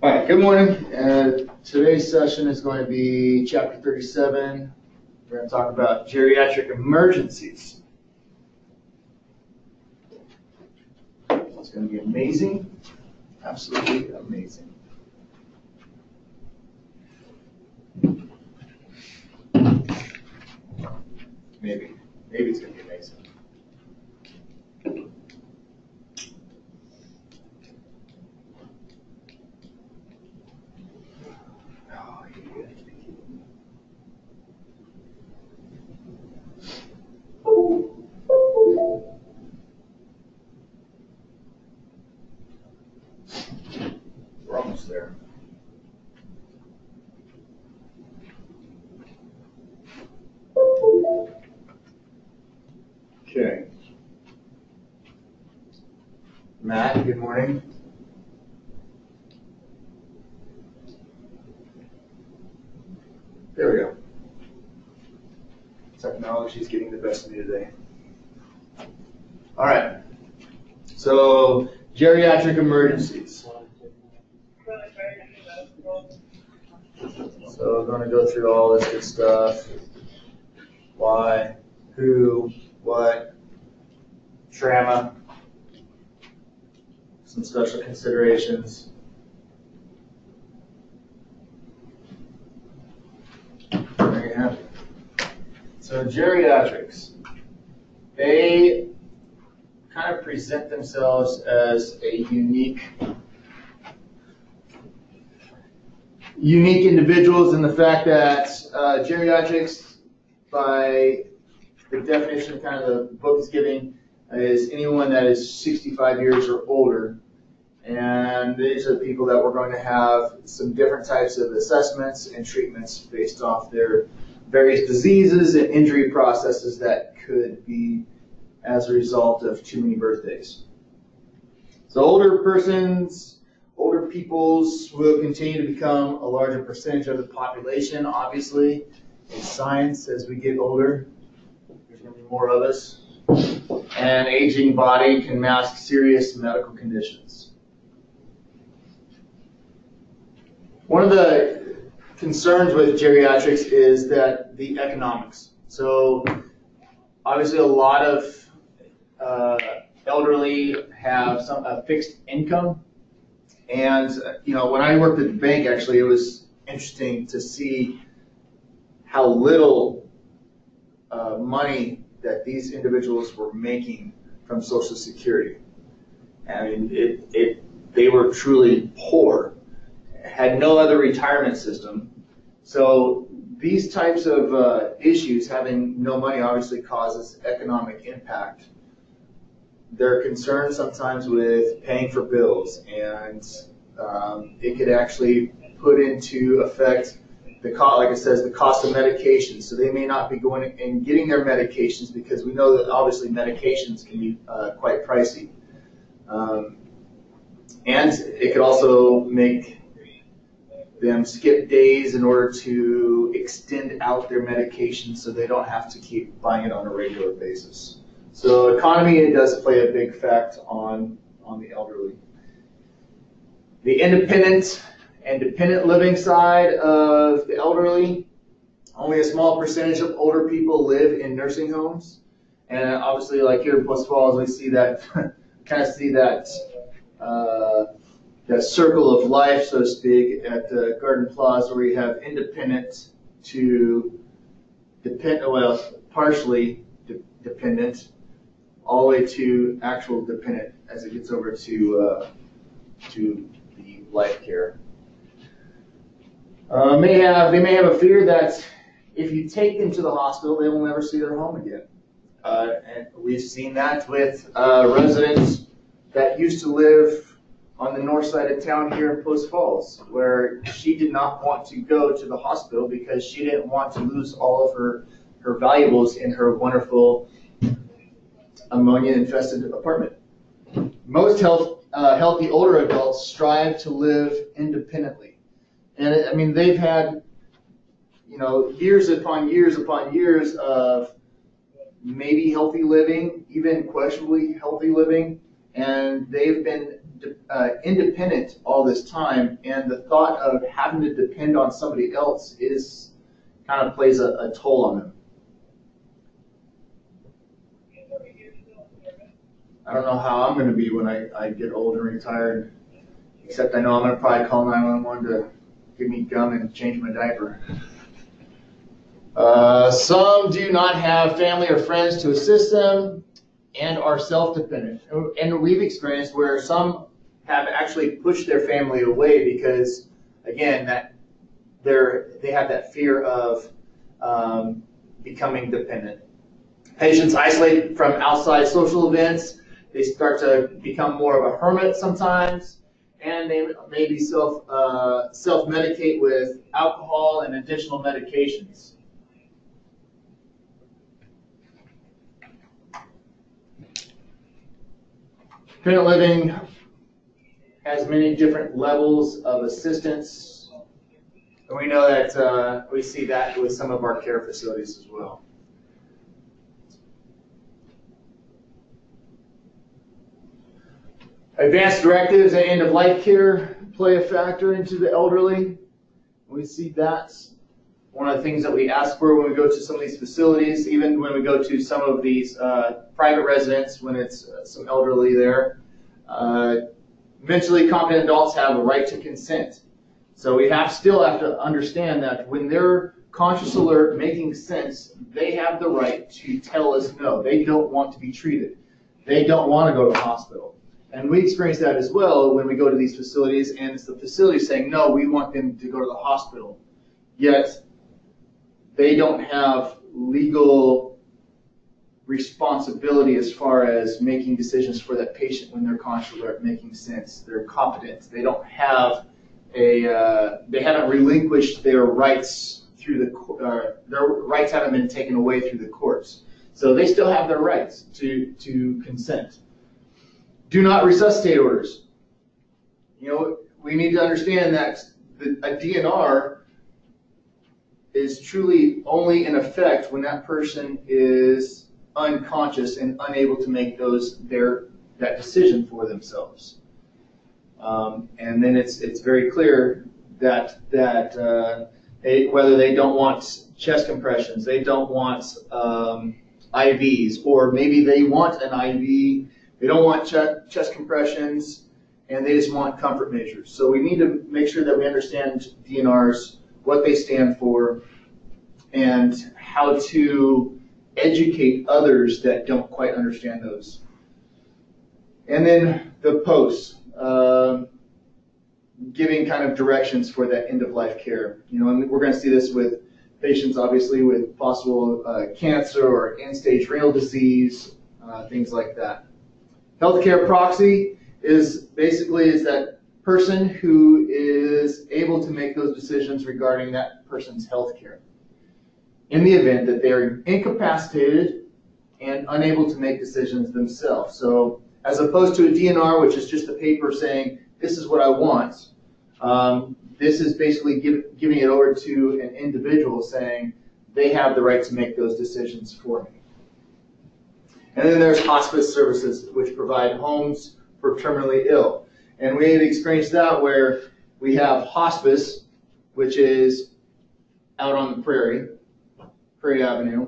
All right, good morning. Today's session is going to be chapter 37. We're going to talk about geriatric emergencies. It's going to be amazing, absolutely amazing. Maybe it's going to be amazing. We're almost there. Okay. Matt, good morning. There we go. Technology is getting the best of me today. All right. So, geriatric emergencies. So we're going to go through all this good stuff. Why, who, what, trauma, some special considerations. There you have it. So geriatrics, they kind of present themselves as a unique individuals in the fact that geriatrics, by the definition kind of the book is giving, is anyone that is 65 years or older. And these are the people that we're going to have some different types of assessments and treatments based off their various diseases and injury processes that could be as a result of too many birthdays. So older peoples will continue to become a larger percentage of the population, obviously. In science, as we get older, there's going to be more of us. And an aging body can mask serious medical conditions. One of the concerns with geriatrics is that the economics. So obviously a lot of elderly have a fixed income. And, when I worked at the bank, actually, it was interesting to see how little money that these individuals were making from Social Security. I mean, they were truly poor, had no other retirement system. So these types of issues, having no money, obviously causes economic impact. They're concerned sometimes with paying for bills, and it could actually put into effect the cost, like it says, the cost of medications. So they may not be going and getting their medications because we know that obviously medications can be quite pricey, and it could also make them skip days in order to extend out their medication so they don't have to keep buying it on a regular basis. So economy, it does play a big effect on the elderly. The independent and dependent living side of the elderly, only a small percentage of older people live in nursing homes. And obviously, like here in Post Falls, we see that, kind of see that circle of life, so to speak, at Garden Plaza, where you have independent to partially dependent, all the way to actual dependent as it gets over to the life care. They may have a fear that if you take them to the hospital, they will never see their home again. And we've seen that with residents that used to live on the north side of town here in Post Falls, where she did not want to go to the hospital because she didn't want to lose all of her valuables in her wonderful ammonia-infested apartment. Most healthy older adults strive to live independently. And I mean, they've had, years upon years upon years of maybe healthy living, even questionably healthy living, and they've been independent all this time, and the thought of having to depend on somebody else is kind of plays a toll on them. I don't know how I'm going to be when I get old and retired, except I know I'm going to probably call 911 to give me gum and change my diaper. Some do not have family or friends to assist them and are self-dependent. And we've experienced where some have actually pushed their family away because, again, that they have that fear of becoming dependent. Patients isolate from outside social events. They start to become more of a hermit sometimes, and they maybe self-medicate with alcohol and additional medications. Dependent living has many different levels of assistance, and we know that we see that with some of our care facilities as well. Advanced directives and end-of-life care play a factor into the elderly. We see that's one of the things that we ask for when we go to some of these facilities, even when we go to some of these private residents when it's some elderly there. Mentally competent adults have a right to consent. So we still have to understand that when they're conscious, alert, making sense, they have the right to tell us no. They don't want to be treated. They don't want to go to the hospital. And we experience that as well when we go to these facilities, and it's the facility saying, no, we want them to go to the hospital. Yet, they don't have legal responsibility as far as making decisions for that patient when they're conscious, alert, making sense. They're competent. They don't have they haven't relinquished their rights through their rights haven't been taken away through the courts. So they still have their rights to consent. Do not resuscitate orders. You know, we need to understand that a DNR is truly only in effect when that person is unconscious and unable to make that decision for themselves. And then it's very clear that whether they don't want chest compressions, they don't want IVs, or maybe they want an IV. They don't want chest compressions, and they just want comfort measures. So we need to make sure that we understand DNRs, what they stand for, and how to educate others that don't quite understand those. And then the posts, giving kind of directions for that end-of-life care. You know, and we're going to see this with patients, obviously, with possible cancer or end-stage renal disease, things like that. Healthcare proxy is that person who is able to make those decisions regarding that person's health care in the event that they're incapacitated and unable to make decisions themselves. So as opposed to a DNR, which is just a paper saying, this is what I want, this is basically giving it over to an individual saying they have the right to make those decisions for me. And then there's hospice services, which provide homes for terminally ill. And we've experienced that where we have hospice, which is out on the Prairie Avenue.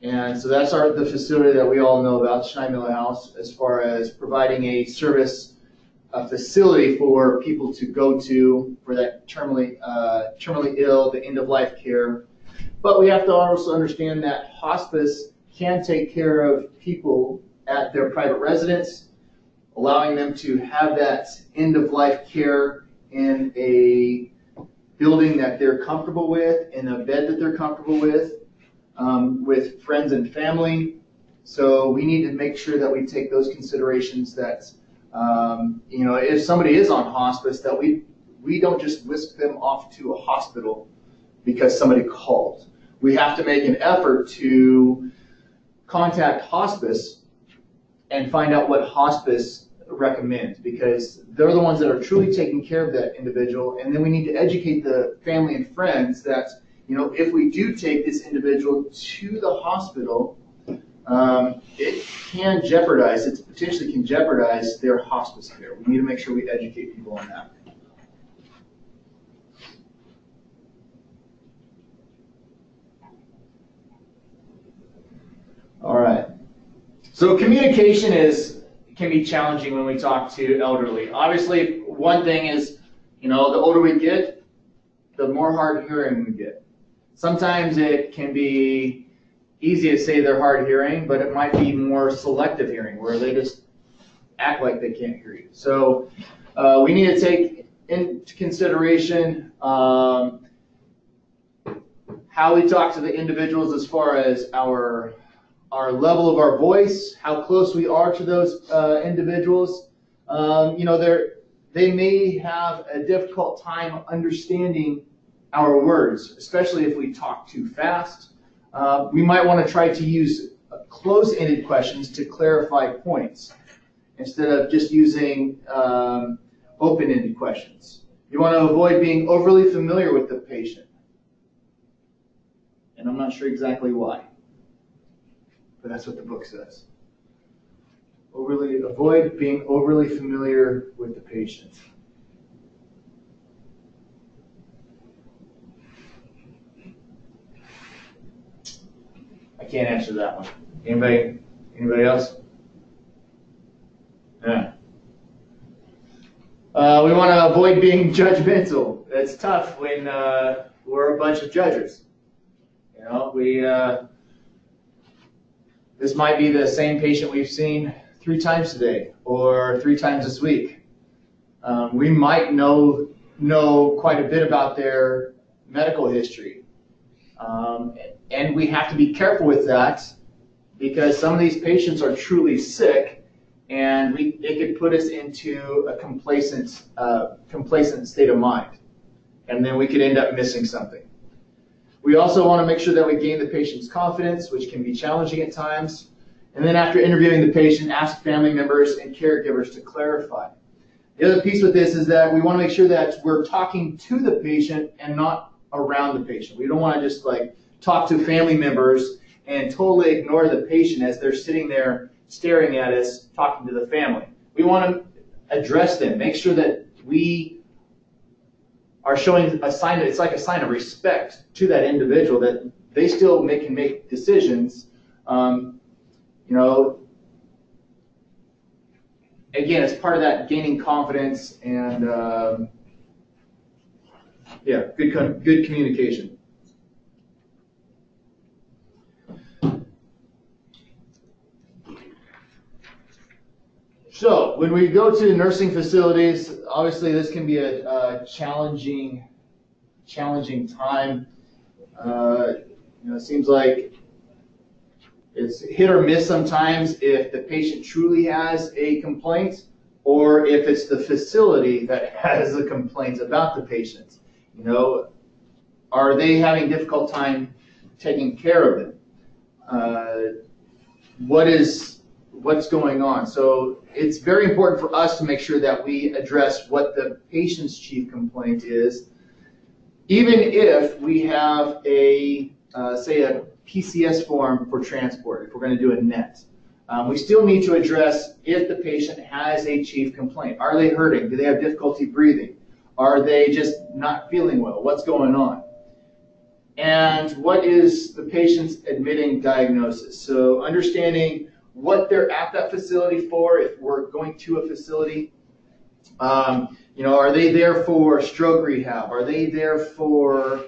And so that's the facility that we all know about, Schneimiller House, as far as providing a service, a facility for people to go to for that terminally ill, the end-of-life care. But we have to also understand that hospice can take care of people at their private residence, allowing them to have that end-of-life care in a building that they're comfortable with, in a bed that they're comfortable with friends and family. So we need to make sure that we take those considerations that, you know, if somebody is on hospice, that we don't just whisk them off to a hospital because somebody called. We have to make an effort to contact hospice and find out what hospice recommends, because they're the ones that are truly taking care of that individual. And then we need to educate the family and friends that, you know, if we do take this individual to the hospital, it can jeopardize, it potentially can jeopardize their hospice care. We need to make sure we educate people on that. All right. So communication can be challenging when we talk to elderly. Obviously, one thing is, the older we get, the more hard hearing we get. Sometimes it can be easy to say they're hard hearing, but it might be more selective hearing, where they just act like they can't hear you. So we need to take into consideration how we talk to the individuals as far as our level of our voice, how close we are to those individuals. They may have a difficult time understanding our words, especially if we talk too fast. We might want to try to use close-ended questions to clarify points instead of just using open-ended questions. You want to avoid being overly familiar with the patient. And I'm not sure exactly why, but that's what the book says. Avoid being overly familiar with the patient. I can't answer that one. Anybody else? Yeah. We want to avoid being judgmental. It's tough when we're a bunch of judges. This might be the same patient we've seen 3 times today or 3 times this week. We might know quite a bit about their medical history. And we have to be careful with that because some of these patients are truly sick, and it could put us into a complacent state of mind. And then we could end up missing something. We also want to make sure that we gain the patient's confidence, which can be challenging at times. And then after interviewing the patient, ask family members and caregivers to clarify. The other piece with this is that we want to make sure that we're talking to the patient and not around the patient. We don't want to just talk to family members and totally ignore the patient as they're sitting there staring at us, talking to the family. We want to address them, make sure that we are showing a sign, it's like a sign of respect to that individual, that they still can make decisions. Again, it's part of that gaining confidence and good communication. So when we go to nursing facilities, obviously this can be a challenging time. It seems like it's hit or miss sometimes if the patient truly has a complaint or if it's the facility that has a complaint about the patient. Are they having a difficult time taking care of them? What's going on? So it's very important for us to make sure that we address what the patient's chief complaint is, even if we have say a PCS form for transport, if we're going to do a NET. We still need to address if the patient has a chief complaint. Are they hurting? Do they have difficulty breathing? Are they just not feeling well? What's going on? And what is the patient's admitting diagnosis? So understanding what they're at that facility for, if we're going to a facility. Are they there for stroke rehab? Are they there for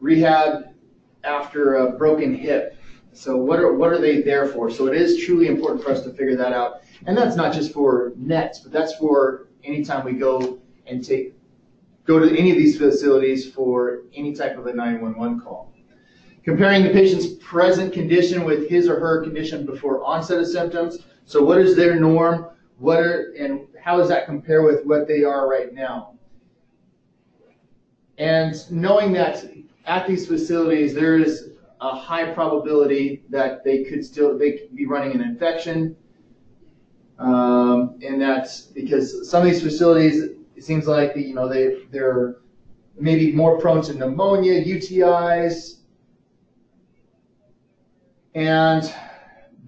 rehab after a broken hip? So what are they there for? So it is truly important for us to figure that out. And that's not just for NETs, but that's for anytime we go to any of these facilities for any type of a 911 call. Comparing the patient's present condition with his or her condition before onset of symptoms. So what is their norm? And how does that compare with what they are right now? And knowing that at these facilities there is a high probability that they could be running an infection, and that's because some of these facilities, it seems like they're maybe more prone to pneumonia, UTIs. And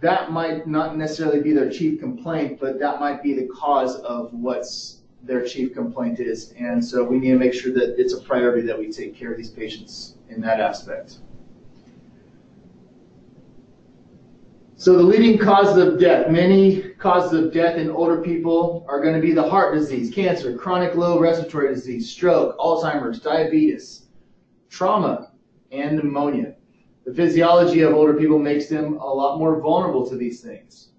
that might not necessarily be their chief complaint, but that might be the cause of what's their chief complaint is. And so we need to make sure that it's a priority that we take care of these patients in that aspect. So the leading causes of death, many causes of death in older people are going to be the heart disease, cancer, chronic low respiratory disease, stroke, Alzheimer's, diabetes, trauma, and pneumonia. The physiology of older people makes them a lot more vulnerable to these things.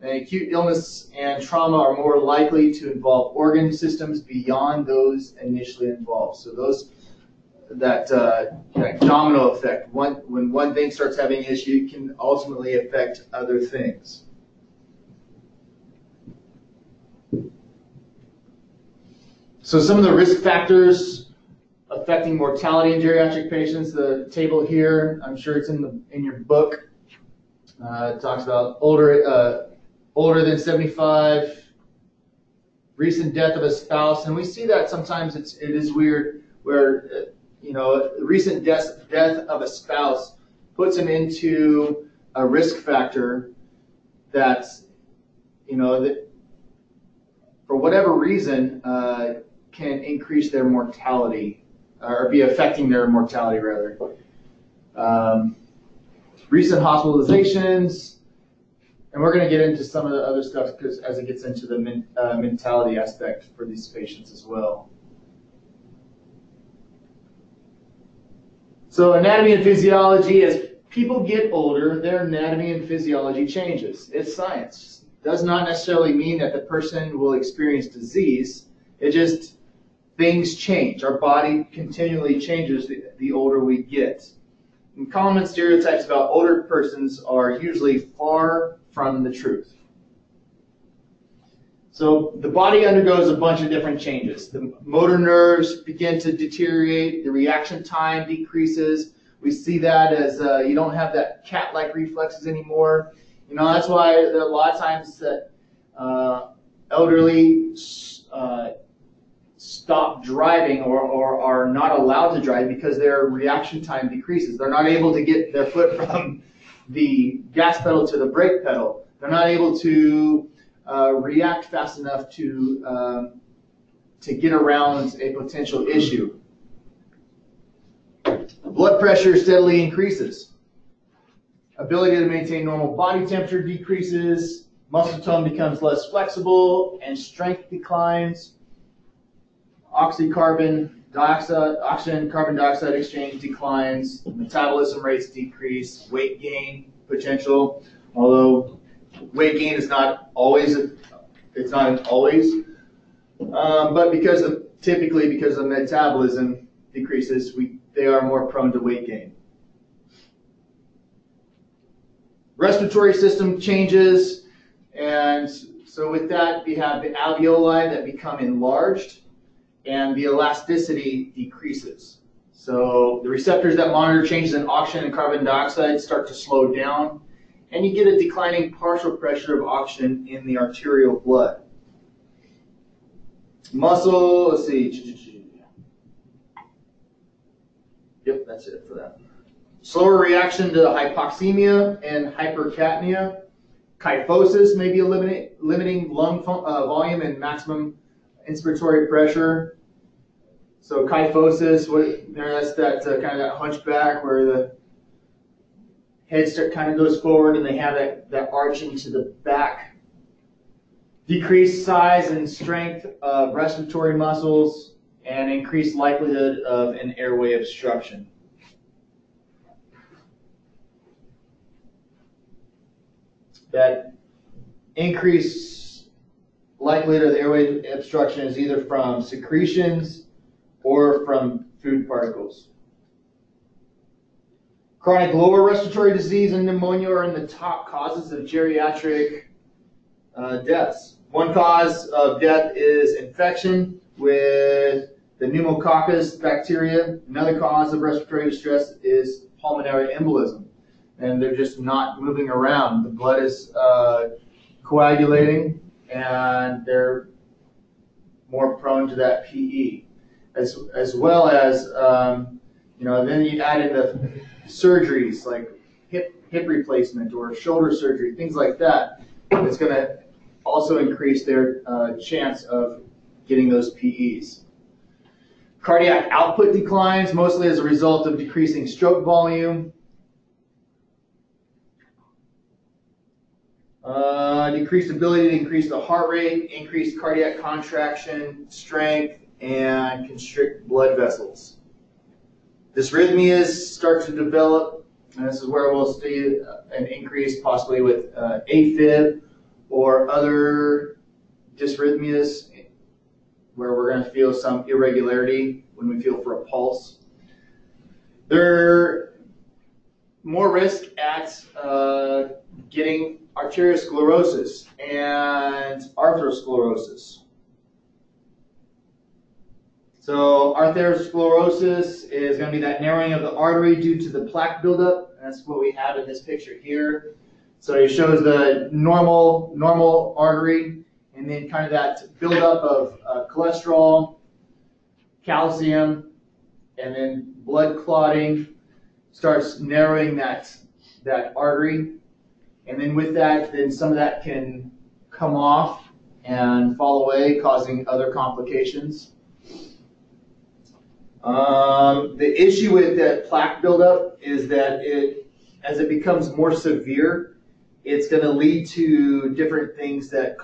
And acute illness and trauma are more likely to involve organ systems beyond those initially involved. So those that domino effect. When one thing starts having an issue, it can ultimately affect other things. So some of the risk factors affecting mortality in geriatric patients, the table here, I'm sure it's in your book. It talks about older than 75, recent death of a spouse, and we see that sometimes it is weird where recent death of a spouse puts them into a risk factor that that for whatever reason can increase their mortality or be affecting their mortality rather. Recent hospitalizations, and we're going to get into some of the other stuff because as it gets into the mentality aspect for these patients as well. So anatomy and physiology, as people get older, their anatomy and physiology changes. It's science. Does not necessarily mean that the person will experience disease. It just, things change. Our body continually changes the older we get. And common stereotypes about older persons are usually far from the truth. So the body undergoes a bunch of different changes. The motor nerves begin to deteriorate. The reaction time decreases. We see that as you don't have that cat-like reflexes anymore. That's why there are a lot of times that elderly stop driving or are not allowed to drive because their reaction time decreases. They're not able to get their foot from the gas pedal to the brake pedal. They're not able to react fast enough to get around a potential issue. Blood pressure steadily increases. Ability to maintain normal body temperature decreases. Muscle tone becomes less flexible, and strength declines. Oxygen carbon dioxide exchange declines. Metabolism rates decrease. Weight gain potential, although weight gain is not always, but typically because of metabolism decreases, they are more prone to weight gain. Respiratory system changes, and so with that we have the alveoli that become enlarged, and the elasticity decreases. So the receptors that monitor changes in oxygen and carbon dioxide start to slow down, and you get a declining partial pressure of oxygen in the arterial blood. Muscle, let's see. Yep, that's it for that. Slower reaction to hypoxemia and hypercapnia. Kyphosis may be limiting lung volume and maximum inspiratory pressure. So kyphosis, that's that kind of that hunchback where the head kind of goes forward and they have that arching to the back. Decreased size and strength of respiratory muscles and increased likelihood of an airway obstruction. That increased likelihood of the airway obstruction is either from secretions or from food particles. Chronic lower respiratory disease and pneumonia are in the top causes of geriatric deaths. One cause of death is infection with the pneumococcus bacteria. Another cause of respiratory distress is pulmonary embolism. And they're just not moving around. The blood is coagulating, and they're more prone to that PE. As well as, then you add in the surgeries like hip hip replacement or shoulder surgery, things like that, it's going to also increase their chance of getting those PEs. Cardiac output declines, mostly as a result of decreasing stroke volume. Decreased ability to increase the heart rate, increased cardiac contraction, strength, and constrict blood vessels. Dysrhythmias start to develop, and this is where we'll see an increase possibly with AFib or other dysrhythmias where we're going to feel some irregularity when we feel for a pulse. There's more risk at getting arteriosclerosis and atherosclerosis. So arteriosclerosis is going to be that narrowing of the artery due to the plaque buildup. That's what we have in this picture here. So it shows the normal artery, and then kind of that buildup of cholesterol, calcium, and then blood clotting starts narrowing that artery. And then with that, then some of that can come off and fall away, causing other complications. The issue with that plaque buildup is that as it becomes more severe, it's going to lead to different things that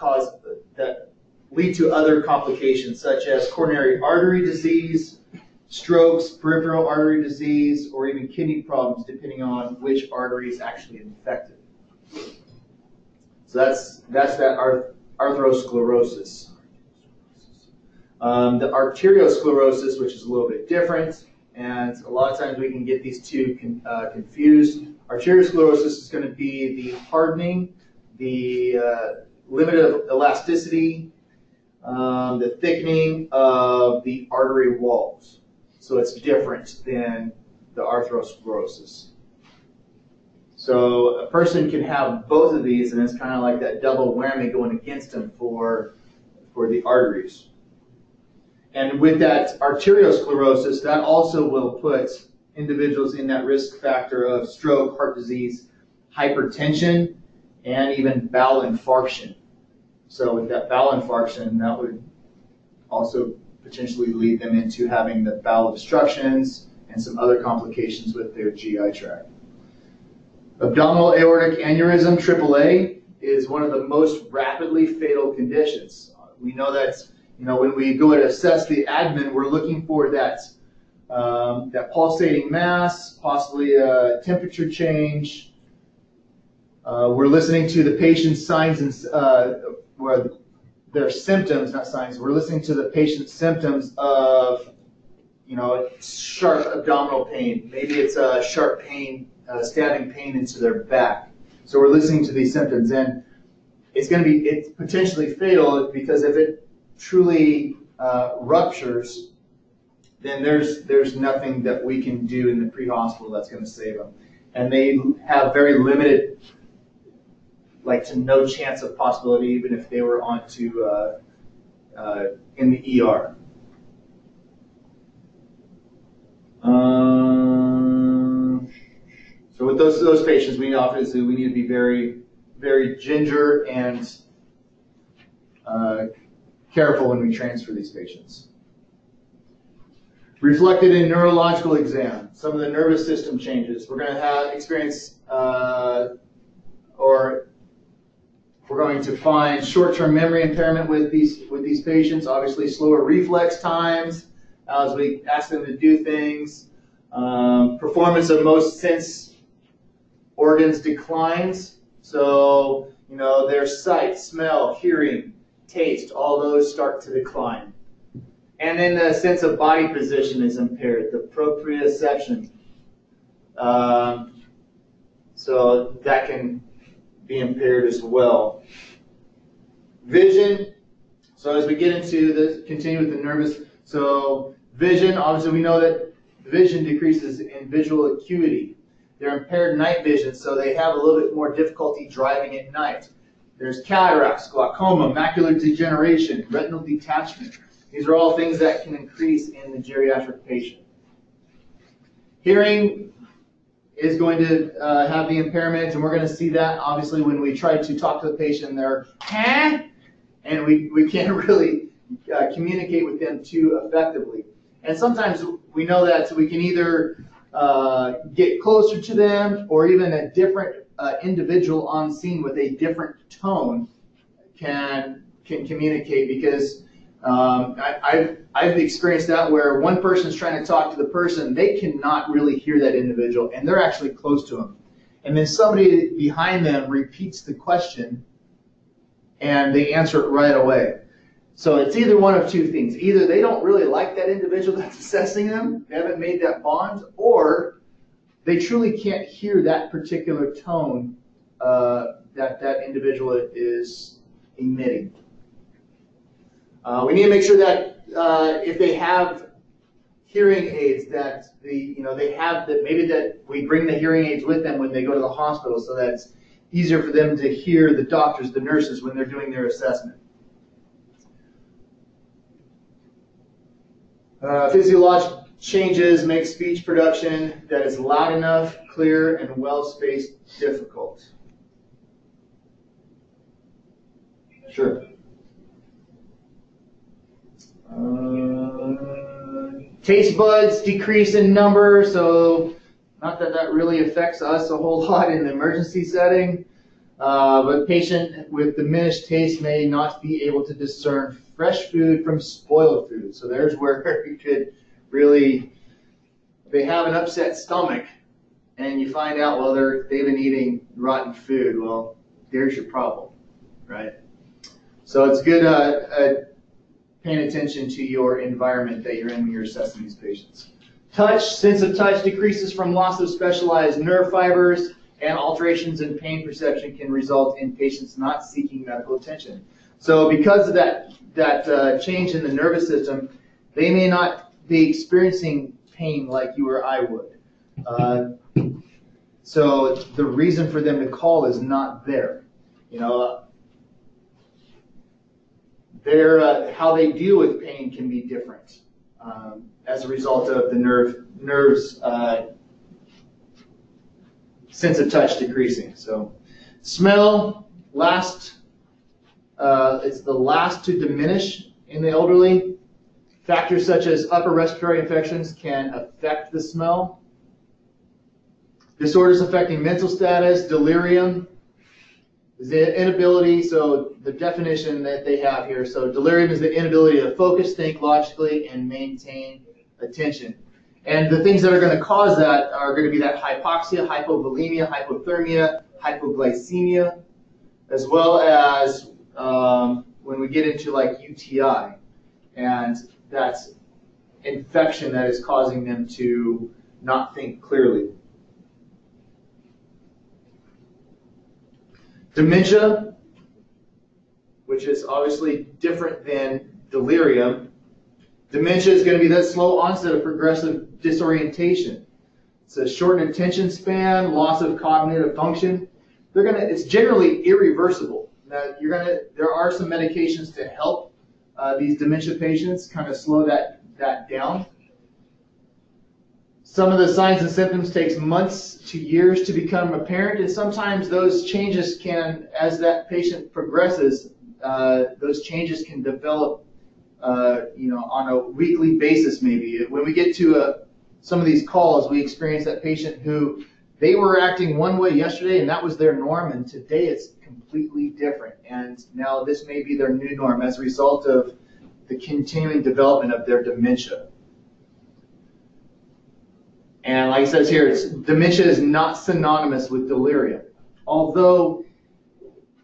lead to other complications, such as coronary artery disease, strokes, peripheral artery disease, or even kidney problems, depending on which artery is actually infected. So that's that atherosclerosis. The arteriosclerosis, which is a little bit different, and a lot of times we can get these two confused. Arteriosclerosis is going to be the hardening, the limit of elasticity, the thickening of the artery walls. So it's different than the atherosclerosis. So a person can have both of these, and it's kind of like that double whammy going against them for the arteries. And with that arteriosclerosis, that also will put individuals in that risk factor of stroke, heart disease, hypertension, and even bowel infarction. So with that bowel infarction, that would also potentially lead them into having the bowel obstructions and some other complications with their GI tract. Abdominal aortic aneurysm, AAA, is one of the most rapidly fatal conditions. We know that, when we go to assess the admin, we're looking for that pulsating mass, possibly a temperature change. We're listening to the patient's signs and their symptoms, not signs. We're listening to the patient's symptoms of, sharp abdominal pain. Maybe it's a sharp pain, stabbing pain into their back. So we're listening to these symptoms, and it's potentially fatal because if it truly ruptures, then there's nothing that we can do in the pre-hospital that's going to save them. And they have very limited, to no chance of possibility, even if they were onto in the ER. So with those patients, we need to be very, very ginger and careful when we transfer these patients. Reflected in neurological exam, some of the nervous system changes. We're going to experience or we're going to find short-term memory impairment with these patients. Obviously, slower reflex times as we ask them to do things. Performance of most sense organs declines. So, their sight, smell, hearing, taste, all those start to decline. And then the sense of body position is impaired, the proprioception. So that can be impaired as well. Vision. So as we get into this, continue with the nervous. So vision, obviously we know that vision decreases in visual acuity. They're impaired night vision, so they have a little bit more difficulty driving at night. There's cataracts, glaucoma, macular degeneration, retinal detachment. These are all things that can increase in the geriatric patient. Hearing is going to have the impairment, and we're going to see that obviously when we try to talk to the patient. They're, huh? And we can't really communicate with them too effectively. And sometimes we know that, so we can either get closer to them, or even a different individual on scene with a different tone can communicate, because I've experienced that where one person's trying to talk to the person, they cannot really hear that individual, and they're actually close to them. And then somebody behind them repeats the question, and they answer it right away. So it's either one of two things. Either they don't really like that individual that's assessing them, they haven't made that bond, or they truly can't hear that particular tone that individual is emitting. We need to make sure that if they have hearing aids, that they have that, maybe that we bring the hearing aids with them when they go to the hospital, so that it's easier for them to hear the doctors, the nurses, when they're doing their assessment. Physiological changes make speech production that is loud enough, clear, and well-spaced difficult. Sure. Taste buds decrease in number, so not that that really affects us a whole lot in the emergency setting, but patient with diminished taste may not be able to discern fresh food from spoiled food. So there's where you could really, they have an upset stomach, and you find out, well, they've been eating rotten food. Well, there's your problem, right? So it's good paying attention to your environment that you're in when you're assessing these patients. Touch, sense of touch decreases from loss of specialized nerve fibers, and alterations in pain perception can result in patients not seeking medical attention. So because of that change in the nervous system, they may not be experiencing pain like you or I would. So the reason for them to call is not there. How they deal with pain can be different as a result of the nerves sense of touch decreasing. So smell, it's the last to diminish in the elderly. Factors such as upper respiratory infections can affect the smell. Disorders affecting mental status, delirium, the inability, so the definition that they have here, so delirium is the inability to focus, think logically, and maintain attention. And the things that are going to cause that are going to be that hypoxia, hypovolemia, hypothermia, hypoglycemia, as well as when we get into like UTI, and that's infection that is causing them to not think clearly. Dementia, which is obviously different than delirium. Dementia is going to be that slow onset of progressive disorientation. It's a shortened attention span, loss of cognitive function. It's generally irreversible. Now, there are some medications to help these dementia patients kind of slow that down. Some of the signs and symptoms takes months to years to become apparent, and sometimes those changes can, as that patient progresses, those changes can develop, on a weekly basis maybe. When we get to some of these calls, we experience that patient who they were acting one way yesterday, and that was their norm, and today it's completely different, and now this may be their new norm as a result of the continuing development of their dementia. And like it says here, dementia is not synonymous with delirium. Although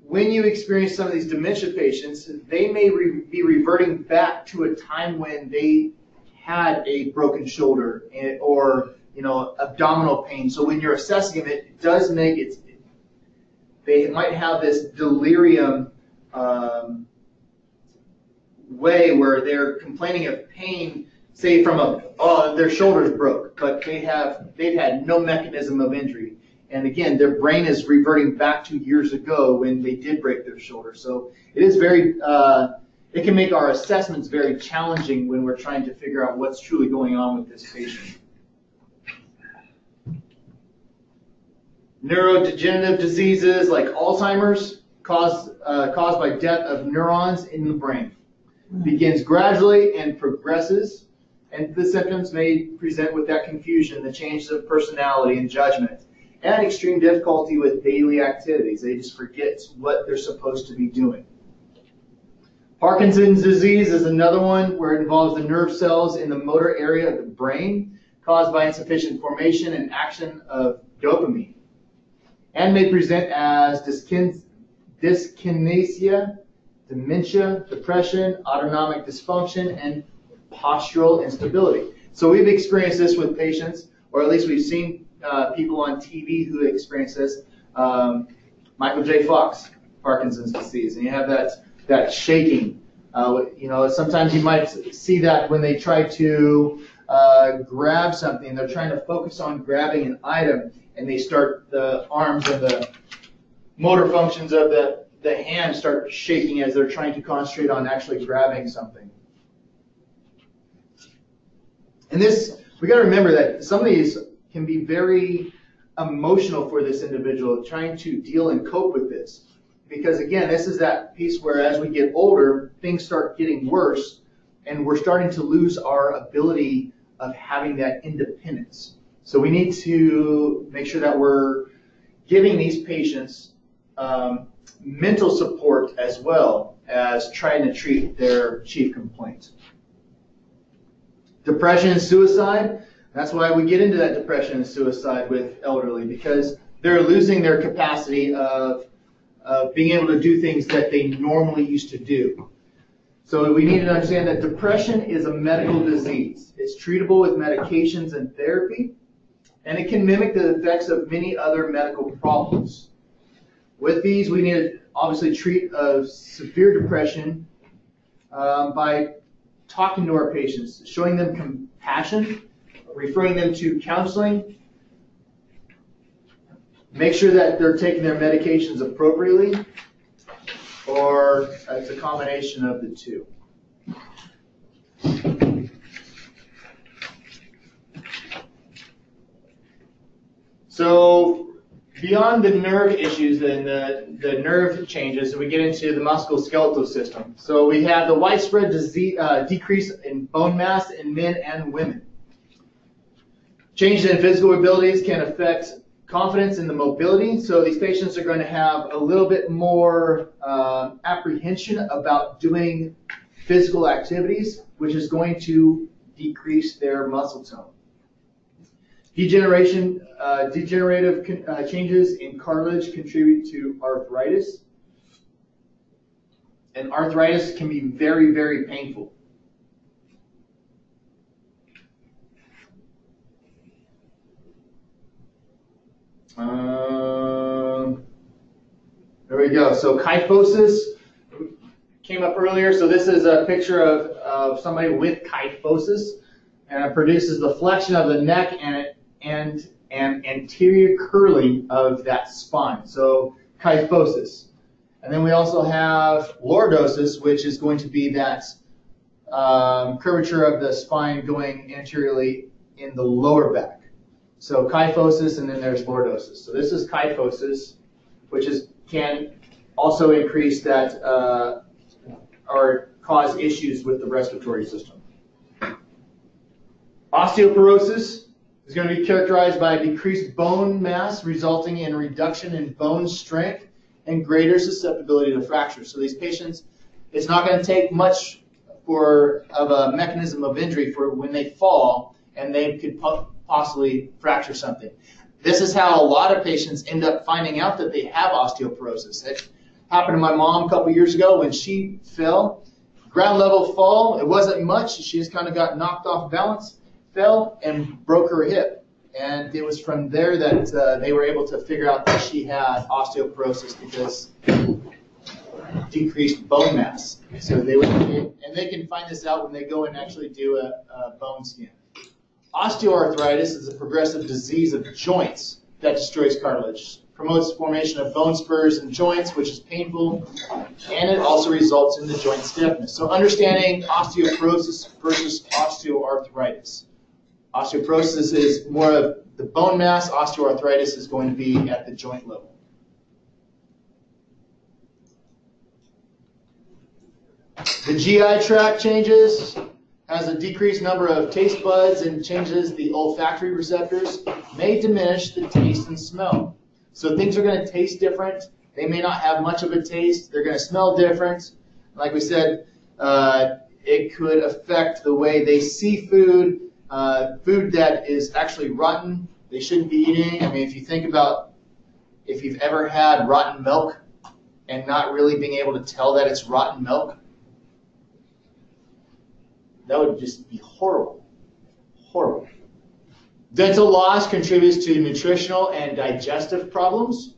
when you experience some of these dementia patients, they may be reverting back to a time when they had a broken shoulder or abdominal pain. So when you're assessing them, it does make it, they might have this delirium way where they're complaining of pain, say from their shoulders broke, but they've had no mechanism of injury. And again, their brain is reverting back to years ago when they did break their shoulder. So it is it can make our assessments very challenging when we're trying to figure out what's truly going on with this patient. Neurodegenerative diseases like Alzheimer's caused by death of neurons in the brain. Begins gradually and progresses, and the symptoms may present with that confusion, the changes of personality and judgment, and extreme difficulty with daily activities. They just forget what they're supposed to be doing. Parkinson's disease is another one where it involves the nerve cells in the motor area of the brain caused by insufficient formation and action of dopamine, and may present as dyskinesia, dementia, depression, autonomic dysfunction, and postural instability. So we've experienced this with patients, or at least we've seen people on TV who experience this. Michael J. Fox, Parkinson's disease, and you have that shaking. Sometimes you might see that when they try to grab something, they're trying to focus on grabbing an item, and they start, the arms and the motor functions of the hands start shaking as they're trying to concentrate on actually grabbing something. And this, we got to remember that some of these can be very emotional for this individual, trying to deal and cope with this. Because again, this is that piece where as we get older, things start getting worse, and we're starting to lose our ability of having that independence. So we need to make sure that we're giving these patients mental support as well as trying to treat their chief complaint. Depression and suicide, that's why we get into that depression and suicide with elderly, because they're losing their capacity of being able to do things that they normally used to do. So we need to understand that depression is a medical disease. It's treatable with medications and therapy, and it can mimic the effects of many other medical problems. With these, we need to obviously treat severe depression by talking to our patients, showing them compassion, referring them to counseling, make sure that they're taking their medications appropriately, or it's a combination of the two. So beyond the nerve issues and the nerve changes, we get into the musculoskeletal system. So we have the widespread decrease in bone mass in men and women. Changes in physical abilities can affect confidence in the mobility. So these patients are going to have a little bit more apprehension about doing physical activities, which is going to decrease their muscle tone. Degenerative changes in cartilage contribute to arthritis. And arthritis can be very, very painful. There we go. So kyphosis came up earlier. So this is a picture of somebody with kyphosis, and it produces the flexion of the neck and anterior curling of that spine. So kyphosis. And then we also have lordosis, which is going to be that curvature of the spine going anteriorly in the lower back. So kyphosis, and then there's lordosis. So this is kyphosis, which can also increase that or cause issues with the respiratory system. Osteoporosis is going to be characterized by decreased bone mass, resulting in reduction in bone strength and greater susceptibility to fractures. So these patients, it's not going to take much of a mechanism of injury for when they fall, and they could possibly fracture something. This is how a lot of patients end up finding out that they have osteoporosis. It happened to my mom a couple years ago when she fell. Ground level fall, it wasn't much. She just kind of got knocked off balance, fell, and broke her hip. And it was from there that they were able to figure out that she had osteoporosis because decreased bone mass. So they can find this out when they go and actually do a bone scan. Osteoarthritis is a progressive disease of joints that destroys cartilage, promotes formation of bone spurs in joints, which is painful, and it also results in the joint stiffness. So understanding osteoporosis versus osteoarthritis. Osteoporosis is more of the bone mass. Osteoarthritis is going to be at the joint level. The GI tract changes, has a decreased number of taste buds and changes the olfactory receptors, may diminish the taste and smell. So things are going to taste different. They may not have much of a taste. They're going to smell different. Like we said, it could affect the way they see food. Food that is actually rotten, they shouldn't be eating. I mean, if you think about if you've ever had rotten milk and not really being able to tell that it's rotten milk, that would just be horrible. Horrible. Dental loss contributes to nutritional and digestive problems.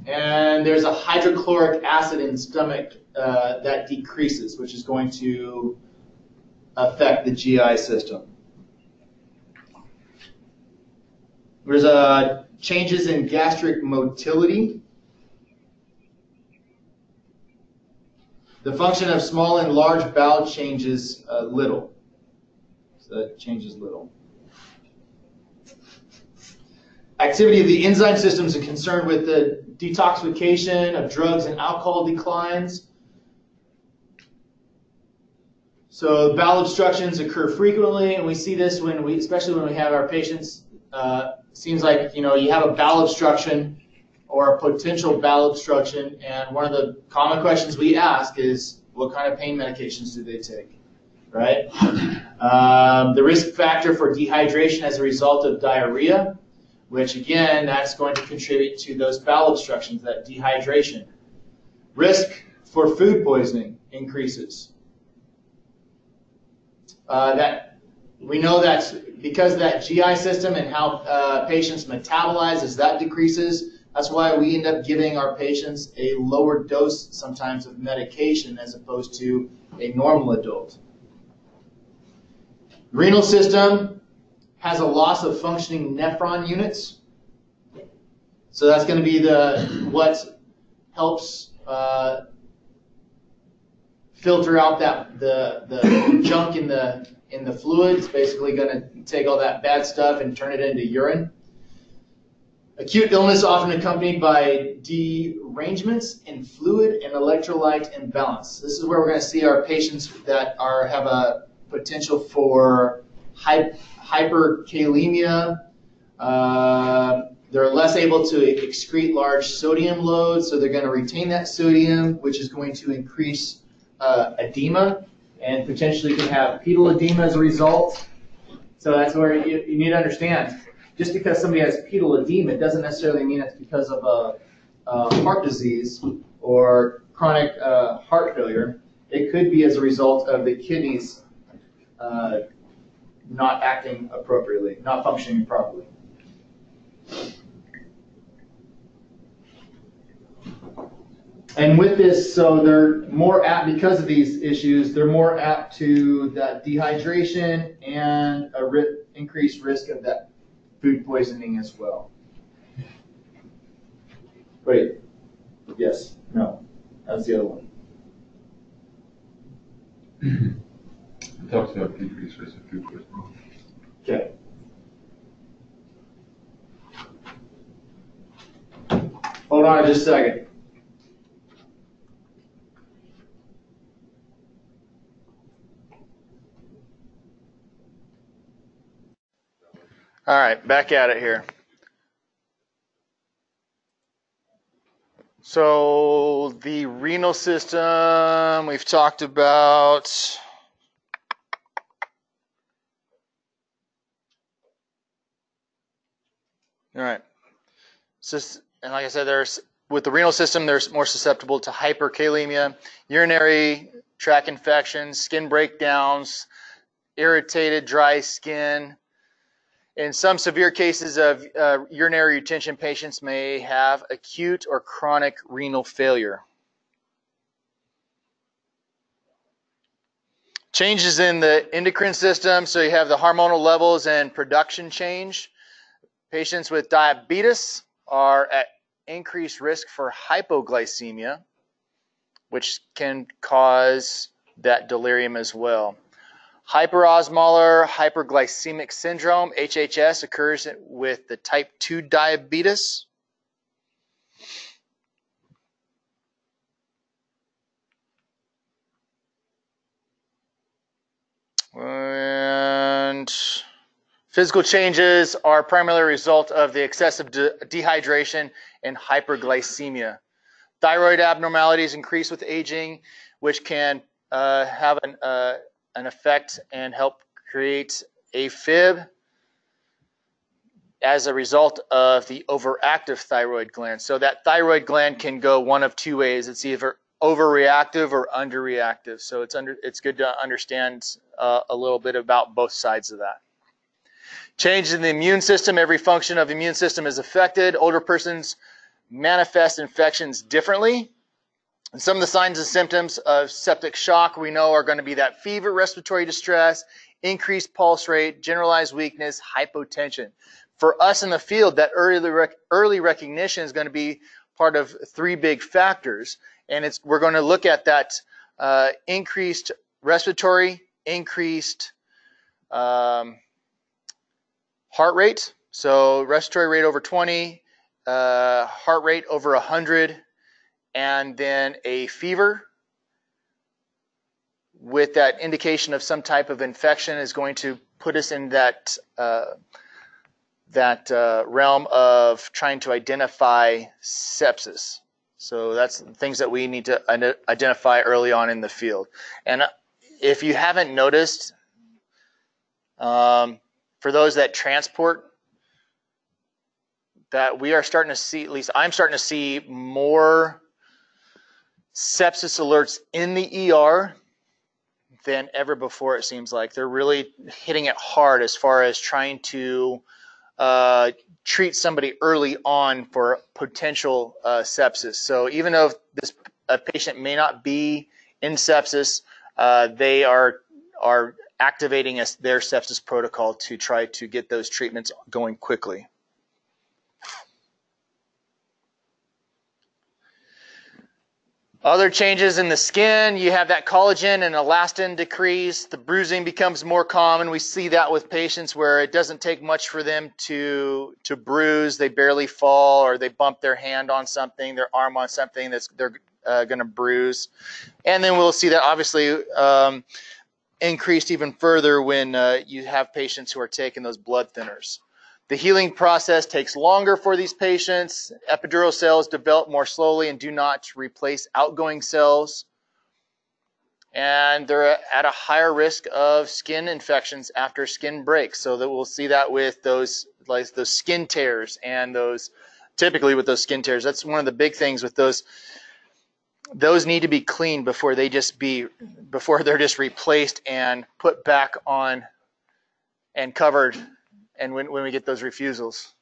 And there's a hydrochloric acid in the stomach that decreases, which is going to affect the GI system. There's changes in gastric motility. The function of small and large bowel changes little. So that changes little. Activity of the enzyme systems is concerned with the detoxification of drugs and alcohol declines. So bowel obstructions occur frequently, and we see this especially when we have our patients. Seems like you have a bowel obstruction or a potential bowel obstruction, and one of the common questions we ask is, what kind of pain medications do they take, right? The risk factor for dehydration as a result of diarrhea, which again, that's going to contribute to those bowel obstructions, that dehydration. Risk for food poisoning increases. We know that because that GI system and how patients metabolize, as that decreases, that's why we end up giving our patients a lower dose sometimes of medication as opposed to a normal adult. Renal system has a loss of functioning nephron units. So that's going to be what helps filter out the junk in the fluid. It's basically going to take all that bad stuff and turn it into urine. Acute illness often accompanied by derangements in fluid and electrolyte imbalance. This is where we're going to see our patients that have a potential for hyperkalemia. They're less able to excrete large sodium loads, so they're going to retain that sodium, which is going to increase edema, and potentially can have pedal edema as a result. So that's where you need to understand. Just because somebody has pedal edema, it doesn't necessarily mean it's because of a heart disease or chronic heart failure. It could be as a result of the kidneys not acting appropriately, not functioning properly. And with this, so they're more apt, because of these issues, they're more apt to that dehydration and increased risk of that food poisoning as well. Wait, yes, no, that's the other one. It talks about decreased risk of food poisoning. Okay. Hold on just a second. All right, back at it here. So the renal system we've talked about. All right. And like I said, with the renal system, they're more susceptible to hyperkalemia, urinary tract infections, skin breakdowns, irritated dry skin. In some severe cases of urinary retention, patients may have acute or chronic renal failure. Changes in the endocrine system, so you have the hormonal levels and production change. Patients with diabetes are at increased risk for hypoglycemia, which can cause that delirium as well. Hyperosmolar hyperglycemic syndrome, HHS, occurs with the type 2 diabetes. And physical changes are primarily a result of the excessive dehydration and hyperglycemia. Thyroid abnormalities increase with aging, which can have an effect and help create AFib as a result of the overactive thyroid gland. So that thyroid gland can go one of two ways. It's either overreactive or underreactive. So it's good to understand a little bit about both sides of that. Changes in the immune system. Every function of the immune system is affected. Older persons manifest infections differently. And some of the signs and symptoms of septic shock we know are going to be that fever, respiratory distress, increased pulse rate, generalized weakness, hypotension. For us in the field, that early recognition is going to be part of three big factors. And we're going to look at that increased respiratory, increased heart rate. So respiratory rate over 20, heart rate over 100, and then a fever with that indication of some type of infection is going to put us in that realm of trying to identify sepsis. So that's things that we need to identify early on in the field. And if you haven't noticed, for those that transport, that we are starting to see, at least I'm starting to see more sepsis alerts in the ER than ever before, it seems like. They're really hitting it hard as far as trying to treat somebody early on for potential sepsis. So even though a patient may not be in sepsis, they are activating their sepsis protocol to try to get those treatments going quickly. Other changes in the skin, you have that collagen and elastin decrease. The bruising becomes more common. We see that with patients where it doesn't take much for them to bruise. They barely fall, or they bump their hand on something, their arm on something they're going to bruise. And then we'll see that obviously increased even further when you have patients who are taking those blood thinners. The healing process takes longer for these patients. Epidural cells develop more slowly and do not replace outgoing cells. And they're at a higher risk of skin infections after skin breaks. So that we'll see that with those skin tears and typically with those skin tears. That's one of the big things with those. Those need to be cleaned before they're just replaced and put back on and covered. And when we get those refusals.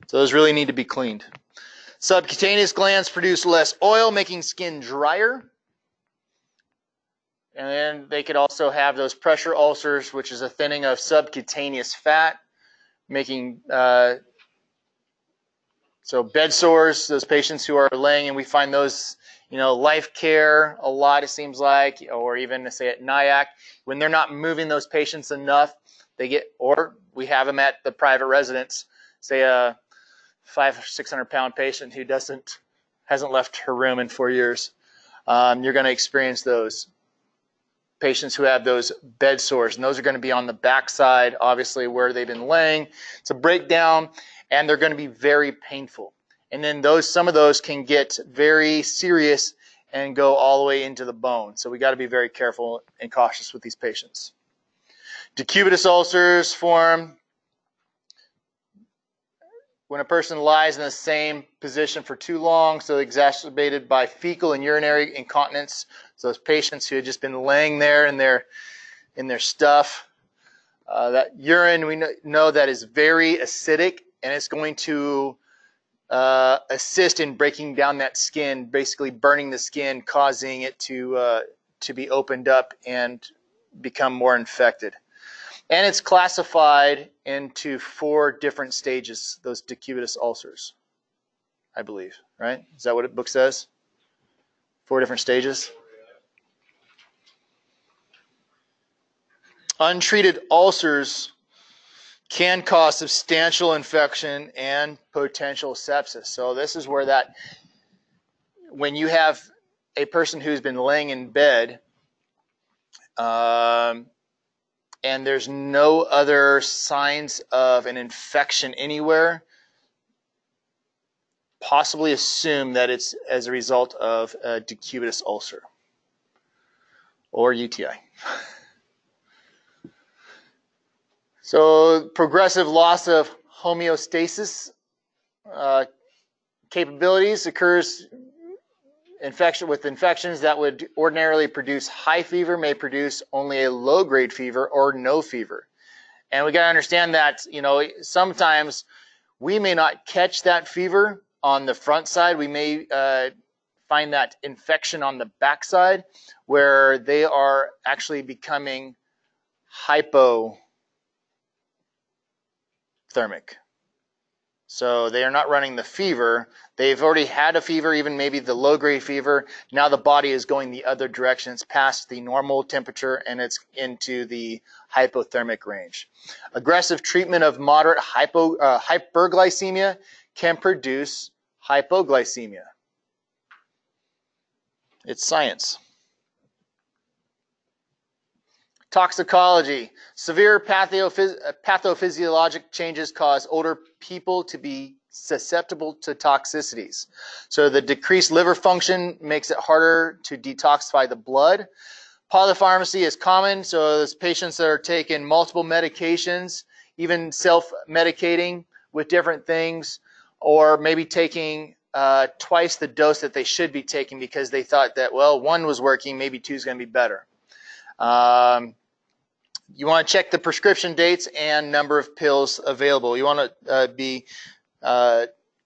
So those really need to be cleaned. Subcutaneous glands produce less oil, making skin drier. And then they could also have those pressure ulcers, which is a thinning of subcutaneous fat, making so bed sores, those patients who are laying, and we find those, Life Care a lot, it seems like, or even say at NIAC, when they're not moving those patients enough, or we have them at the private residence, say a 500 or 600 pound patient who hasn't left her room in 4 years. You're going to experience those patients who have those bed sores, and those are going to be on the backside, obviously, where they've been laying. It's a breakdown, and they're going to be very painful. And then some of those can get very serious and go all the way into the bone. So we got to be very careful and cautious with these patients. Cubitus ulcers form when a person lies in the same position for too long, so exacerbated by fecal and urinary incontinence. So those patients who have just been laying there in their stuff. That urine, we know that is very acidic, and it's going to assist in breaking down that skin, basically burning the skin, causing it to be opened up and become more infected. And it's classified into 4 different stages, those decubitus ulcers, I believe, right? Is that what the book says? 4 different stages. Untreated ulcers can cause substantial infection and potential sepsis. So this is where that, when you have a person who's been laying in bed and there's no other signs of an infection anywhere, possibly assume that it's as a result of a cubitus ulcer or UTI. So progressive loss of homeostasis capabilities occurs with infections that would ordinarily produce high fever may produce only a low-grade fever or no fever. And we got to understand that, sometimes we may not catch that fever on the front side. We may find that infection on the back side where they are actually becoming hypothermic. So they are not running the fever. They've already had a fever, even maybe the low-grade fever. Now the body is going the other direction. It's past the normal temperature and it's into the hypothermic range. Aggressive treatment of moderate hyperglycemia can produce hypoglycemia. It's science. Toxicology. Severe pathophysiologic changes cause older people to be susceptible to toxicities. So the decreased liver function makes it harder to detoxify the blood. Polypharmacy is common, so there's patients that are taking multiple medications, even self-medicating with different things, or maybe taking twice the dose that they should be taking because they thought that, well, 1 was working, maybe 2 is going to be better. You want to check the prescription dates and number of pills available. You want to be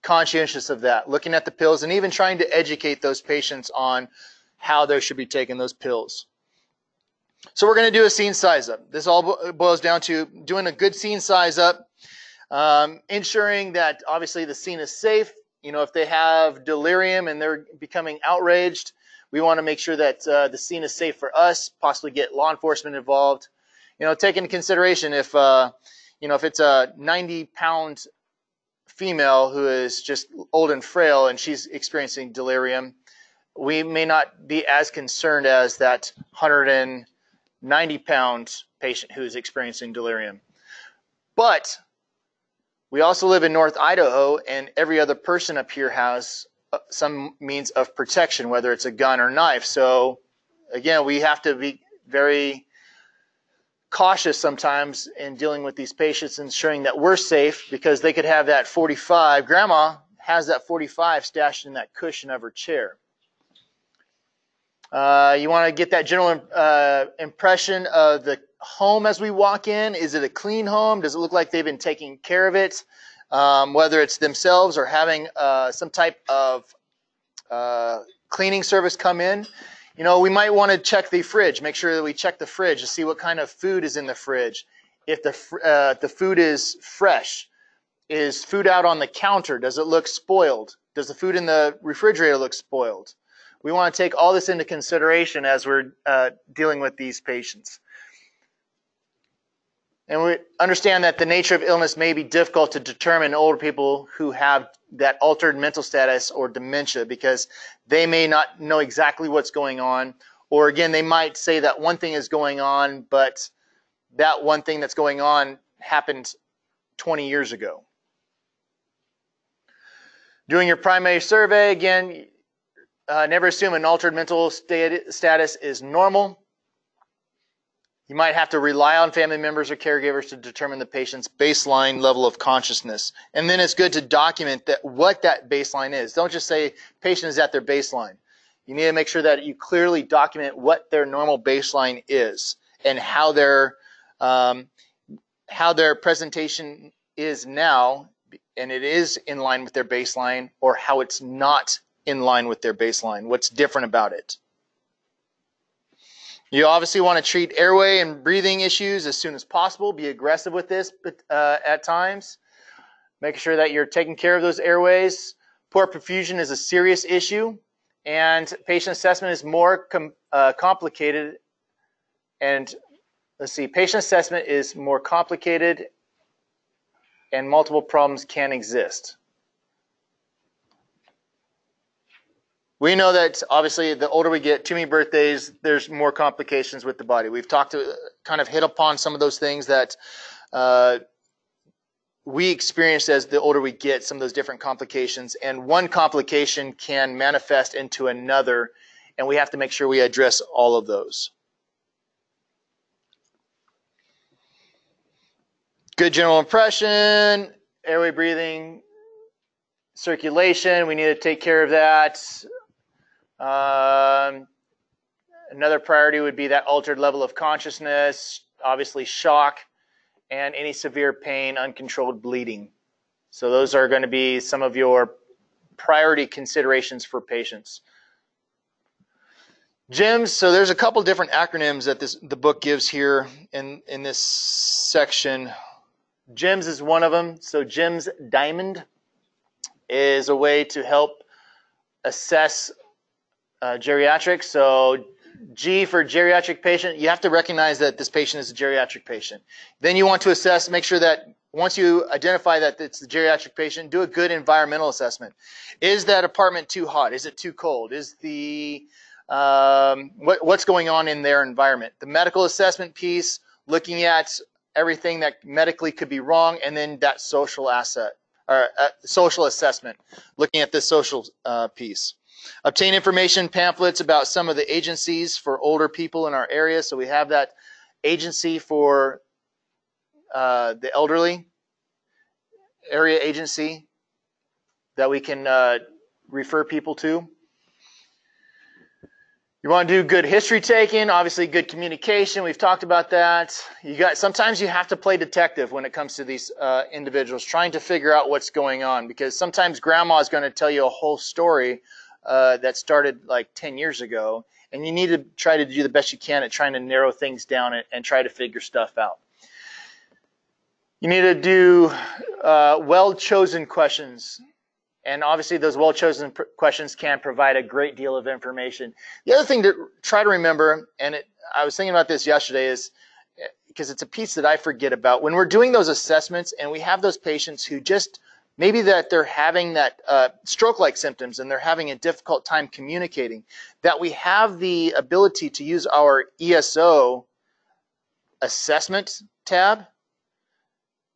conscientious of that, looking at the pills and even trying to educate those patients on how they should be taking those pills. So we're going to do a scene size up. This all boils down to doing a good scene size up, ensuring that obviously the scene is safe. If they have delirium and they're becoming outraged, we want to make sure that the scene is safe for us, possibly get law enforcement involved. Take into consideration if it's a 90-pound female who is just old and frail and she's experiencing delirium, we may not be as concerned as that 190-pound patient who is experiencing delirium. But we also live in North Idaho, and every other person up here has some means of protection, whether it's a gun or knife. So again, we have to be very cautious sometimes in dealing with these patients, ensuring that we're safe, because they could have that 45. Grandma has that 45 stashed in that cushion of her chair. You want to get that general impression of the home as we walk in. Is it a clean home? Does it look like they've been taking care of it? Whether it's themselves or having some type of cleaning service come in. We might want to check the fridge, make sure that we check the fridge to see what kind of food is in the fridge. If the food is fresh, is food out on the counter? Does it look spoiled? Does the food in the refrigerator look spoiled? We want to take all this into consideration as we're dealing with these patients. And we understand that the nature of illness may be difficult to determine in older people who have that altered mental status or dementia, because they may not know exactly what's going on. Or again, they might say that one thing is going on, but that one thing that's going on happened 20 years ago. Doing your primary survey, again, never assume an altered mental status is normal. You might have to rely on family members or caregivers to determine the patient's baseline level of consciousness. And then it's good to document what that baseline is. Don't just say patient is at their baseline. You need to make sure that you clearly document what their normal baseline is and how their presentation is now, and it is in line with their baseline, or how it's not in line with their baseline. What's different about it? You obviously want to treat airway and breathing issues as soon as possible. Be aggressive with this at times. Make sure that you're taking care of those airways. Poor perfusion is a serious issue. and patient assessment is more complicated. And let's see, patient assessment is more complicated and multiple problems can exist. We know that obviously the older we get, too many birthdays, there's more complications with the body. We've talked to kind of hit upon some of those things that we experience as the older we get, some of those different complications. And one complication can manifest into another, and we have to make sure we address all of those. Good general impression, airway, breathing, circulation, we need to take care of that. Another priority would be that altered level of consciousness, obviously shock, and any severe pain, uncontrolled bleeding. So those are going to be some of your priority considerations for patients. GEMS, so there's a couple different acronyms that the book gives here in this section. GEMS is one of them. So GEMS Diamond is a way to help assess geriatrics. So G for geriatric patient, you have to recognize that this patient is a geriatric patient. Then you want to assess, make sure that once you identify that it's the geriatric patient, do a good environmental assessment. Is that apartment too hot? Is it too cold? Is the what's going on in their environment? The medical assessment piece, looking at everything that medically could be wrong, and then that social assessment, looking at the social piece. Obtain information pamphlets about some of the agencies for older people in our area. So we have that agency for the elderly, area agency that we can refer people to. You want to do good history taking, obviously good communication. We've talked about that. Sometimes you have to play detective when it comes to these individuals, trying to figure out what's going on, because sometimes grandma is going to tell you a whole story that started like 10 years ago, and you need to try to do the best you can at trying to narrow things down and try to figure stuff out. You need to do well-chosen questions, and obviously those well-chosen questions can provide a great deal of information. The other thing to try to remember, and I was thinking about this yesterday, is because it's a piece that I forget about, when we're doing those assessments and we have those patients who just maybe that they're having that stroke-like symptoms and they're having a difficult time communicating, that we have the ability to use our ESO assessment tab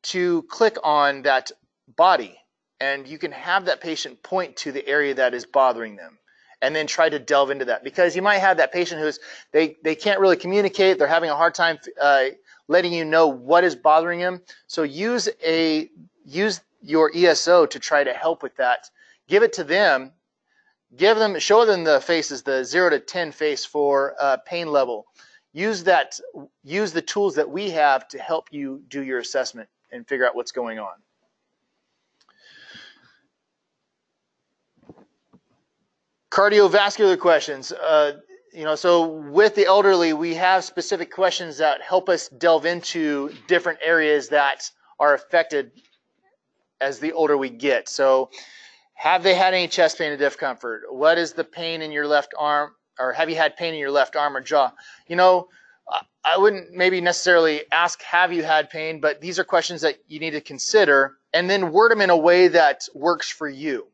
to click on that body, and you can have that patient point to the area that is bothering them and then try to delve into that, because you might have that patient who's they can't really communicate, they're having a hard time letting you know what is bothering them. So use your ESO to try to help with that. Give it to them, show them the faces, the 0 to 10 face for pain level. Use the tools that we have to help you do your assessment and figure out what's going on. Cardiovascular questions. So with the elderly, we have specific questions that help us delve into different areas that are affected as the older we get. So have they had any chest pain or discomfort? What is the pain in your left arm? Or have you had pain in your left arm or jaw? I wouldn't maybe necessarily ask, have you had pain? But these are questions that you need to consider, and then word them in a way that works for you.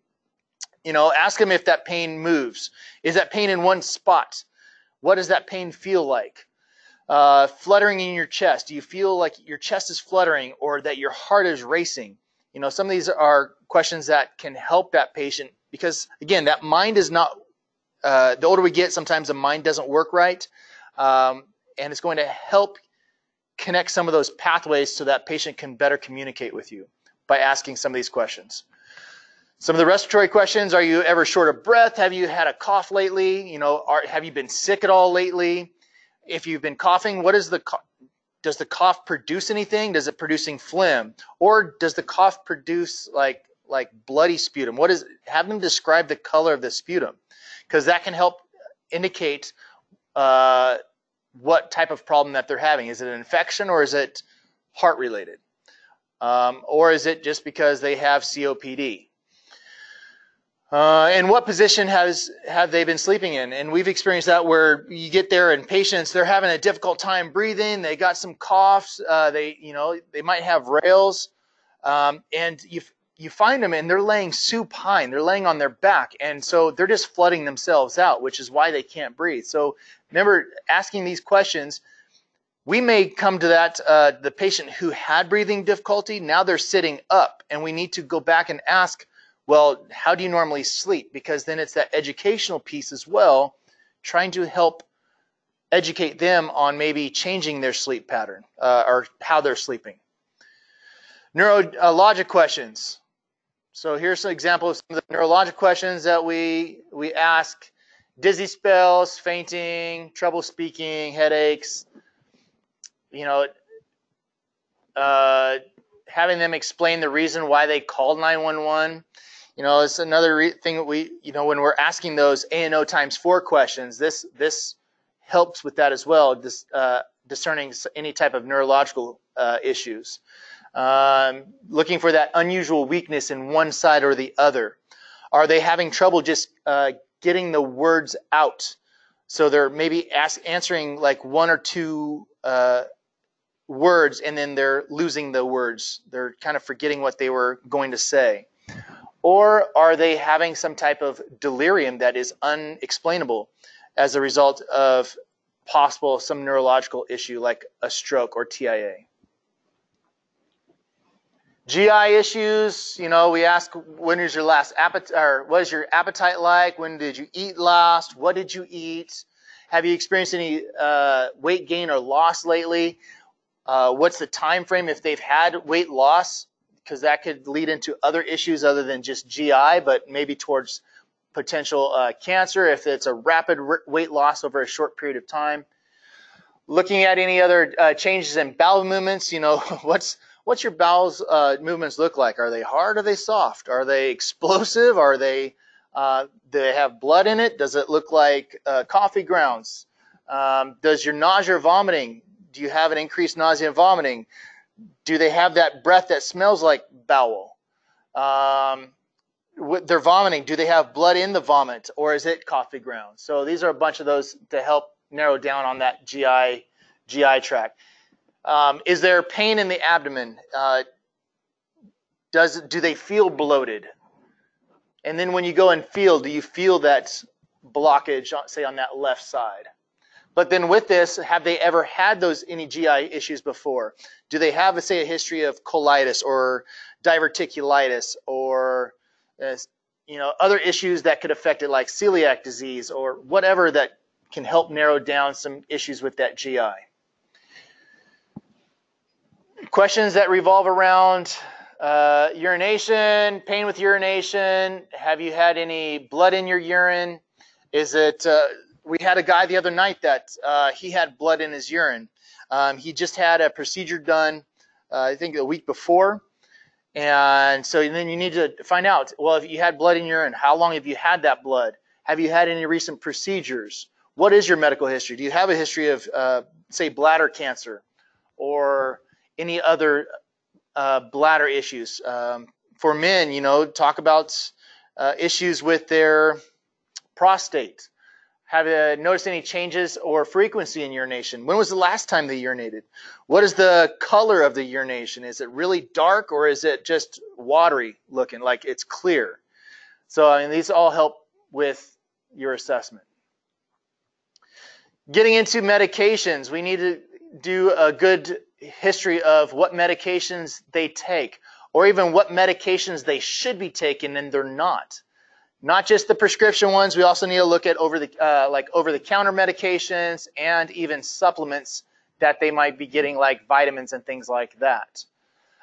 Ask them if that pain moves. Is that pain in one spot? What does that pain feel like? Fluttering in your chest. Do you feel like your chest is fluttering or that your heart is racing? Some of these are questions that can help that patient, because, again, that mind is not, the older we get, sometimes the mind doesn't work right. And it's going to help connect some of those pathways so that patient can better communicate with you by asking some of these questions. Some of the respiratory questions: are you ever short of breath? Have you had a cough lately? Have you been sick at all lately? If you've been coughing, does the cough produce anything? Does it producing phlegm? Or does the cough produce like bloody sputum? Have them describe the color of the sputum, because that can help indicate what type of problem that they're having. Is it an infection, or is it heart related? Or is it just because they have COPD? And what position have they been sleeping in? And we've experienced that where you get there and patients, they're having a difficult time breathing. They got some coughs. They might have rails, and you find them and they're laying supine. They're laying on their back, and so they're just flooding themselves out, which is why they can't breathe. So remember, asking these questions. We may come to that, the patient who had breathing difficulty, now they're sitting up, and we need to go back and ask, well, how do you normally sleep? Because then it's that educational piece as well, trying to help educate them on maybe changing their sleep pattern or how they're sleeping. Neurologic questions. So here's an example of some of the neurologic questions that we ask. Dizzy spells, fainting, trouble speaking, headaches. Having them explain the reason why they called 911. It's another thing that when we're asking those A&O times 4 questions, this helps with that as well, discerning any type of neurological issues. Looking for that unusual weakness in one side or the other. Are they having trouble just getting the words out? So they're maybe answering like 1 or 2 words, and then they're losing the words. They're kind of forgetting what they were going to say. Or are they having some type of delirium that is unexplainable as a result of possible some neurological issue like a stroke or TIA? GI issues, we ask, when is your last appetite, or what is your appetite like? When did you eat last? What did you eat? Have you experienced any weight gain or loss lately? What's the time frame if they've had weight loss? Because that could lead into other issues other than just GI, but maybe towards potential cancer if it's a rapid weight loss over a short period of time. Looking at any other changes in bowel movements, what's your bowels movements look like? Are they hard? Are they soft? Are they explosive? Are they do they have blood in it? Does it look like coffee grounds? Does your nausea or vomiting? Do you have an increased nausea and vomiting? Do they have that breath that smells like bowel? They're vomiting. Do they have blood in the vomit, or is it coffee grounds? So these are a bunch of those to help narrow down on that GI tract. Is there pain in the abdomen? Do they feel bloated? And then when you go and feel, do you feel that blockage, say on that left side? But then with this, have they ever had any GI issues before? Do they have, say, a history of colitis or diverticulitis or other issues that could affect it, like celiac disease or whatever that can help narrow down some issues with that GI? Questions that revolve around urination, pain with urination. Have you had any blood in your urine? Is it... we had a guy the other night that he had blood in his urine. He just had a procedure done, I think a week before. And so then you need to find out, well, if you had blood in your urine, how long have you had that blood? Have you had any recent procedures? What is your medical history? Do you have a history of, say, bladder cancer or any other bladder issues? For men, talk about issues with their prostate. Have you noticed any changes or frequency in urination? When was the last time they urinated? What is the color of the urination? Is it really dark, or is it just watery looking, like it's clear? So, these all help with your assessment. Getting into medications, we need to do a good history of what medications they take, or even what medications they should be taking and they're not. Not just the prescription ones. We also need to look at over-the-counter medications and even supplements that they might be getting, like vitamins and things like that.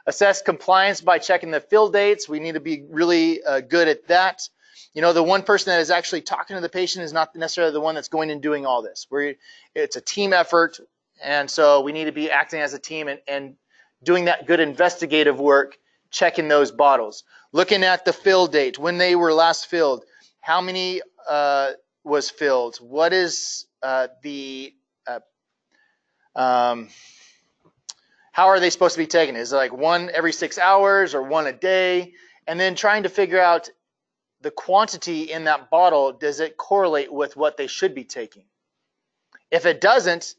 Assess compliance by checking the fill dates. We need to be really good at that. The one person that is actually talking to the patient is not necessarily the one that's going and doing all this. It's a team effort, and so we need to be acting as a team and doing that good investigative work, checking those bottles. Looking at the fill date, when they were last filled, how many was filled, what is how are they supposed to be taken? Is it like one every 6 hours or one a day? And then trying to figure out the quantity in that bottle, does it correlate with what they should be taking? If it doesn't,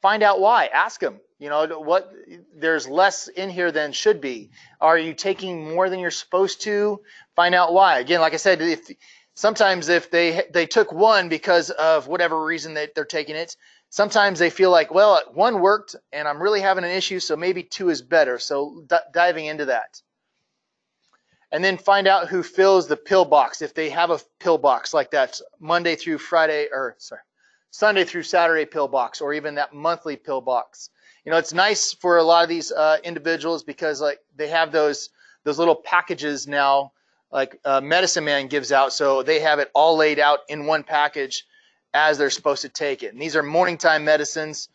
find out why. Ask them, what there's less in here than should be. Are you taking more than you're supposed to? Find out why. Again, like I said, sometimes if they took one because of whatever reason that they're taking it, sometimes they feel like, well, one worked and I'm really having an issue, so maybe two is better. So diving into that. And then find out who fills the pill box. If they have a pill box like that Sunday through Saturday pill box, or even that monthly pill box. It's nice for a lot of these individuals because like they have those little packages now, like Medicine Man gives out. So they have it all laid out in one package as they're supposed to take it. And these are morning time medicines.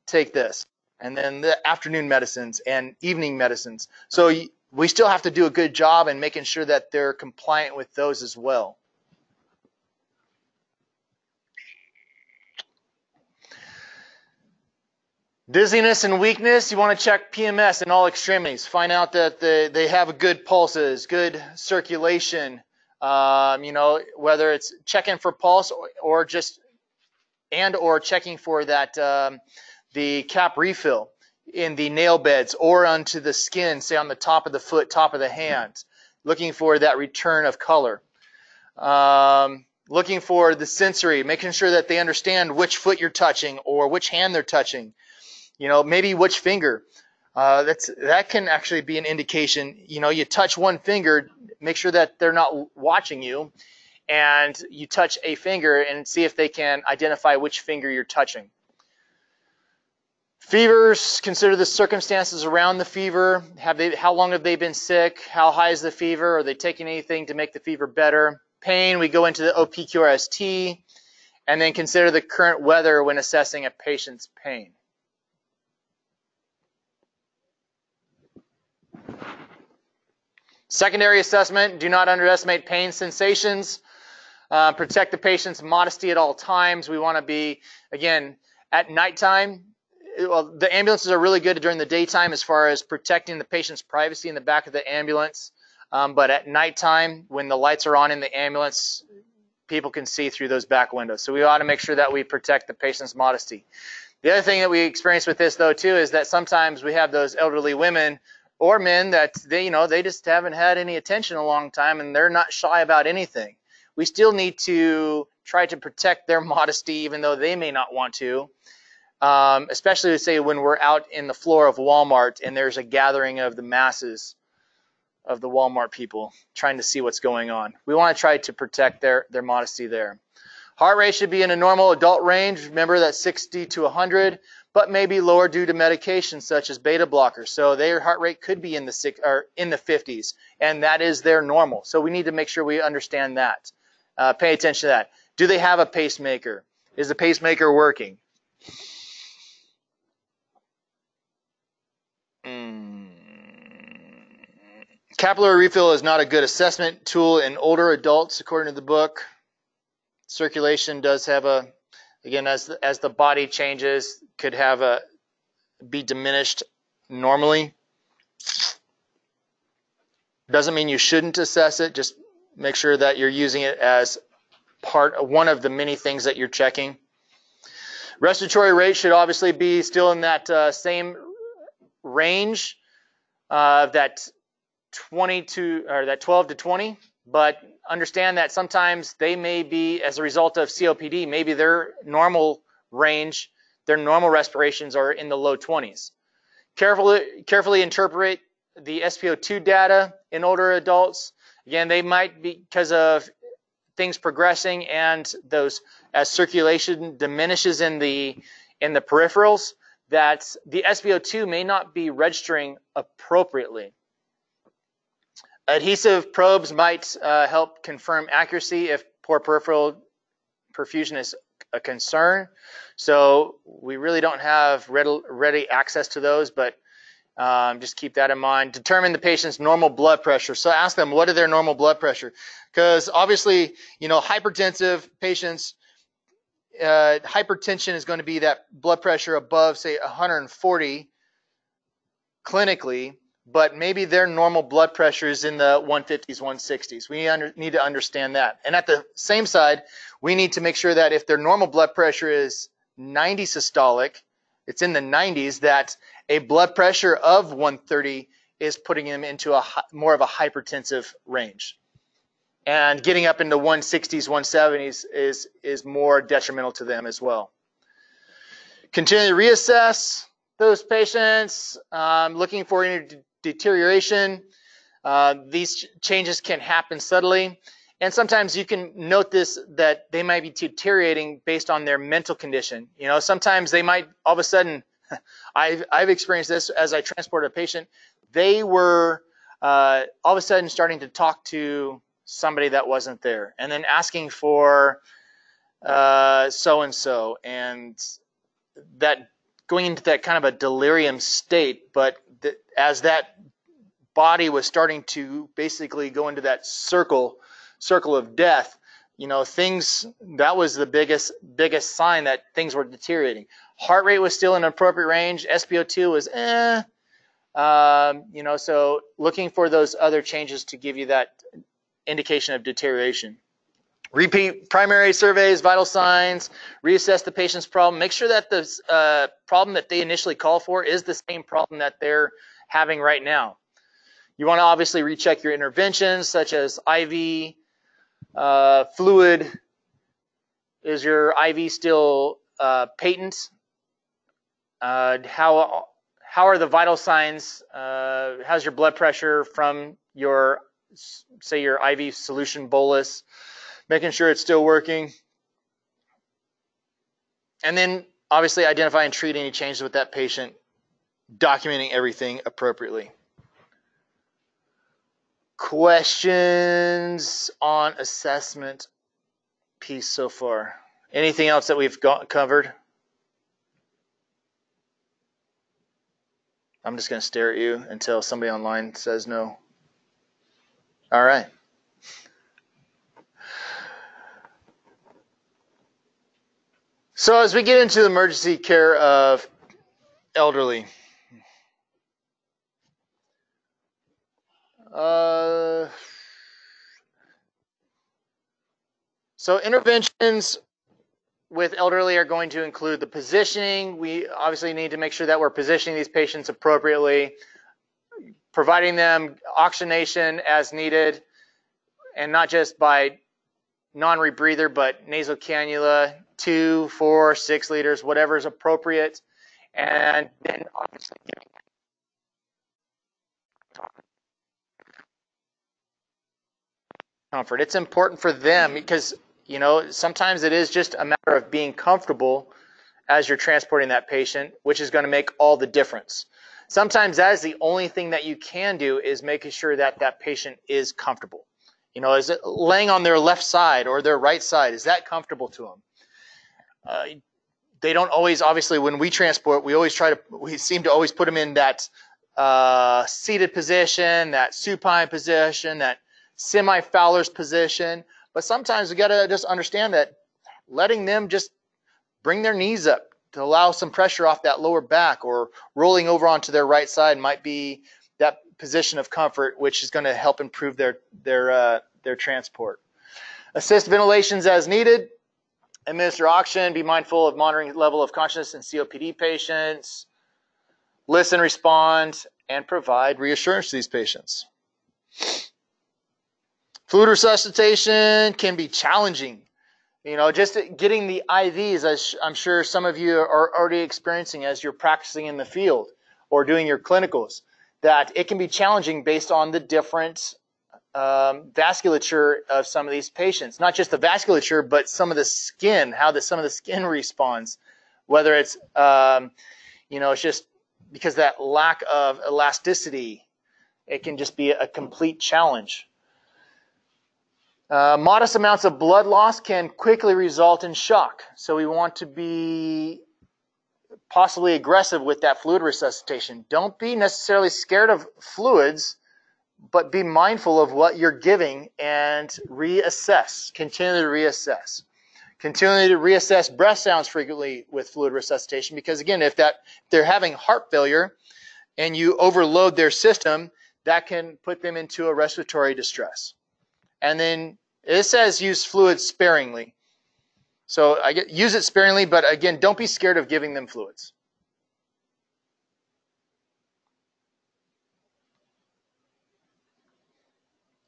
Take this. And then the afternoon medicines and evening medicines. So we still have to do a good job in making sure that they're compliant with those as well. Dizziness and weakness, you want to check PMS in all extremities. Find out that they have good pulses, good circulation, whether it's checking for pulse or checking for that the cap refill in the nail beds or onto the skin, say on the top of the foot, top of the hand, looking for that return of color. Looking for the sensory, making sure that they understand which foot you're touching or which hand they're touching. Maybe which finger. That can actually be an indication. You touch one finger, make sure that they're not watching you, and you touch a finger and see if they can identify which finger you're touching. Fevers, consider the circumstances around the fever. How long have they been sick? How high is the fever? Are they taking anything to make the fever better? Pain, we go into the OPQRST, and then consider the current weather when assessing a patient's pain. Secondary assessment, do not underestimate pain sensations. Protect the patient's modesty at all times. We want to be, again, at nighttime. Well, the ambulances are really good during the daytime as far as protecting the patient's privacy in the back of the ambulance. But at nighttime, when the lights are on in the ambulance, people can see through those back windows. So we ought to make sure that we protect the patient's modesty. The other thing that we experience with this, though, too, is that sometimes we have those elderly women or men that they just haven't had any attention in a long time and they're not shy about anything. We still need to try to protect their modesty even though they may not want to, especially say when we're out in the floor of Walmart and there's a gathering of the masses of the Walmart people trying to see what's going on. We want to try to protect their modesty there. Heart rate should be in a normal adult range. Remember that 60 to 100. But may be lower due to medications such as beta blockers. So their heart rate could be in the 50s, and that is their normal. So we need to make sure we understand that. Pay attention to that. Do they have a pacemaker? Is the pacemaker working? Capillary refill is not a good assessment tool in older adults, according to the book. Circulation does have again, as the body changes, could be diminished normally. Doesn't mean you shouldn't assess it. Just make sure that you're using it as one of the many things that you're checking. Respiratory rate should obviously be still in that same range of that 12 to 20, but understand that sometimes they may be, as a result of COPD, maybe their normal range, their normal respirations are in the low 20s. Carefully interpret the SpO2 data in older adults. Again, they might be because of things progressing and as circulation diminishes in the peripherals, that the SpO2 may not be registering appropriately. Adhesive probes might help confirm accuracy if poor peripheral perfusion is a concern. So we really don't have ready access to those, but just keep that in mind. Determine the patient's normal blood pressure. So ask them, what is their normal blood pressure? Because obviously, hypertensive patients, hypertension is going to be that blood pressure above, say, 140 clinically, but maybe their normal blood pressure is in the 150s, 160s. We need to understand that. And at the same side, we need to make sure that if their normal blood pressure is 90 systolic, it's in the 90s, that a blood pressure of 130 is putting them into more of a hypertensive range. And getting up into 160s, 170s is more detrimental to them as well. Continue to reassess those patients, looking for any deterioration. These changes can happen subtly. And sometimes you can note this, that they might be deteriorating based on their mental condition. You know, sometimes they might all of a sudden, I've experienced this as I transport a patient, they were all of a sudden starting to talk to somebody that wasn't there, and then asking for so-and-so, and that going into that kind of a delirium state. But as that body was starting to basically go into that circle of death, you know, that was the biggest sign that things were deteriorating. Heart rate was still in an appropriate range. SpO2 was you know, so looking for those other changes to give you that indication of deterioration. Repeat primary surveys, vital signs, reassess the patient's problem. Make sure that the problem that they initially call for is the same problem that they're having right now. You want to obviously recheck your interventions, such as IV fluid. Is your IV still patent? How are the vital signs? How's your blood pressure from your, say, your IV solution bolus? Making sure it's still working. And then obviously identify and treat any changes with that patient, documenting everything appropriately. Questions on assessment piece so far? Anything else that we've covered? I'm just going to stare at you until somebody online says no. All right. So as we get into the emergency care of elderly, so interventions with elderly are going to include the positioning. We obviously need to make sure that we're positioning these patients appropriately, providing them oxygenation as needed, and not just by non-rebreather, but nasal cannula, 2, 4, 6 liters, whatever is appropriate. And then obviously giving comfort. It's important for them because, you know, sometimes it is just a matter of being comfortable as you're transporting that patient, which is going to make all the difference. Sometimes that is the only thing that you can do, is making sure that that patient is comfortable. You know, is it laying on their left side or their right side? Is that comfortable to them? They don't always, obviously, when we transport, we seem to always put them in that seated position, that supine position, that semi-Fowler's position. But sometimes we got to just understand that letting them just bring their knees up to allow some pressure off that lower back, or rolling over onto their right side, might be that position of comfort, which is going to help improve their transport. Assist ventilations as needed. Administer oxygen. Be mindful of monitoring level of consciousness in COPD patients. Listen, respond, and provide reassurance to these patients. Fluid resuscitation can be challenging. You know, just getting the IVs, as I'm sure some of you are already experiencing as you're practicing in the field or doing your clinicals, that it can be challenging based on the different vasculature of some of these patients. Not just the vasculature, but some of the skin, how some of the skin responds. Whether it's, you know, it's just because that lack of elasticity, it can just be a complete challenge. Modest amounts of blood loss can quickly result in shock. So we want to be possibly aggressive with that fluid resuscitation. Don't be necessarily scared of fluids, but be mindful of what you're giving and reassess. Continue to reassess. Continue to reassess breath sounds frequently with fluid resuscitation, because again, if they're having heart failure, and you overload their system, that can put them into a respiratory distress. And then it says use fluids sparingly. So use it sparingly, but again, don't be scared of giving them fluids.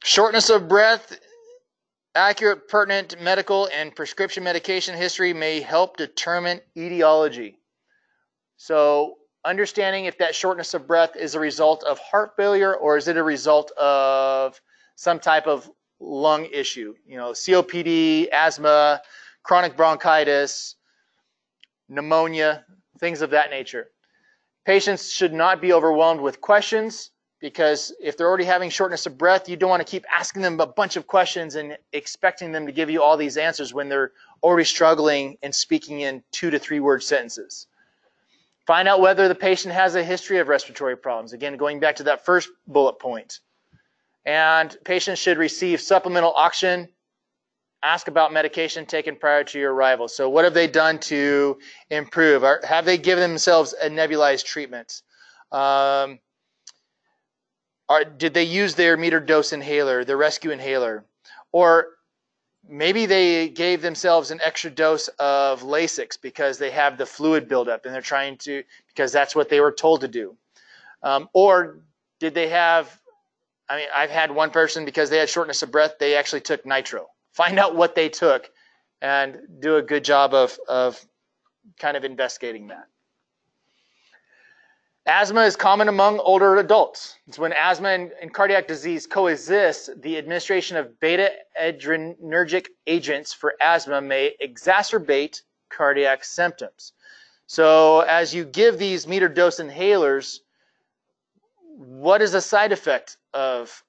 Shortness of breath, accurate, pertinent medical and prescription medication history may help determine etiology. So understanding if that shortness of breath is a result of heart failure or is it a result of some type of lung issue, COPD, asthma, chronic bronchitis, pneumonia, things of that nature. Patients should not be overwhelmed with questions, because if they're already having shortness of breath, you don't want to keep asking them a bunch of questions and expecting them to give you all these answers when they're already struggling and speaking in 2 to 3 word sentences. Find out whether the patient has a history of respiratory problems. Again, going back to that first bullet point. And patients should receive supplemental oxygen. Ask about medication taken prior to your arrival. So what have they done to improve? Have they given themselves a nebulized treatment? Did they use their meter dose inhaler, their rescue inhaler? Or maybe they gave themselves an extra dose of Lasix because they have the fluid buildup and they're trying to, because that's what they were told to do. Or did they have, I've had one person, because they had shortness of breath, they actually took nitro. Find out what they took and do a good job of kind of investigating that. Asthma is common among older adults. It's when asthma and cardiac disease coexist, the administration of beta-adrenergic agents for asthma may exacerbate cardiac symptoms. So as you give these meter dose inhalers, what is a side effect of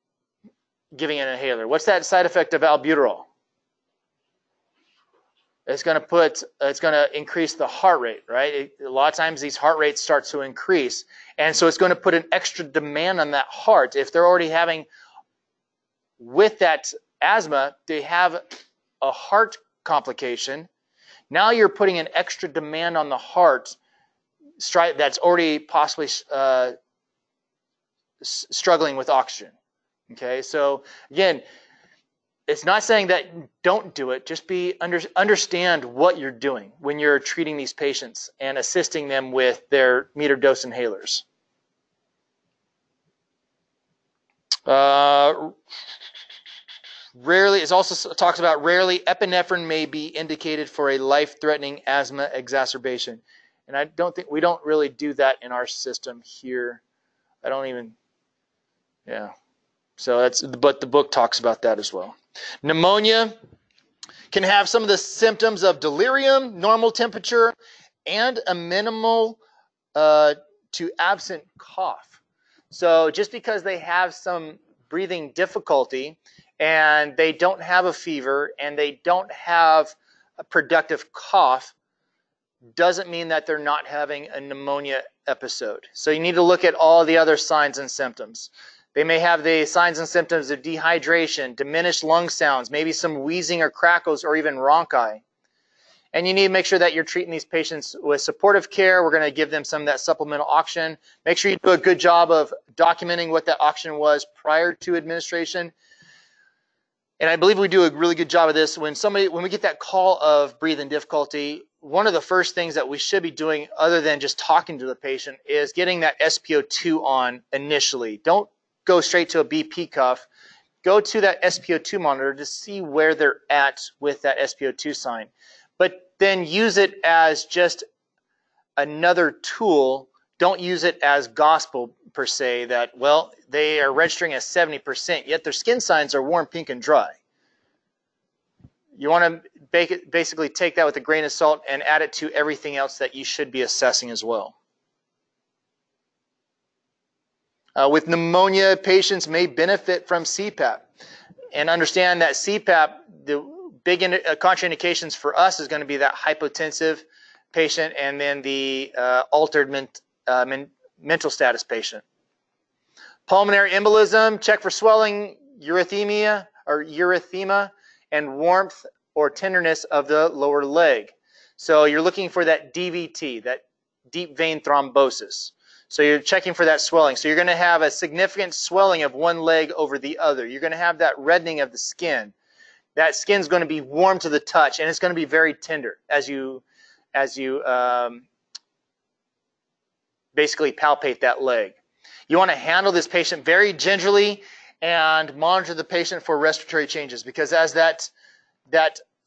giving an inhaler? What's that side effect of albuterol? It's going to increase the heart rate, right? A lot of times these heart rates start to increase. And so it's going to put an extra demand on that heart. If they're already having, with that asthma, they have a heart complication. Now you're putting an extra demand on the heart that's already possibly struggling with oxygen. Okay, so again, it's not saying that don't do it. Just understand what you're doing when you're treating these patients and assisting them with their meter dose inhalers. Rarely, it also talks about rarely epinephrine may be indicated for a life-threatening asthma exacerbation. And we don't really do that in our system here. So but the book talks about that as well. Pneumonia can have some of the symptoms of delirium, normal temperature, and a minimal to absent cough. So just because they have some breathing difficulty and they don't have a fever and they don't have a productive cough doesn't mean that they're not having a pneumonia episode. So you need to look at all the other signs and symptoms. They may have the signs and symptoms of dehydration, diminished lung sounds, maybe some wheezing or crackles or even rhonchi. And you need to make sure that you're treating these patients with supportive care. We're going to give them some of that supplemental oxygen. Make sure you do a good job of documenting what that oxygen was prior to administration. And I believe we do a really good job of this. When we get that call of breathing difficulty, one of the first things that we should be doing, other than just talking to the patient, is getting that SpO2 on initially. Don't go straight to a BP cuff. Go to that SpO2 monitor to see where they're at with that SpO2 sign. But then use it as just another tool. Don't use it as gospel per se that, well, they are registering as 70%, yet their skin signs are warm, pink, and dry. You want to basically take that with a grain of salt and add it to everything else that you should be assessing as well. With pneumonia, patients may benefit from CPAP. And understand that CPAP, the big contraindications for us is going to be that hypotensive patient and then the altered mental status patient. Pulmonary embolism, check for swelling, erythema, and warmth or tenderness of the lower leg. So you're looking for that DVT, that deep vein thrombosis. So you're checking for that swelling. So you're going to have a significant swelling of one leg over the other. You're going to have that reddening of the skin. That skin's going to be warm to the touch, and it's going to be very tender as you basically palpate that leg. You want to handle this patient very gingerly and monitor the patient for respiratory changes, because as that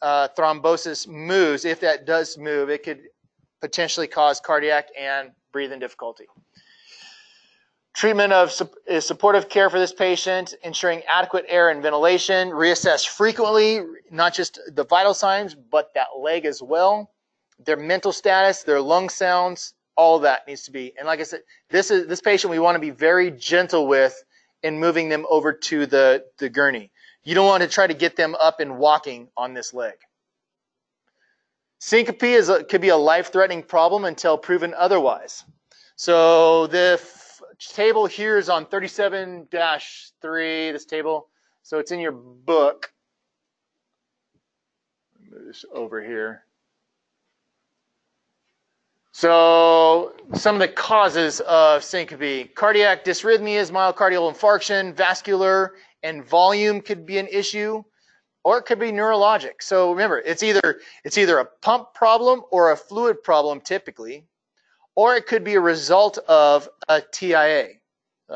thrombosis moves, if that does move, it could potentially cause cardiac and breathing difficulty. Treatment is supportive care for this patient, ensuring adequate air and ventilation, reassess frequently, not just the vital signs, but that leg as well, their mental status, their lung sounds, all that needs to be. And like I said, this patient we want to be very gentle with in moving them over to the gurney. You don't want to try to get them up and walking on this leg. Syncope could be a life-threatening problem until proven otherwise. So the table here is on 37-3, this table. So it's in your book. Move this over here. So some of the causes of syncope: cardiac dysrhythmias, myocardial infarction, vascular and volume could be an issue, or it could be neurologic. So remember, it's either a pump problem or a fluid problem typically, or it could be a result of a TIA,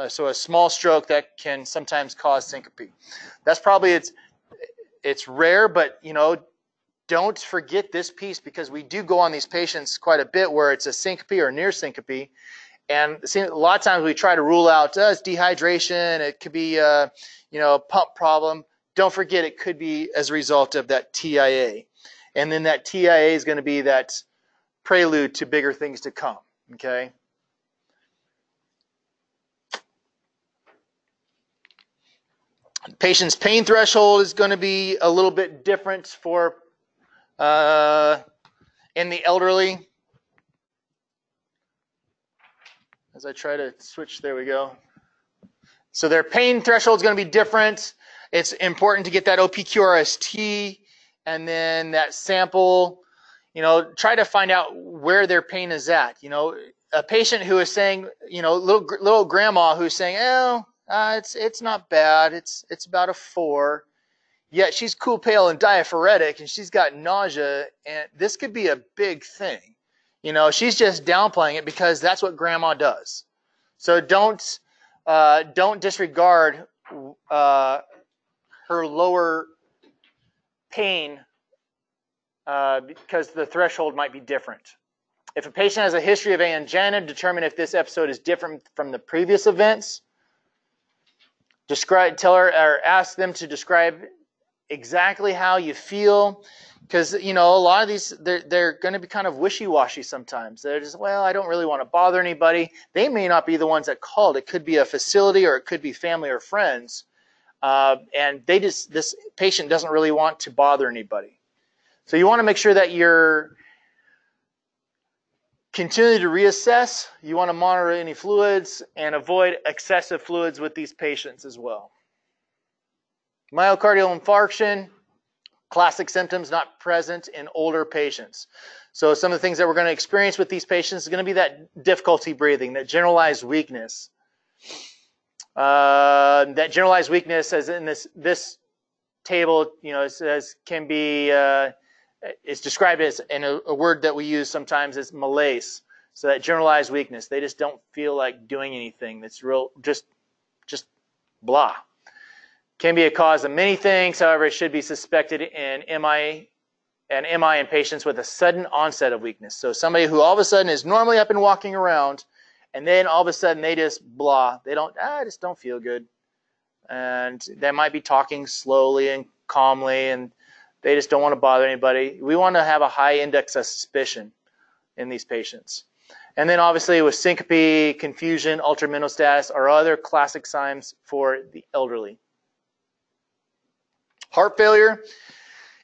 so a small stroke that can sometimes cause syncope. That's probably it's rare, but don't forget this piece, because we do go on these patients quite a bit where it's a syncope or near syncope, and a lot of times we try to rule out it's dehydration. It could be a pump problem. Don't forget, it could be as a result of that TIA, and then that TIA is going to be that prelude to bigger things to come. Okay. Patient's pain threshold is going to be a little bit different for in the elderly. As I try to switch, there we go. So their pain threshold is going to be different. It's important to get that OPQRST and then that sample. Try to find out where their pain is at. A patient who is saying, little grandma who's saying, it's not bad. It's about a 4. Yet she's cool, pale, and diaphoretic, and she's got nausea, and this could be a big thing. She's just downplaying it because that's what grandma does. So don't disregard her lower pain because the threshold might be different. If a patient has a history of angina, determine if this episode is different from the previous events. Tell her or ask them to describe exactly how you feel, because a lot of these they're going to be kind of wishy-washy sometimes. They're just, well, I don't really want to bother anybody. They may not be the ones that called. It could be a facility, or it could be family or friends, and this patient doesn't really want to bother anybody. So you want to make sure that you're continue to reassess. You want to monitor any fluids and avoid excessive fluids with these patients as well. Myocardial infarction, classic symptoms not present in older patients. So some of the things that we're going to experience with these patients is going to be that difficulty breathing, that generalized weakness. That generalized weakness, as in this table, it says can be, it's described as in a word that we use sometimes as malaise. So that generalized weakness, they just don't feel like doing anything. That's real, just blah. Can be a cause of many things. However, it should be suspected in MI in patients with a sudden onset of weakness. So somebody who all of a sudden is normally up and walking around, and then all of a sudden they just blah. They don't, I just don't feel good. And they might be talking slowly and calmly, and they just don't want to bother anybody. We want to have a high index of suspicion in these patients. And then obviously with syncope, confusion, altered mental status are other classic signs for the elderly. Heart failure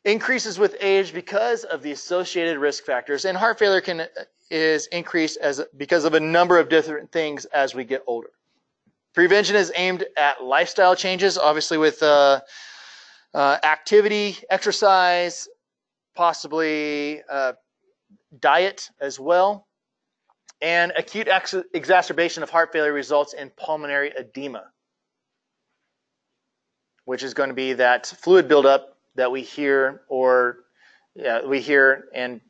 increases with age because of the associated risk factors, and heart failure is increased because of a number of different things as we get older. Prevention is aimed at lifestyle changes, obviously with activity, exercise, possibly diet as well. And acute exacerbation of heart failure results in pulmonary edema, which is going to be that fluid buildup that we hear and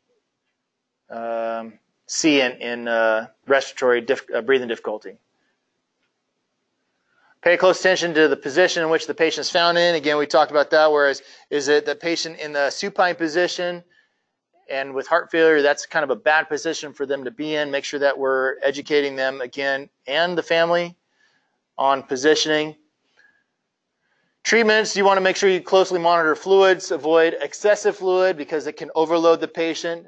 see in respiratory breathing difficulty. Pay close attention to the position in which the patient is found in. Again, we talked about that, whereas is it the patient in the supine position, and with heart failure, that's kind of a bad position for them to be in. Make sure that we're educating them again and the family on positioning. Treatments, you want to make sure you closely monitor fluids, avoid excessive fluid because it can overload the patient.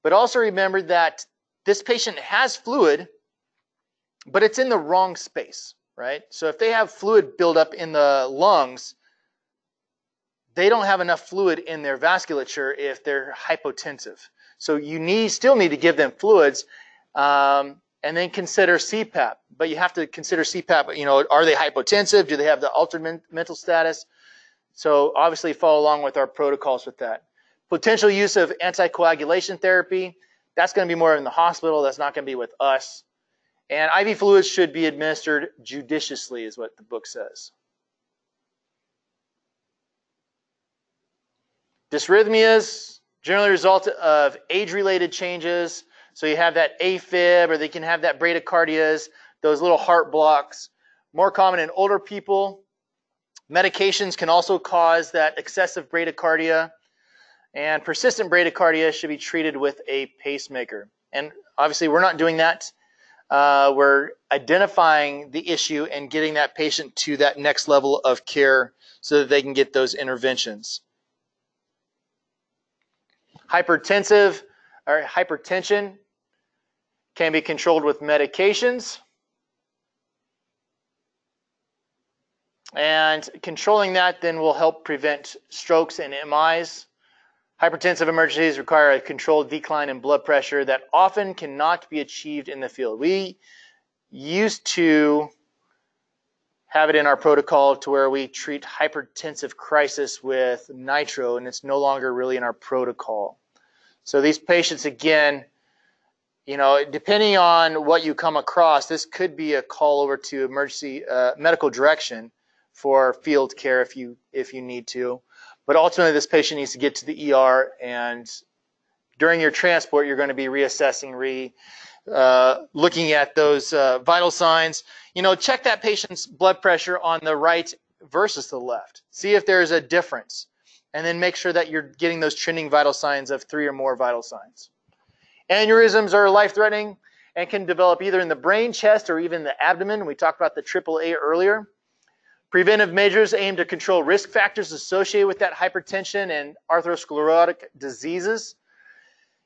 But also remember that this patient has fluid, but it's in the wrong space, right? So if they have fluid buildup in the lungs, they don't have enough fluid in their vasculature if they're hypotensive. So you still need to give them fluids and then consider CPAP. But you have to consider CPAP, are they hypotensive? Do they have the altered mental status? So obviously follow along with our protocols with that. Potential use of anticoagulation therapy, that's going to be more in the hospital. That's not going to be with us. And IV fluids should be administered judiciously is what the book says. Dysrhythmias generally result of age-related changes. So you have that AFib, or they can have that bradycardias, those little heart blocks. More common in older people. Medications can also cause that excessive bradycardia. And persistent bradycardia should be treated with a pacemaker. And obviously we're not doing that. We're identifying the issue and getting that patient to that next level of care so that they can get those interventions. Hypertension can be controlled with medications. And controlling that then will help prevent strokes and MIs. Hypertensive emergencies require a controlled decline in blood pressure that often cannot be achieved in the field. We used to have it in our protocol to where we treat hypertensive crisis with nitro, and it's no longer really in our protocol. So these patients, again, depending on what you come across, this could be a call over to emergency medical direction for field care if you need to. But ultimately, this patient needs to get to the ER, and during your transport, you're going to be reassessing, looking at those vital signs. Check that patient's blood pressure on the right versus the left. See if there's a difference. And then make sure that you're getting those trending vital signs of 3 or more vital signs. Aneurysms are life-threatening and can develop either in the brain, chest, or even the abdomen. We talked about the AAA earlier. Preventive measures aim to control risk factors associated with that hypertension and atherosclerotic diseases.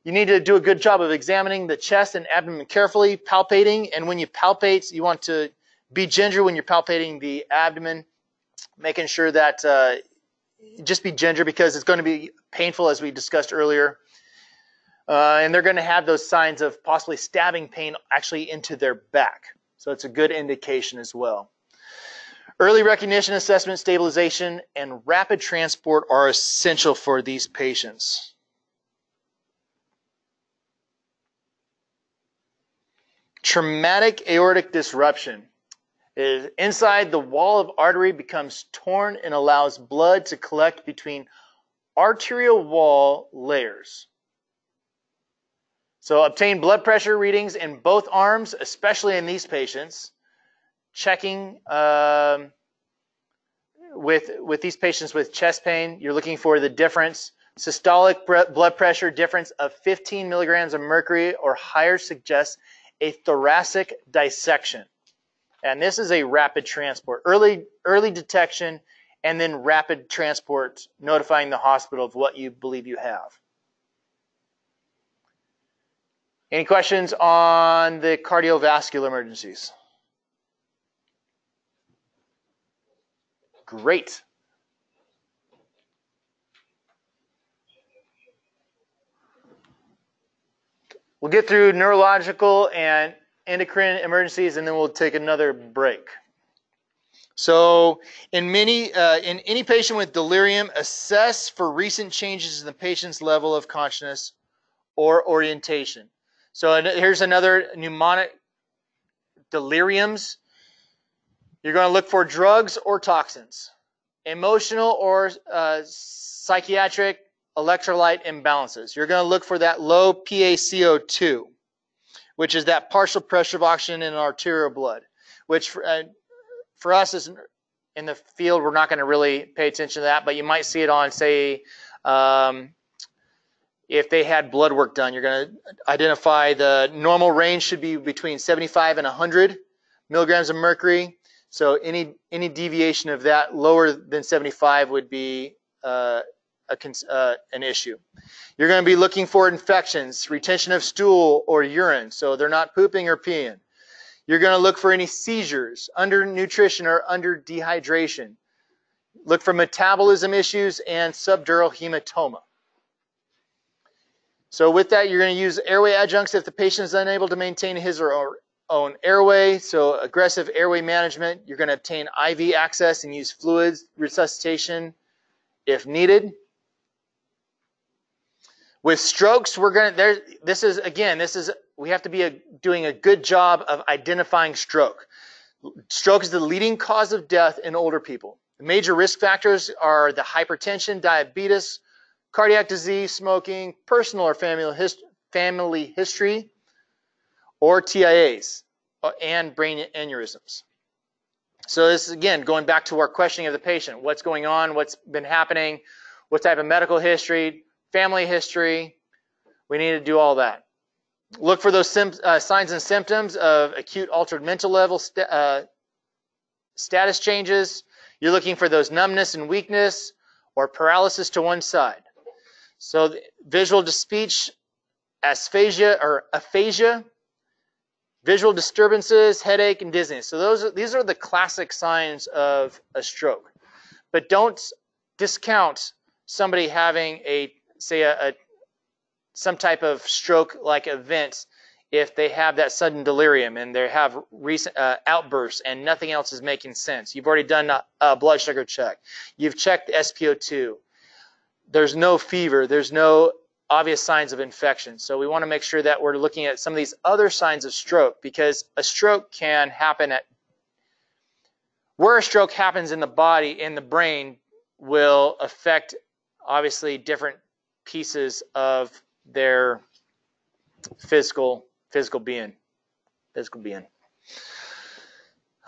You need to do a good job of examining the chest and abdomen carefully, palpating. And when you palpate, you want to be ginger when you're palpating the abdomen, making sure that just be ginger because it's going to be painful, as we discussed earlier. And they're going to have those signs of possibly stabbing pain actually into their back. So it's a good indication as well. Early recognition, assessment, stabilization, and rapid transport are essential for these patients. Traumatic aortic disruption is inside the wall of artery becomes torn and allows blood to collect between arterial wall layers. So obtain blood pressure readings in both arms, especially in these patients. Checking with these patients with chest pain, you're looking for the difference. Systolic blood pressure difference of 15 milligrams of mercury or higher suggests a thoracic dissection. And this is a rapid transport. Early detection and then rapid transport, notifying the hospital of what you believe you have. Any questions on the cardiovascular emergencies? Great. We'll get through neurological and endocrine emergencies, and then we'll take another break. So in any patient with delirium, assess for recent changes in the patient's level of consciousness or orientation. So here's another mnemonic: deliriums. You're going to look for drugs or toxins, emotional or psychiatric electrolyte imbalances. You're going to look for that low PaCO2, which is that partial pressure of oxygen in arterial blood, which for us is in the field, we're not going to really pay attention to that, but you might see it on, say, if they had blood work done, you're going to identify the normal range should be between 75 and 100 milligrams of mercury. So any deviation of that lower than 75 would be an issue. You're going to be looking for infections, retention of stool or urine, so they're not pooping or peeing. You're going to look for any seizures, undernutrition or under dehydration. Look for metabolism issues and subdural hematoma. So with that, you're going to use airway adjuncts if the patient is unable to maintain his or her own airway. So aggressive airway management. You're going to obtain IV access and use fluids resuscitation if needed. With strokes, we have to be doing a good job of identifying stroke. Stroke is the leading cause of death in older people. The major risk factors are the hypertension, diabetes, cardiac disease, smoking, personal or family history, or TIAs, and brain aneurysms. So this is, again, going back to our questioning of the patient. What's going on? What's been happening? What type of medical history? Family history? We need to do all that. Look for those signs and symptoms of acute altered mental level status changes. You're looking for those numbness and weakness or paralysis to one side. So visual to speech, asphasia or aphasia, visual disturbances, headache, and dizziness. So these are the classic signs of a stroke. But don't discount somebody having some type of stroke-like event if they have that sudden delirium and they have recent outbursts and nothing else is making sense. You've already done a blood sugar check. You've checked the SpO2. There's no fever. There's no obvious signs of infection. So we want to make sure that we're looking at some of these other signs of stroke, because a stroke can happen where a stroke happens in the body, in the brain, will affect obviously different pieces of their physical being.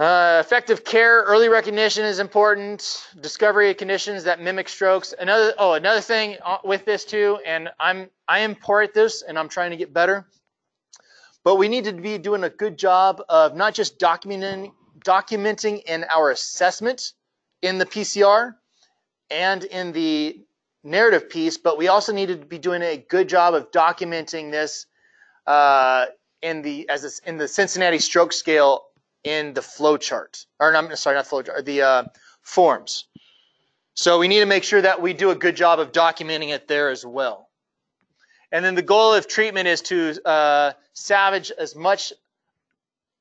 Effective care, early recognition is important. Discovery of conditions that mimic strokes. Another thing with this too, and I am poor at this, and I'm trying to get better. But we need to be doing a good job of not just documenting in our assessment in the PCR and in the narrative piece, but we also need to be doing a good job of documenting this in the Cincinnati Stroke Scale in the flow chart, the forms. So we need to make sure that we do a good job of documenting it there as well. And then the goal of treatment is to salvage as much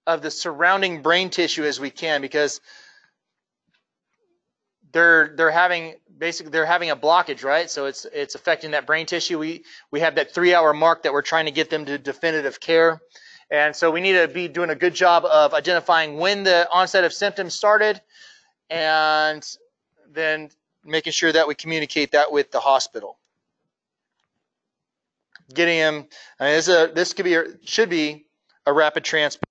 of the surrounding brain tissue as we can, because they're having a blockage, right? So it's affecting that brain tissue. We have that 3-hour mark that we're trying to get them to definitive care. And so we need to be doing a good job of identifying when the onset of symptoms started, and then making sure that we communicate that with the hospital. Getting them, this should be a rapid transport.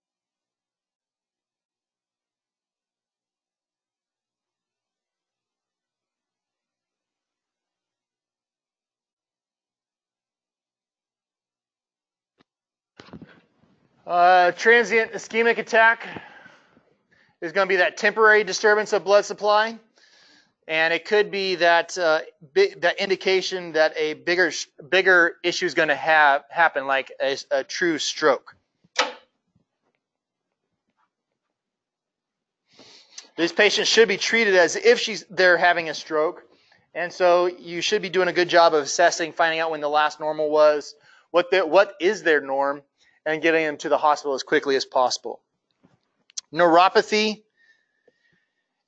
Transient ischemic attack is going to be that temporary disturbance of blood supply, and it could be that that indication that a bigger issue is going to happen, like a true stroke. These patients should be treated as if they're having a stroke, and so you should be doing a good job of assessing, finding out when the last normal was, what is their norm, and getting them to the hospital as quickly as possible. Neuropathy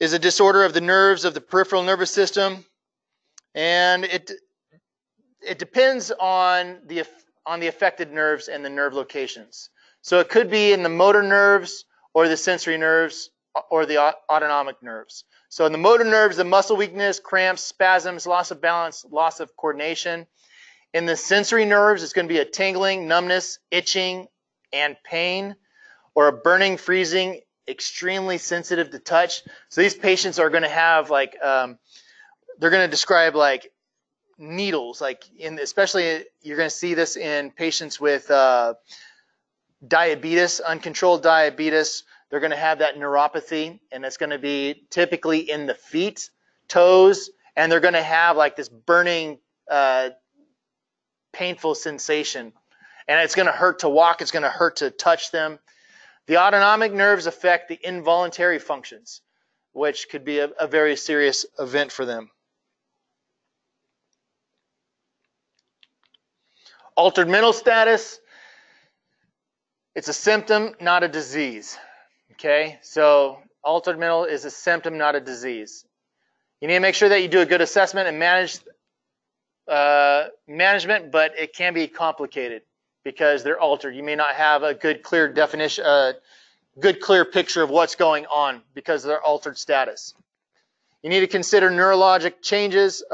is a disorder of the nerves of the peripheral nervous system, and it depends on on the affected nerves and the nerve locations. So it could be in the motor nerves or the sensory nerves or the autonomic nerves. So in the motor nerves, the muscle weakness, cramps, spasms, loss of balance, loss of coordination. In the sensory nerves, it's going to be a tingling, numbness, itching, and pain, or a burning, freezing, extremely sensitive to touch. So these patients are going to have like, they're going to describe like needles, like especially you're going to see this in patients with diabetes, uncontrolled diabetes. They're going to have that neuropathy, and it's going to be typically in the feet, toes, and they're going to have like this burning, painful sensation. And it's going to hurt to walk. It's going to hurt to touch them. The autonomic nerves affect the involuntary functions, which could be a very serious event for them. Altered mental status, it's a symptom, not a disease. Okay, so altered mental is a symptom, not a disease. You need to make sure that you do a good assessment and management, but it can be complicated because they're altered. You may not have a good, clear definition, good, clear picture of what's going on because of their altered status. You need to consider neurologic changes,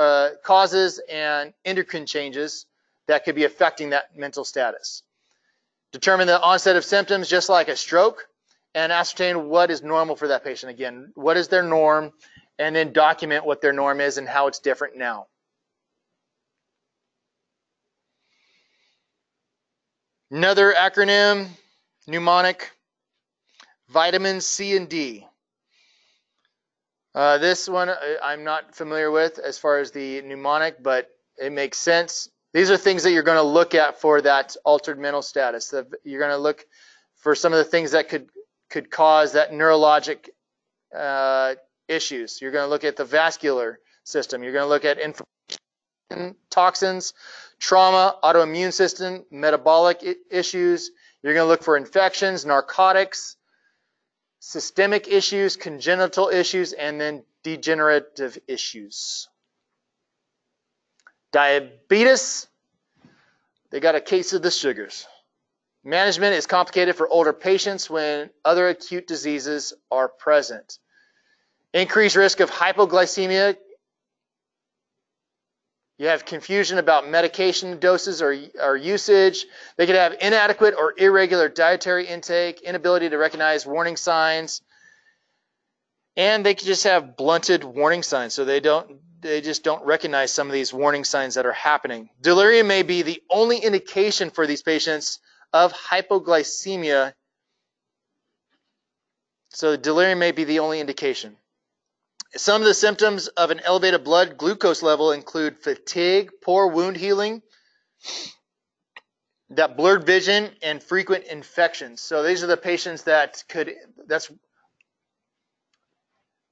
causes, and endocrine changes that could be affecting that mental status. Determine the onset of symptoms just like a stroke and ascertain what is normal for that patient. Again, what is their norm, and then document what their norm is and how it's different now. Another acronym, mnemonic, vitamins C and D. This one I'm not familiar with as far as the mnemonic, but it makes sense. These are things that you're going to look at for that altered mental status. You're going to look for some of the things that could cause that neurologic issues. You're going to look at the vascular system. You're going to look at inflammation, toxins, trauma, autoimmune system, metabolic issues. You're going to look for infections, narcotics, systemic issues, congenital issues, and then degenerative issues. Diabetes, they got a case of the sugars. Management is complicated for older patients when other acute diseases are present. Increased risk of hypoglycemia. You have confusion about medication doses or usage. They could have inadequate or irregular dietary intake, inability to recognize warning signs, and they could just have blunted warning signs. So they just don't recognize some of these warning signs that are happening. Delirium may be the only indication for these patients of hypoglycemia. So delirium may be the only indication. Some of the symptoms of an elevated blood glucose level include fatigue, poor wound healing, that blurred vision, and frequent infections. So these are the patients that's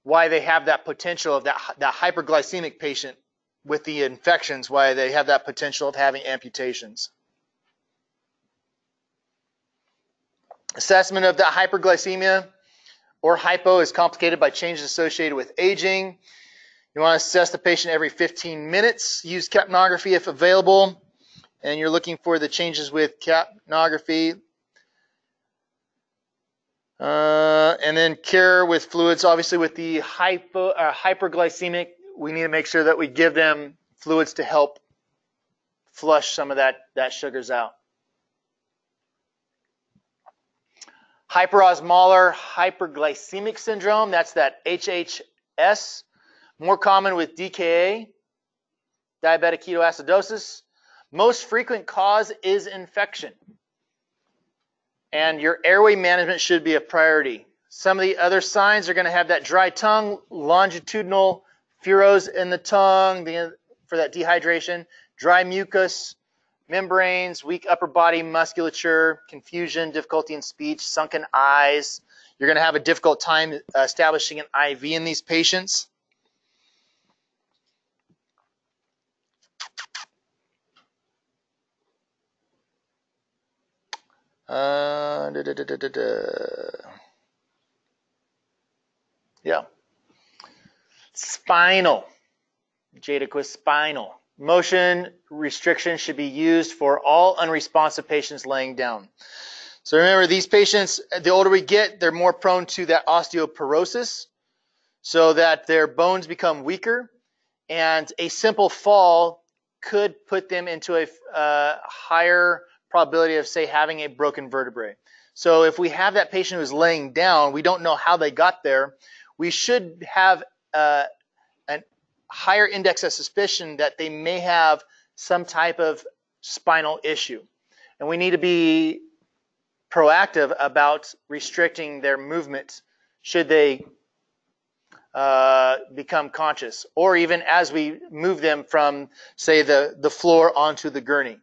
why they have that potential of that hyperglycemic patient with the infections, why they have that potential of having amputations. Assessment of that hyperglycemia or hypo is complicated by changes associated with aging. You want to assess the patient every 15 minutes. Use capnography if available. And you're looking for the changes with capnography. And then care with fluids. Obviously, with the hyperglycemic, we need to make sure that we give them fluids to help flush some of that sugars out. Hyperosmolar hyperglycemic syndrome, that's that HHS, more common with DKA, diabetic ketoacidosis. Most frequent cause is infection. And your airway management should be a priority. Some of the other signs are going to have that dry tongue, longitudinal furrows in the tongue for that dehydration, dry mucus, membranes, weak upper body musculature, confusion, difficulty in speech, sunken eyes. You're going to have a difficult time establishing an IV in these patients. Yeah. Spinal. Jadaquist spinal. motion restriction should be used for all unresponsive patients laying down. So remember, these patients, the older we get, they're more prone to that osteoporosis, so that their bones become weaker, and a simple fall could put them into a higher probability of, say, having a broken vertebrae. So if we have that patient who's laying down, we don't know how they got there, we should have a higher index of suspicion that they may have some type of spinal issue. And we need to be proactive about restricting their movement should they become conscious, or even as we move them from, say, the floor onto the gurney.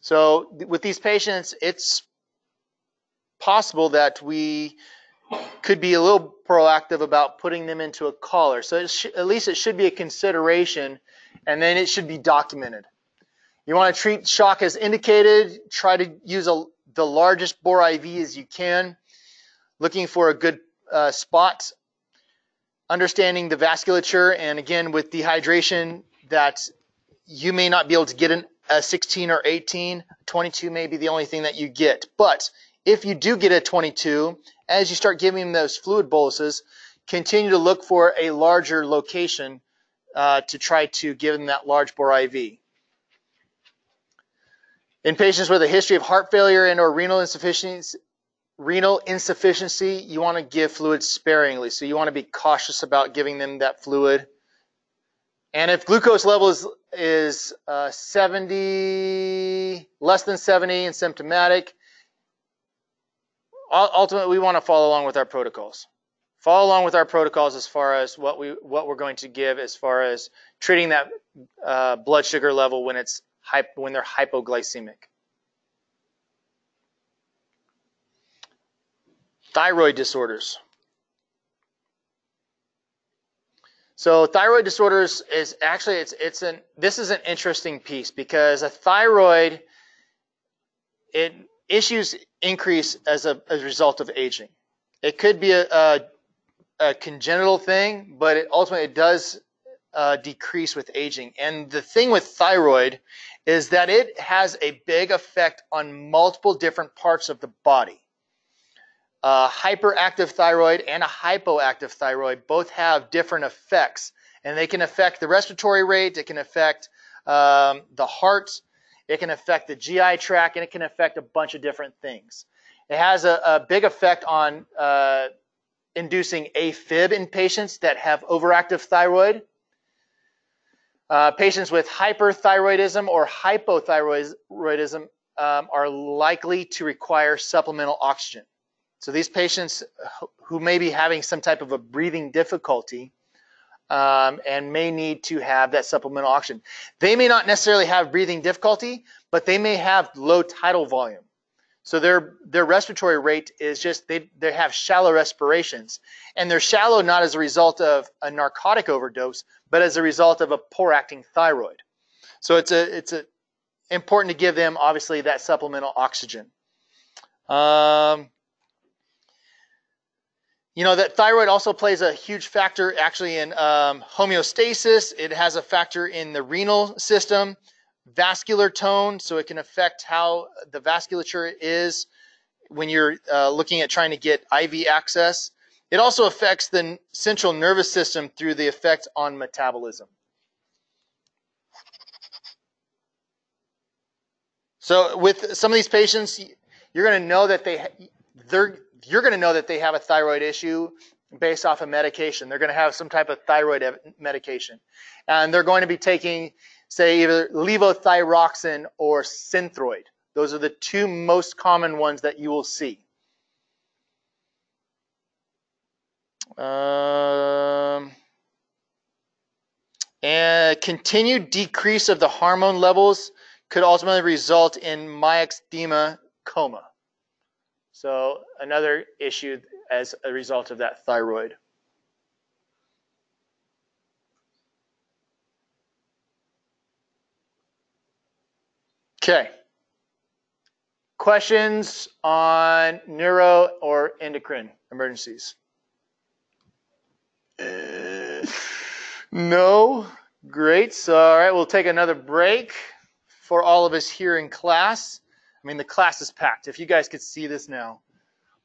So with these patients, it's possible that we could be a little proactive about putting them into a collar. So at least it should be a consideration, and then it should be documented. You want to treat shock as indicated. Try to use the largest bore IV as you can, looking for a good spot. Understanding the vasculature, and again with dehydration, that you may not be able to get a 16 or 18, 22 may be the only thing that you get. But if you do get a 22, as you start giving them those fluid boluses, continue to look for a larger location to try to give them that large bore IV. In patients with a history of heart failure and or renal insufficiency, you want to give fluid sparingly. So you want to be cautious about giving them that fluid. And if glucose level is 70, less than 70 and symptomatic, ultimately we want to follow along with our protocols. Follow along with our protocols as far as what we're going to give as far as treating that blood sugar level when they're hypoglycemic. Thyroid disorders. So thyroid disorders is actually this is an interesting piece, because a thyroid, issues increase as a result of aging. It could be a congenital thing, but it ultimately does decrease with aging. And the thing with thyroid is that it has a big effect on multiple different parts of the body. Hyperactive thyroid and a hypoactive thyroid both have different effects, and they can affect the respiratory rate, it can affect the heart, it can affect the GI tract, and it can affect a bunch of different things. It has a big effect on inducing AFib in patients that have overactive thyroid. Patients with hyperthyroidism or hypothyroidism are likely to require supplemental oxygen. So these patients who may be having some type of a breathing difficulty and may need to have that supplemental oxygen. They may not necessarily have breathing difficulty, but they may have low tidal volume. So their respiratory rate is just, they have shallow respirations. And they're shallow not as a result of a narcotic overdose, but as a result of a poor acting thyroid. So it's important to give them, obviously, that supplemental oxygen. You know, that thyroid also plays a huge factor actually in homeostasis. It has a factor in the renal system, vascular tone, so it can affect how the vasculature is when you're looking at trying to get IV access. It also affects the central nervous system through the effect on metabolism. So with some of these patients, you're going to know that you're going to know that they have a thyroid issue based off of medication. They're going to have some type of thyroid medication. And they're going to be taking, say, either levothyroxine or Synthroid. Those are the two most common ones that you will see. And continued decrease of the hormone levels could ultimately result in myxedema coma. So another issue as a result of that thyroid. Okay. Questions on neuro or endocrine emergencies? No. Great. So, all right, we'll take another break for all of us here in class. I mean, the class is packed. If you guys could see this now,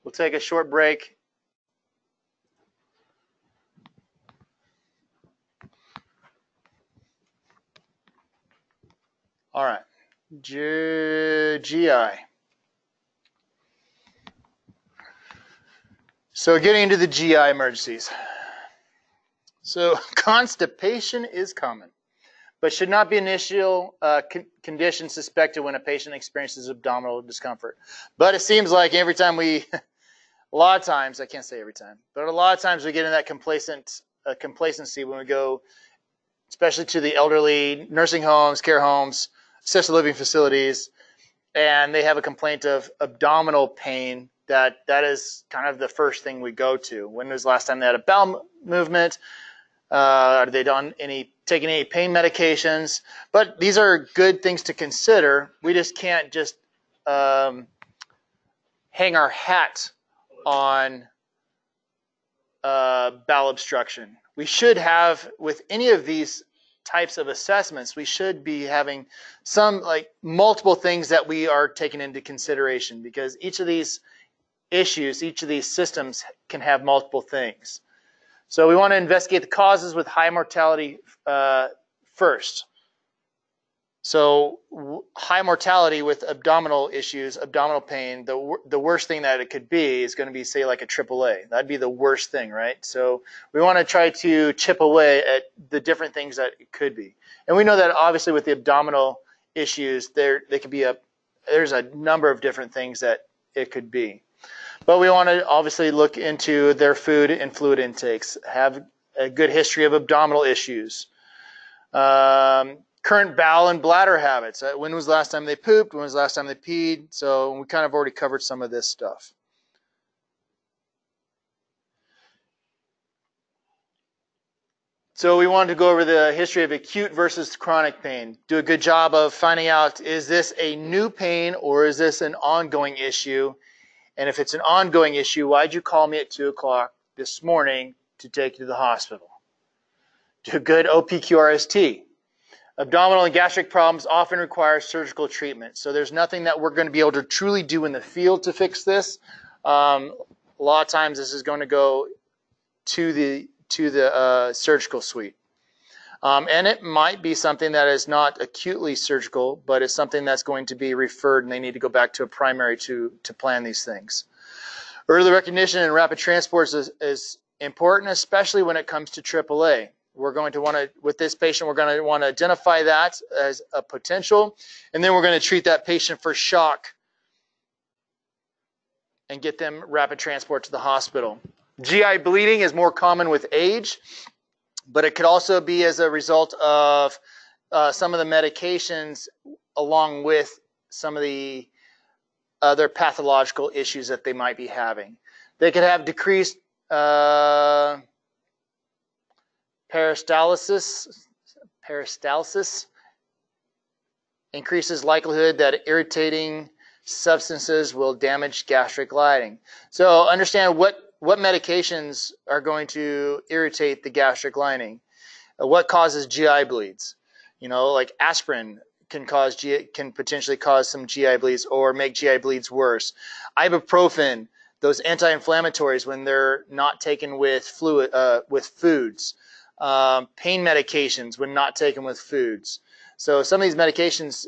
we'll take a short break. All right. GI. So getting into the GI emergencies. So constipation is common, but should not be an initial condition suspected when a patient experiences abdominal discomfort. But it seems like every time a lot of times, I can't say every time, but a lot of times we get in that complacency when we go, especially to the elderly, nursing homes, care homes, assisted living facilities, and they have a complaint of abdominal pain. That is kind of the first thing we go to. When was the last time they had a bowel movement? Are they taking any pain medications? But these are good things to consider. We just can't just hang our hat on bowel obstruction. We should have, with any of these types of assessments, we should be having some, like, multiple things that we are taking into consideration, because each of these issues, each of these systems can have multiple things. So we want to investigate the causes with high mortality first. So high mortality with abdominal issues, abdominal pain, the worst thing that it could be is going to be, say, like a AAA. That'd be the worst thing, right? So we want to try to chip away at the different things that it could be. And we know that obviously with the abdominal issues, there's a number of different things that it could be. But we want to obviously look into their food and fluid intakes, have a good history of abdominal issues, current bowel and bladder habits. When was the last time they pooped? When was the last time they peed? So we kind of already covered some of this stuff. So we wanted to go over the history of acute versus chronic pain. Do a good job of finding out, is this a new pain or is this an ongoing issue? And if it's an ongoing issue, why'd you call me at 2 o'clock this morning to take you to the hospital? Do a good OPQRST. Abdominal and gastric problems often require surgical treatment. So there's nothing that we're going to be able to truly do in the field to fix this. A lot of times this is going to go to the surgical suite. And it might be something that is not acutely surgical, but it's something that's going to be referred, and they need to go back to a primary to plan these things. Early recognition and rapid transport is important, especially when it comes to AAA. We're going to want to, with this patient, we're going to want to identify that as a potential, and then we're going to treat that patient for shock and get them rapid transport to the hospital. GI bleeding is more common with age, but it could also be as a result of some of the medications along with some of the other pathological issues that they might be having. They could have decreased peristalsis increases likelihood that irritating substances will damage gastric lining. So understand what medications are going to irritate the gastric lining. What causes GI bleeds? You know, like aspirin can potentially cause some GI bleeds or make GI bleeds worse. Ibuprofen, those anti-inflammatories when they're not taken with foods. Pain medications when not taken with foods. So some of these medications,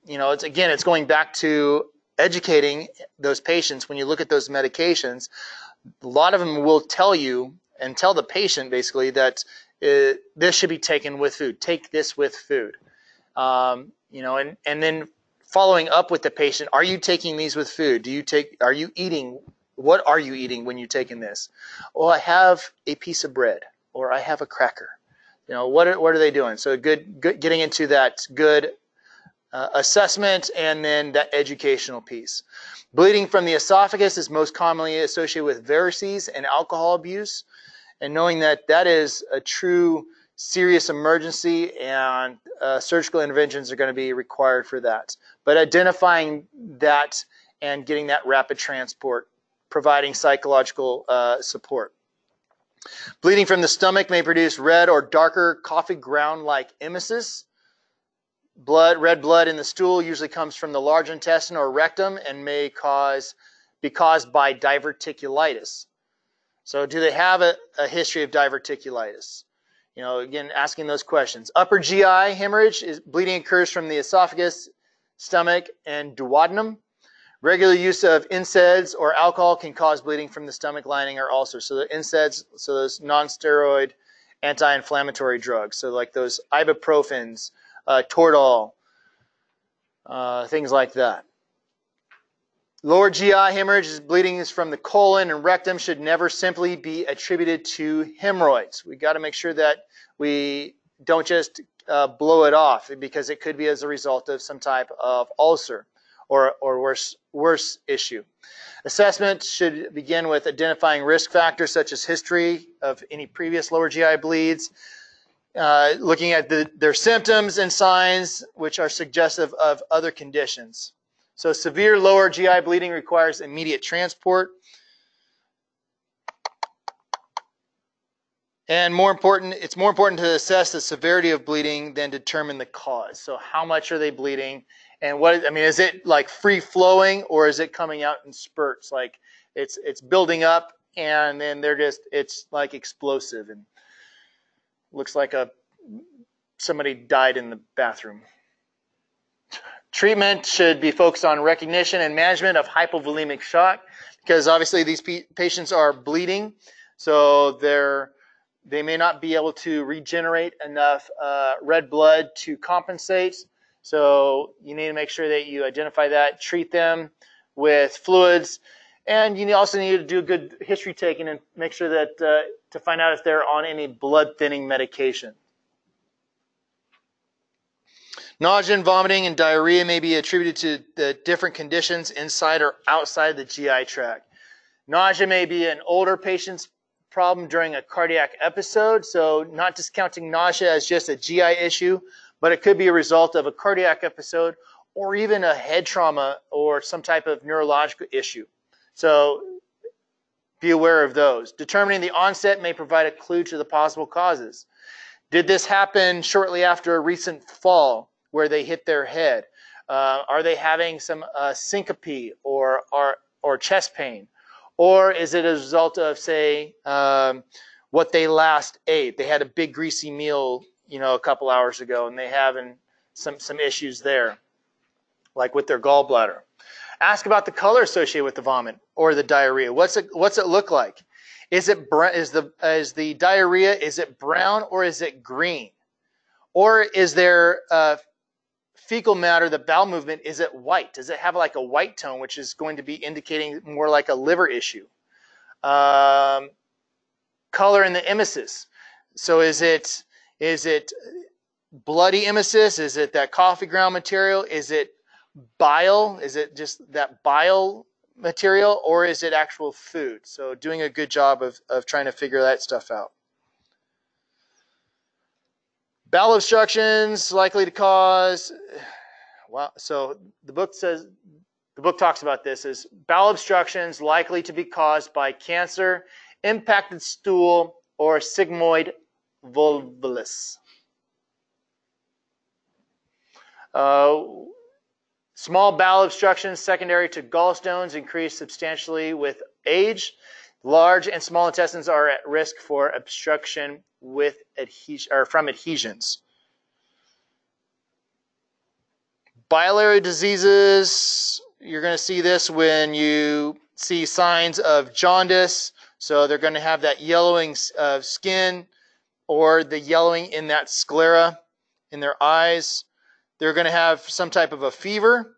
you know, it's going back to educating those patients. When you look at those medications, a lot of them will tell you and tell the patient basically that this should be taken with food. Take this with food. You know, and then following up with the patient, are you taking these with food? Are you eating? What are you eating when you're taking this? Well, I have a piece of bread or I have a cracker. You know, what are they doing? So good getting into that good assessment and then that educational piece. Bleeding from the esophagus is most commonly associated with varices and alcohol abuse, and knowing that that is a true serious emergency and surgical interventions are going to be required for that. But identifying that and getting that rapid transport, providing psychological support. Bleeding from the stomach may produce red or darker coffee ground-like emesis. Red blood in the stool usually comes from the large intestine or rectum and may be caused by diverticulitis. So do they have a history of diverticulitis? You know, again, asking those questions. Upper GI hemorrhage bleeding occurs from the esophagus, stomach, and duodenum. Regular use of NSAIDs or alcohol can cause bleeding from the stomach lining or ulcers. So the NSAIDs, so those non-steroid anti-inflammatory drugs, so like those ibuprofens, Toradol, things like that. Lower GI hemorrhage bleeding is from the colon and rectum should never simply be attributed to hemorrhoids. We got to make sure that we don't just blow it off, because it could be as a result of some type of ulcer or worse issue. Assessment should begin with identifying risk factors such as history of any previous lower GI bleeds, looking at their symptoms and signs which are suggestive of other conditions. So severe lower GI bleeding requires immediate transport. And it's more important to assess the severity of bleeding than determine the cause. So how much are they bleeding? And is it like free flowing, or is it coming out in spurts? Like it's building up and then it's like explosive and looks like somebody died in the bathroom. Treatment should be focused on recognition and management of hypovolemic shock, because obviously these patients are bleeding, so they may not be able to regenerate enough red blood to compensate. So you need to make sure that you identify that, treat them with fluids, and you also need to do a good history taking and make sure that to find out if they're on any blood thinning medication. Nausea and vomiting and diarrhea may be attributed to the different conditions inside or outside the GI tract. Nausea may be an older patient's problem during a cardiac episode, so not discounting nausea as just a GI issue, but it could be a result of a cardiac episode or even a head trauma or some type of neurological issue. So be aware of those. Determining the onset may provide a clue to the possible causes. Did this happen shortly after a recent fall where they hit their head? Are they having some syncope or chest pain? Or is it a result of, say, what they last ate? They had a big greasy meal, a couple hours ago, and they're having some issues there, like with their gallbladder. Ask about the color associated with the vomit or the diarrhea. What's it look like? Is the diarrhea, is it brown or is it green? Or is there fecal matter, the bowel movement, is it white? Does it have like a white tone, which is going to be indicating more like a liver issue? Color in the emesis. So is it bloody emesis? Is it that coffee ground material? Is it bile? Is it just that bile material, or is it actual food? So doing a good job of trying to figure that stuff out. Bowel obstructions likely to cause, well, so the book talks about this as bowel obstructions likely to be caused by cancer, impacted stool, or sigmoid volvulus. Small bowel obstructions secondary to gallstones increase substantially with age. Large and small intestines are at risk for obstruction with from adhesions. Biliary diseases, you're going to see this when you see signs of jaundice. So they're going to have that yellowing of skin or the yellowing in that sclera in their eyes. They're going to have some type of a fever.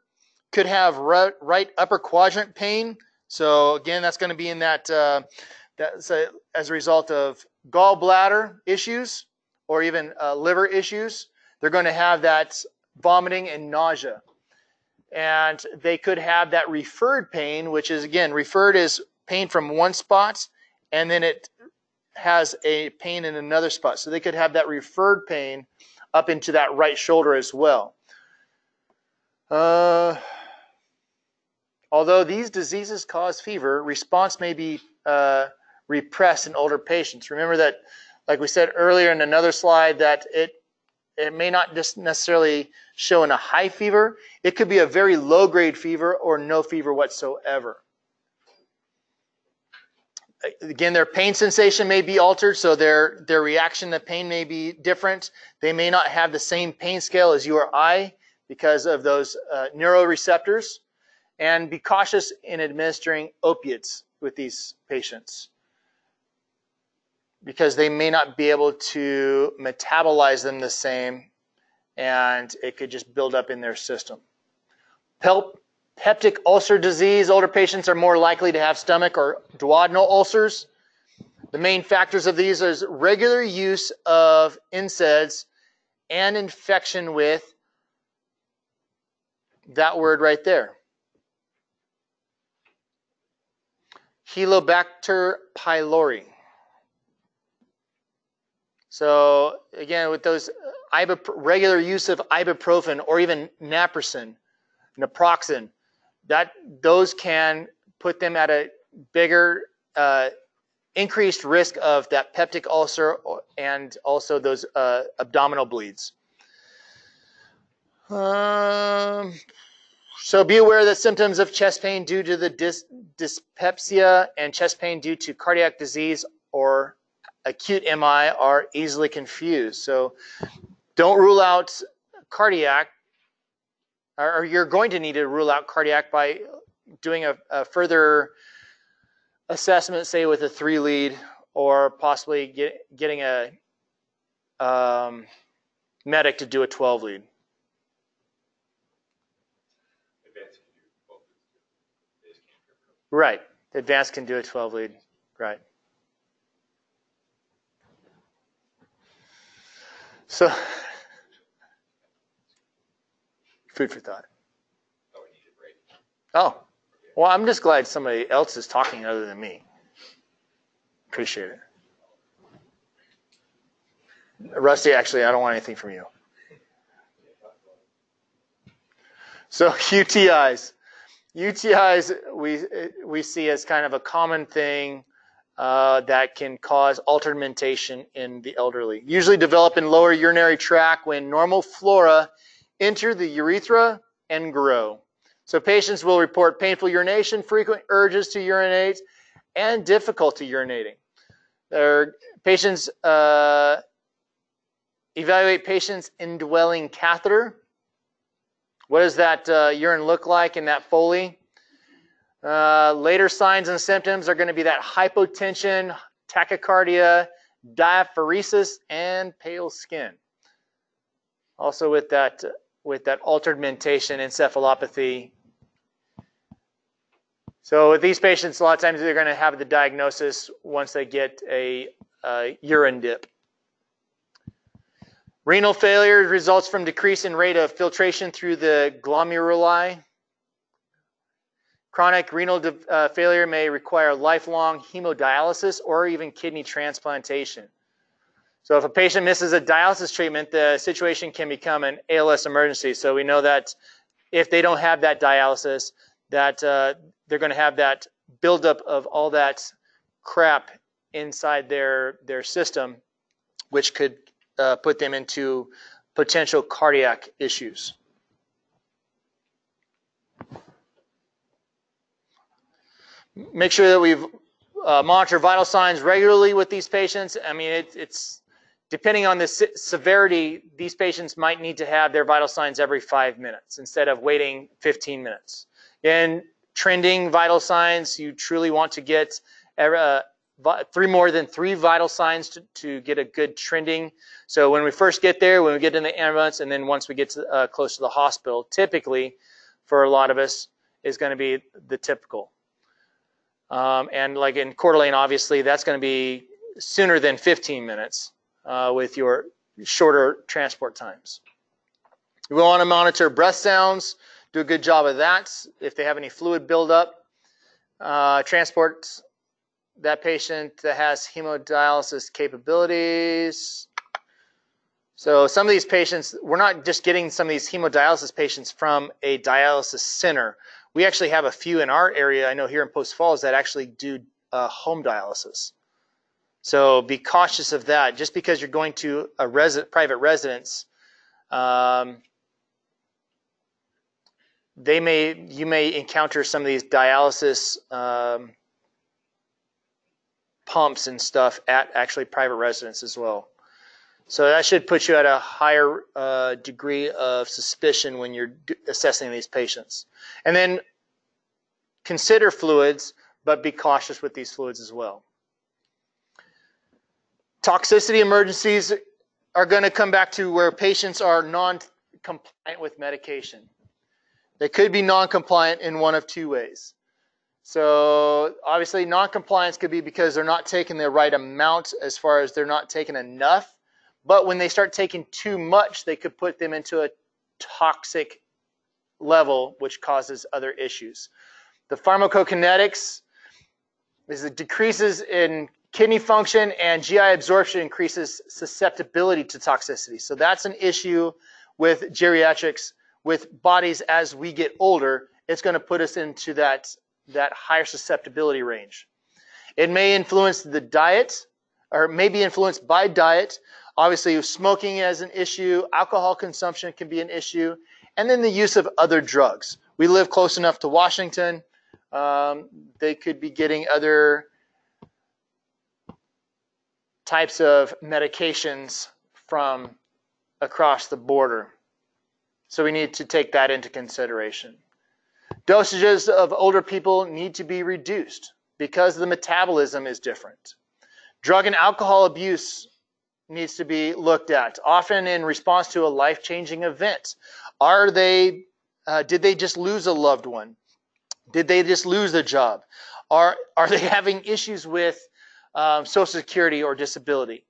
Could have right upper quadrant pain. So again, that's going to be in that as a result of gallbladder issues or even liver issues. They're going to have that vomiting and nausea. And they could have that referred pain, which is, again, referred as pain from one spot, and then it has a pain in another spot. So they could have that referred pain up into that right shoulder as well. Although these diseases cause fever, response may be repressed in older patients. Remember that, like we said earlier in another slide, that it may not just necessarily show in a high fever. It could be a very low-grade fever or no fever whatsoever. Again, their pain sensation may be altered, so their reaction to pain may be different. They may not have the same pain scale as you or I because of those neuroreceptors. And be cautious in administering opiates with these patients because they may not be able to metabolize them the same, and it could just build up in their system. Peptic ulcer disease, older patients are more likely to have stomach or duodenal ulcers. The main factors of these is regular use of NSAIDs and infection with that word right there, Helicobacter pylori. So again, with those regular use of ibuprofen or even naproxen, those can put them at a bigger increased risk of that peptic ulcer and also those abdominal bleeds. So be aware that symptoms of chest pain due to the dyspepsia and chest pain due to cardiac disease or acute MI are easily confused. So don't rule out cardiac, or you're going to need to rule out cardiac by doing a further assessment, say with a 3-lead, or possibly getting a medic to do a 12-lead. Right. Advanced can do a 12-lead. Right. So, food for thought. Oh, well, I'm just glad somebody else is talking other than me. Appreciate it. Rusty, actually, I don't want anything from you. So, UTIs. UTIs we see as kind of a common thing that can cause altermentation in the elderly. Usually develop in lower urinary tract when normal flora enter the urethra and grow. So patients will report painful urination, frequent urges to urinate, and difficulty urinating. Patients evaluate patients' indwelling catheter. What does that urine look like in that Foley? Later signs and symptoms are going to be that hypotension, tachycardia, diaphoresis, and pale skin. Also with that altered mentation, encephalopathy. So with these patients, a lot of times they're going to have the diagnosis once they get a urine dip. Renal failure results from decrease in rate of filtration through the glomeruli. Chronic renal failure may require lifelong hemodialysis or even kidney transplantation. So if a patient misses a dialysis treatment, the situation can become an ALS emergency. So we know that if they don't have that dialysis, that they're going to have that buildup of all that crap inside their system, which could put them into potential cardiac issues. Make sure that we've monitor vital signs regularly with these patients. I mean, it's depending on the severity, these patients might need to have their vital signs every 5 minutes instead of waiting 15 minutes. And trending vital signs, you truly want to get more than three vital signs to get a good trending. So when we first get there, when we get in the ambulance, and then once we get to, close to the hospital, typically for a lot of us is going to be the typical. And like in Coeur d'Alene, obviously, that's going to be sooner than 15 minutes with your shorter transport times. We want to monitor breath sounds, do a good job of that. If they have any fluid buildup, transport that patient that has hemodialysis capabilities. So some of these patients, we're not just getting some of these hemodialysis patients from a dialysis center. We actually have a few in our area, I know here in Post Falls, that actually do home dialysis. So be cautious of that. Just because you're going to a private residence, you may encounter some of these dialysis pumps and stuff at actually private residence as well. So that should put you at a higher degree of suspicion when you're assessing these patients. And then consider fluids, but be cautious with these fluids as well. Toxicity emergencies are going to come back to where patients are non-compliant with medication. They could be non-compliant in one of two ways. So obviously non-compliance could be because they're not taking the right amount, as far as they're not taking enough. But when they start taking too much, they could put them into a toxic level, which causes other issues. The pharmacokinetics is it decreases in kidney function, and GI absorption increases susceptibility to toxicity. So that's an issue with geriatrics. With bodies as we get older, it's going to put us into that higher susceptibility range. It may influence the diet, or may be influenced by diet. Obviously, smoking is an issue. Alcohol consumption can be an issue. And then the use of other drugs. We live close enough to Washington. They could be getting other types of medications from across the border. So we need to take that into consideration. Dosages of older people need to be reduced because the metabolism is different. Drug and alcohol abuse needs to be looked at, often in response to a life-changing event. Did they just lose a loved one? Did they just lose a job? Are they having issues with Social Security or disability?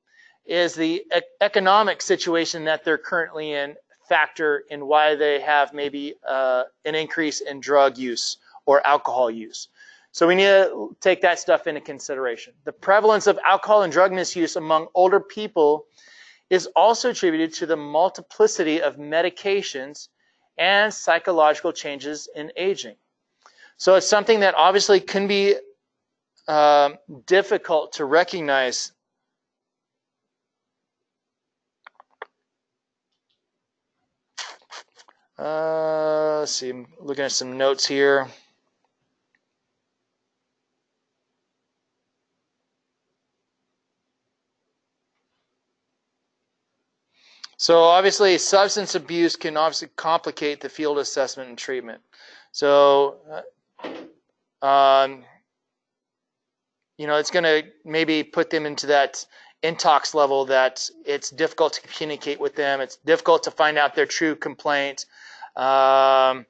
Is the economic situation that they're currently in factor in why they have maybe an increase in drug use or alcohol use? So we need to take that stuff into consideration. The prevalence of alcohol and drug misuse among older people is also attributed to the multiplicity of medications and psychological changes in aging. So it's something that obviously can be difficult to recognize. Let's see, I'm looking at some notes here. So obviously substance abuse can obviously complicate the field assessment and treatment. So, it's going to maybe put them into that intox level that it's difficult to communicate with them. It's difficult to find out their true complaint. So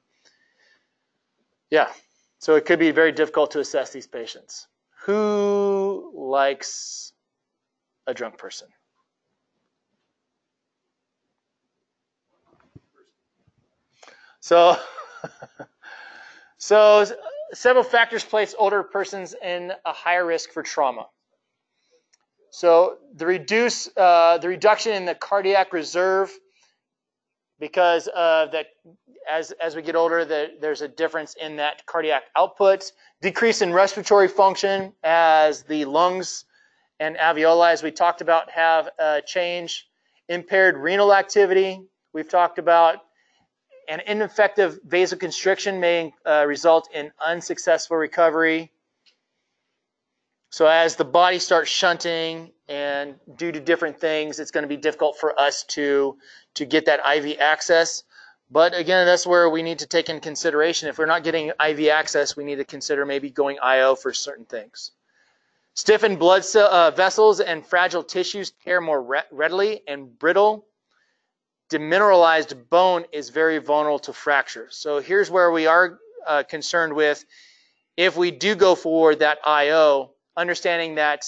it could be very difficult to assess these patients. Who likes a drunk person? So several factors place older persons in a higher risk for trauma. So the reduction in the cardiac reserve, because of that, as we get older, there's a difference in that cardiac output. Decrease in respiratory function as the lungs and alveoli, as we talked about, have a change. Impaired renal activity, we've talked about. An ineffective vasoconstriction may result in unsuccessful recovery. So as the body starts shunting, and due to different things, it's going to be difficult for us to get that IV access. But again, that's where we need to take in consideration. If we're not getting IV access, we need to consider maybe going IO for certain things. Stiffened blood vessels and fragile tissues tear more readily and brittle. Demineralized bone is very vulnerable to fracture. So here's where we are concerned with, if we do go for that IO, understanding that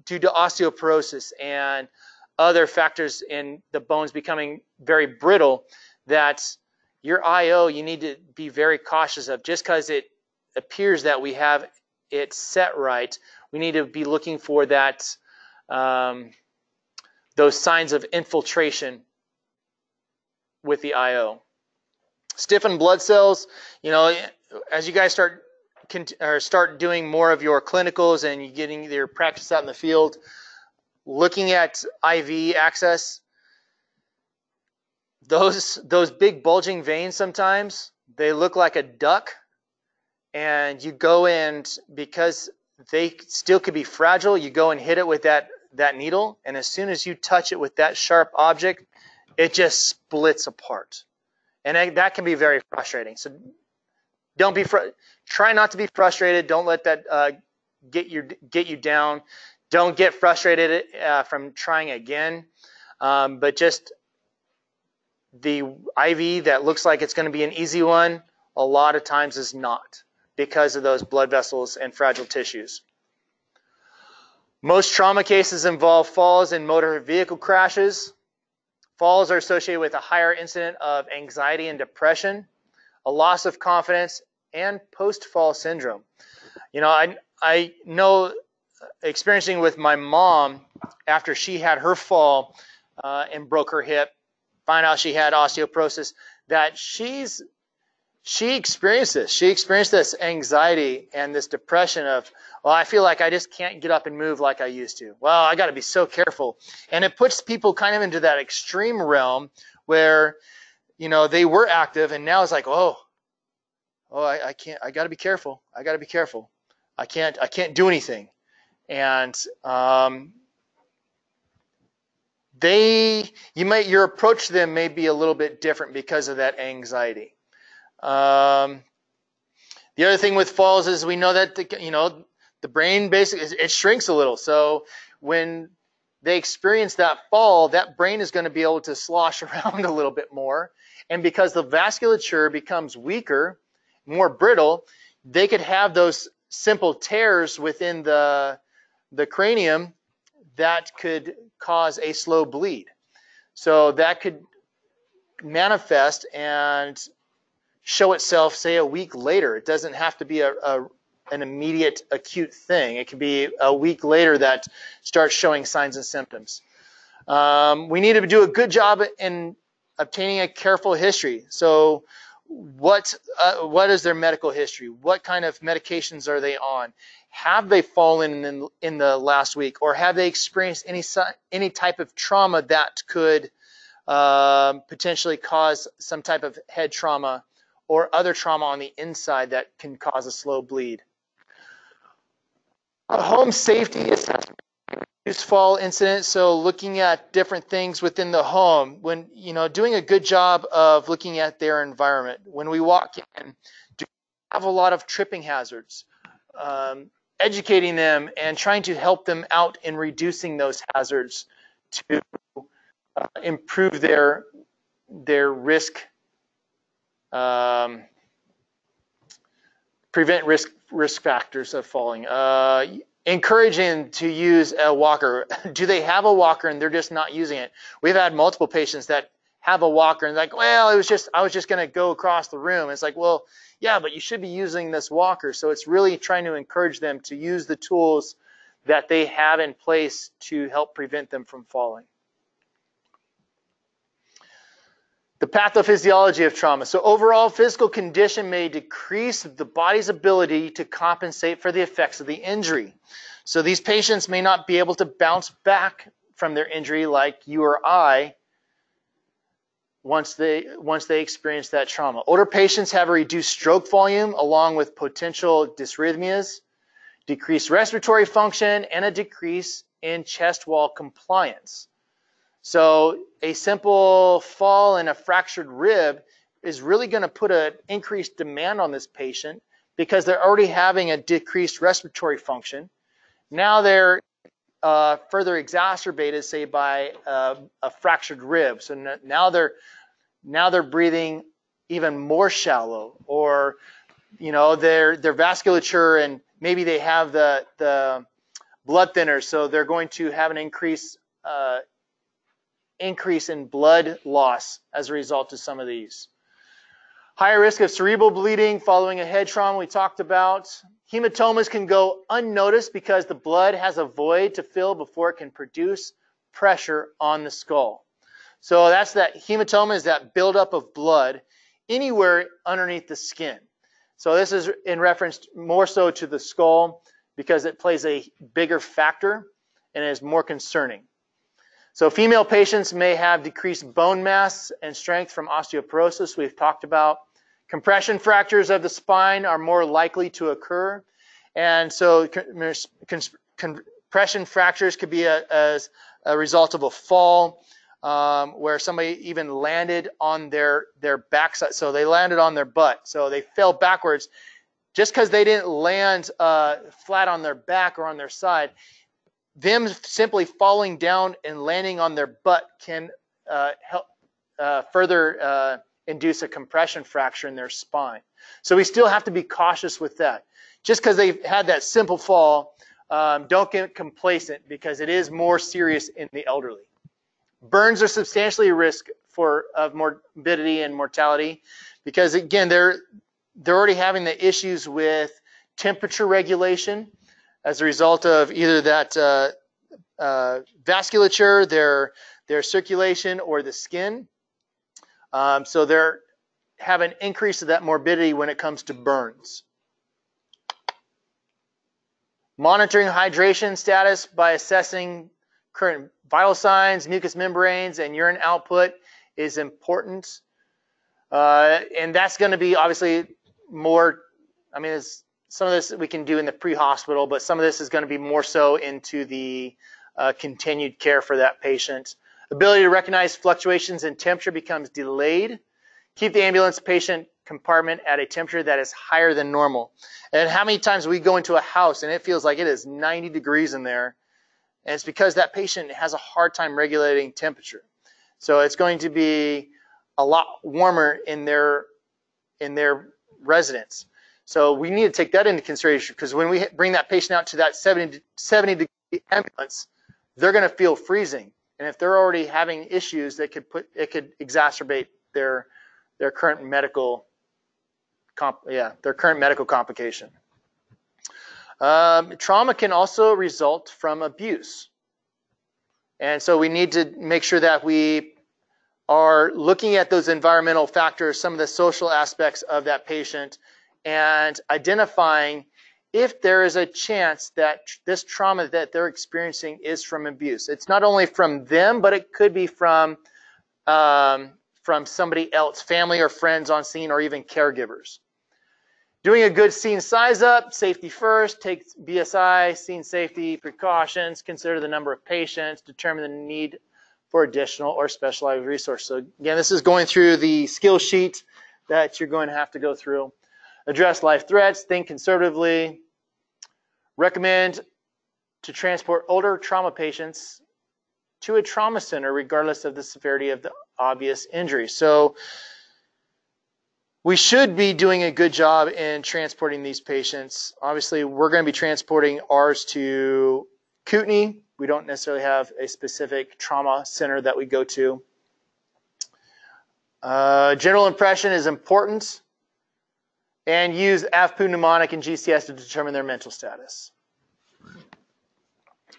due to osteoporosis and other factors in the bones becoming very brittle, that your IO you need to be very cautious of. Just because it appears that we have it set right, we need to be looking for that those signs of infiltration with the IO. Stiffened blood cells, as you guys start start doing more of your clinicals and you're getting your practice out in the field, looking at IV access, those big bulging veins sometimes, they look like a duck, and you go in, because they still could be fragile, you go and hit it with that needle, and as soon as you touch it with that sharp object, it just splits apart. And that can be very frustrating. So try not to be frustrated. Don't let that get you down. Don't get frustrated from trying again. But just the IV that looks like it's going to be an easy one, a lot of times is not, because of those blood vessels and fragile tissues. Most trauma cases involve falls and motor vehicle crashes. Falls are associated with a higher incidence of anxiety and depression, a loss of confidence, and post-fall syndrome. You know, I know, experiencing with my mom after she had her fall and broke her hip, find out she had osteoporosis, that she experienced this. She experienced this anxiety and this depression of, well, I feel like I just can't get up and move like I used to. Well, I got to be so careful. And it puts people kind of into that extreme realm where, you know, they were active and now it's like, I can't, I got to be careful. I got to be careful. I can't do anything. And your approach to them may be a little bit different because of that anxiety. The other thing with falls is we know that the brain basically it shrinks a little. So when they experience that fall, that brain is going to be able to slosh around a little bit more. And because the vasculature becomes weaker, more brittle, they could have those simple tears within the cranium that could cause a slow bleed. So that could manifest and show itself, say, a week later. It doesn't have to be an immediate acute thing. It can be a week later that starts showing signs and symptoms. We need to do a good job in obtaining a careful history. So what is their medical history? What kind of medications are they on? Have they fallen in the last week, or have they experienced any type of trauma that could potentially cause some type of head trauma or other trauma on the inside that can cause a slow bleed? A home safety assessment, fall incidents. So looking at different things within the home, when doing a good job of looking at their environment. When we walk in, do we have a lot of tripping hazards? Educating them and trying to help them out in reducing those hazards to improve their risk, prevent risk factors of falling. Encouraging to use a walker. Do they have a walker and they're just not using it? We've had multiple patients that have a walker and like, well, I was just going to go across the room. It's like, well, yeah, but you should be using this walker. So it's really trying to encourage them to use the tools that they have in place to help prevent them from falling. The pathophysiology of trauma. So overall physical condition may decrease the body's ability to compensate for the effects of the injury. So these patients may not be able to bounce back from their injury like you or I once they experience that trauma. Older patients have a reduced stroke volume along with potential dysrhythmias, decreased respiratory function, and a decrease in chest wall compliance. So a simple fall and a fractured rib is really going to put an increased demand on this patient because they're already having a decreased respiratory function. Now they're further exacerbated, say, by a fractured rib. So now they're breathing even more shallow, or their vasculature, and maybe they have the blood thinners, so they're going to have an increase in blood loss as a result of some of these. Higher risk of cerebral bleeding following a head trauma we talked about. Hematomas can go unnoticed because the blood has a void to fill before it can produce pressure on the skull. So that hematoma is that buildup of blood anywhere underneath the skin. So this is in reference more so to the skull because it plays a bigger factor and is more concerning. So female patients may have decreased bone mass and strength from osteoporosis. We've talked about compression fractures of the spine are more likely to occur. And so compression fractures could be as a result of a fall, where somebody even landed on their backside. So they landed on their butt. So they fell backwards. Just because they didn't land flat on their back or on their side, them simply falling down and landing on their butt can help further induce a compression fracture in their spine. So we still have to be cautious with that. Just because they've had that simple fall, don't get complacent because it is more serious in the elderly. Burns are substantially a risk of morbidity and mortality because, again, they're already having the issues with temperature regulation as a result of either that vasculature, their circulation, or the skin. So they're have an increase of that morbidity when it comes to burns. Monitoring hydration status by assessing current vital signs, mucous membranes, and urine output is important. And that's going to be obviously more, I mean, some of this we can do in the pre-hospital, but some of this is going to be more so into the continued care for that patient. Ability to recognize fluctuations in temperature becomes delayed. Keep the ambulance patient compartment at a temperature that is higher than normal. And how many times we go into a house and it feels like it is 90 degrees in there, and it's because that patient has a hard time regulating temperature. So it's going to be a lot warmer in their residence. So we need to take that into consideration because when we bring that patient out to that 70 degree ambulance, they're going to feel freezing. And if they're already having issues, it could exacerbate their current medical complication. Trauma can also result from abuse. And so we need to make sure that we are looking at those environmental factors, some of the social aspects of that patient, and identifying if there is a chance that this trauma that they're experiencing is from abuse. It's not only from them, but it could be from somebody else, family or friends on scene, or even caregivers. Doing a good scene size up, safety first, take BSI, scene safety precautions, consider the number of patients, determine the need for additional or specialized resources. So again, this is going through the skill sheet that you're going to have to go through. Address life threats, think conservatively. Recommend to transport older trauma patients to a trauma center regardless of the severity of the obvious injury. So we should be doing a good job in transporting these patients. Obviously, we're going to be transporting ours to Kootenai. We don't necessarily have a specific trauma center that we go to. General impression is important. And use AFPU mnemonic and GCS to determine their mental status.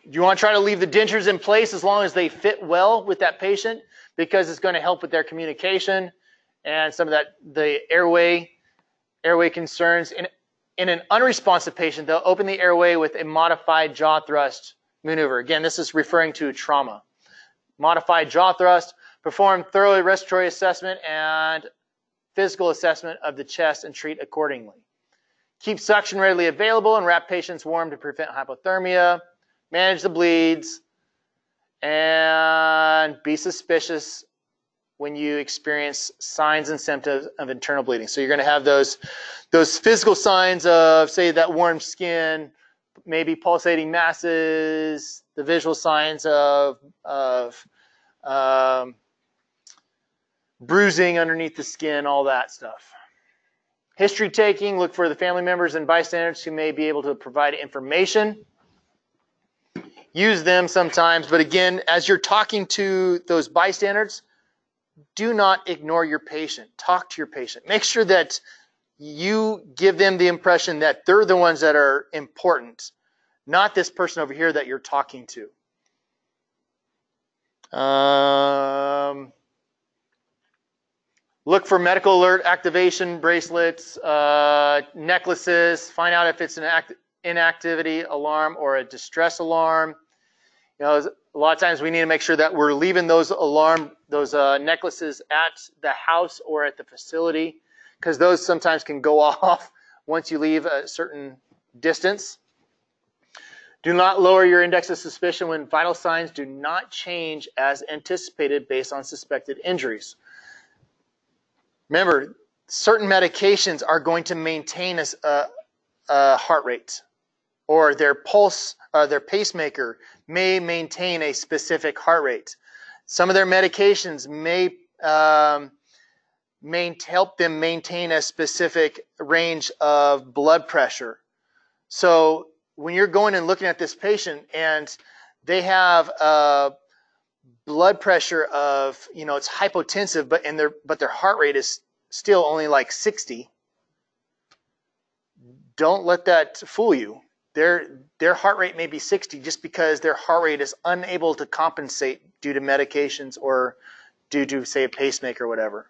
You want to try to leave the dentures in place as long as they fit well with that patient because it's going to help with their communication and some of the airway concerns. In an unresponsive patient, they'll open the airway with a modified jaw thrust maneuver. Again, this is referring to trauma. Modified jaw thrust, perform thorough respiratory assessment and physical assessment of the chest and treat accordingly. Keep suction readily available and wrap patients warm to prevent hypothermia. Manage the bleeds and be suspicious when you experience signs and symptoms of internal bleeding. So you're going to have those physical signs of, say, that warm skin, maybe pulsating masses, the visual signs of bruising underneath the skin, all that stuff. History taking, look for the family members and bystanders who may be able to provide information. Use them sometimes, but again, as you're talking to those bystanders, do not ignore your patient. Talk to your patient. Make sure that you give them the impression that they're the ones that are important, not this person over here that you're talking to. Look for medical alert activation bracelets, necklaces. Find out if it's an inactivity alarm or a distress alarm. You know, a lot of times we need to make sure that we're leaving those necklaces at the house or at the facility, because those sometimes can go off once you leave a certain distance. Do not lower your index of suspicion when vital signs do not change as anticipated based on suspected injuries. Remember, certain medications are going to maintain a heart rate, or their pulse, their pacemaker may maintain a specific heart rate. Some of their medications may help them maintain a specific range of blood pressure. So when you're going and looking at this patient and they have blood pressure of, you know, it's hypotensive, but their heart rate is still only like 60. Don't let that fool you. Their heart rate may be 60 just because their heart rate is unable to compensate due to medications or due to, say, a pacemaker or whatever.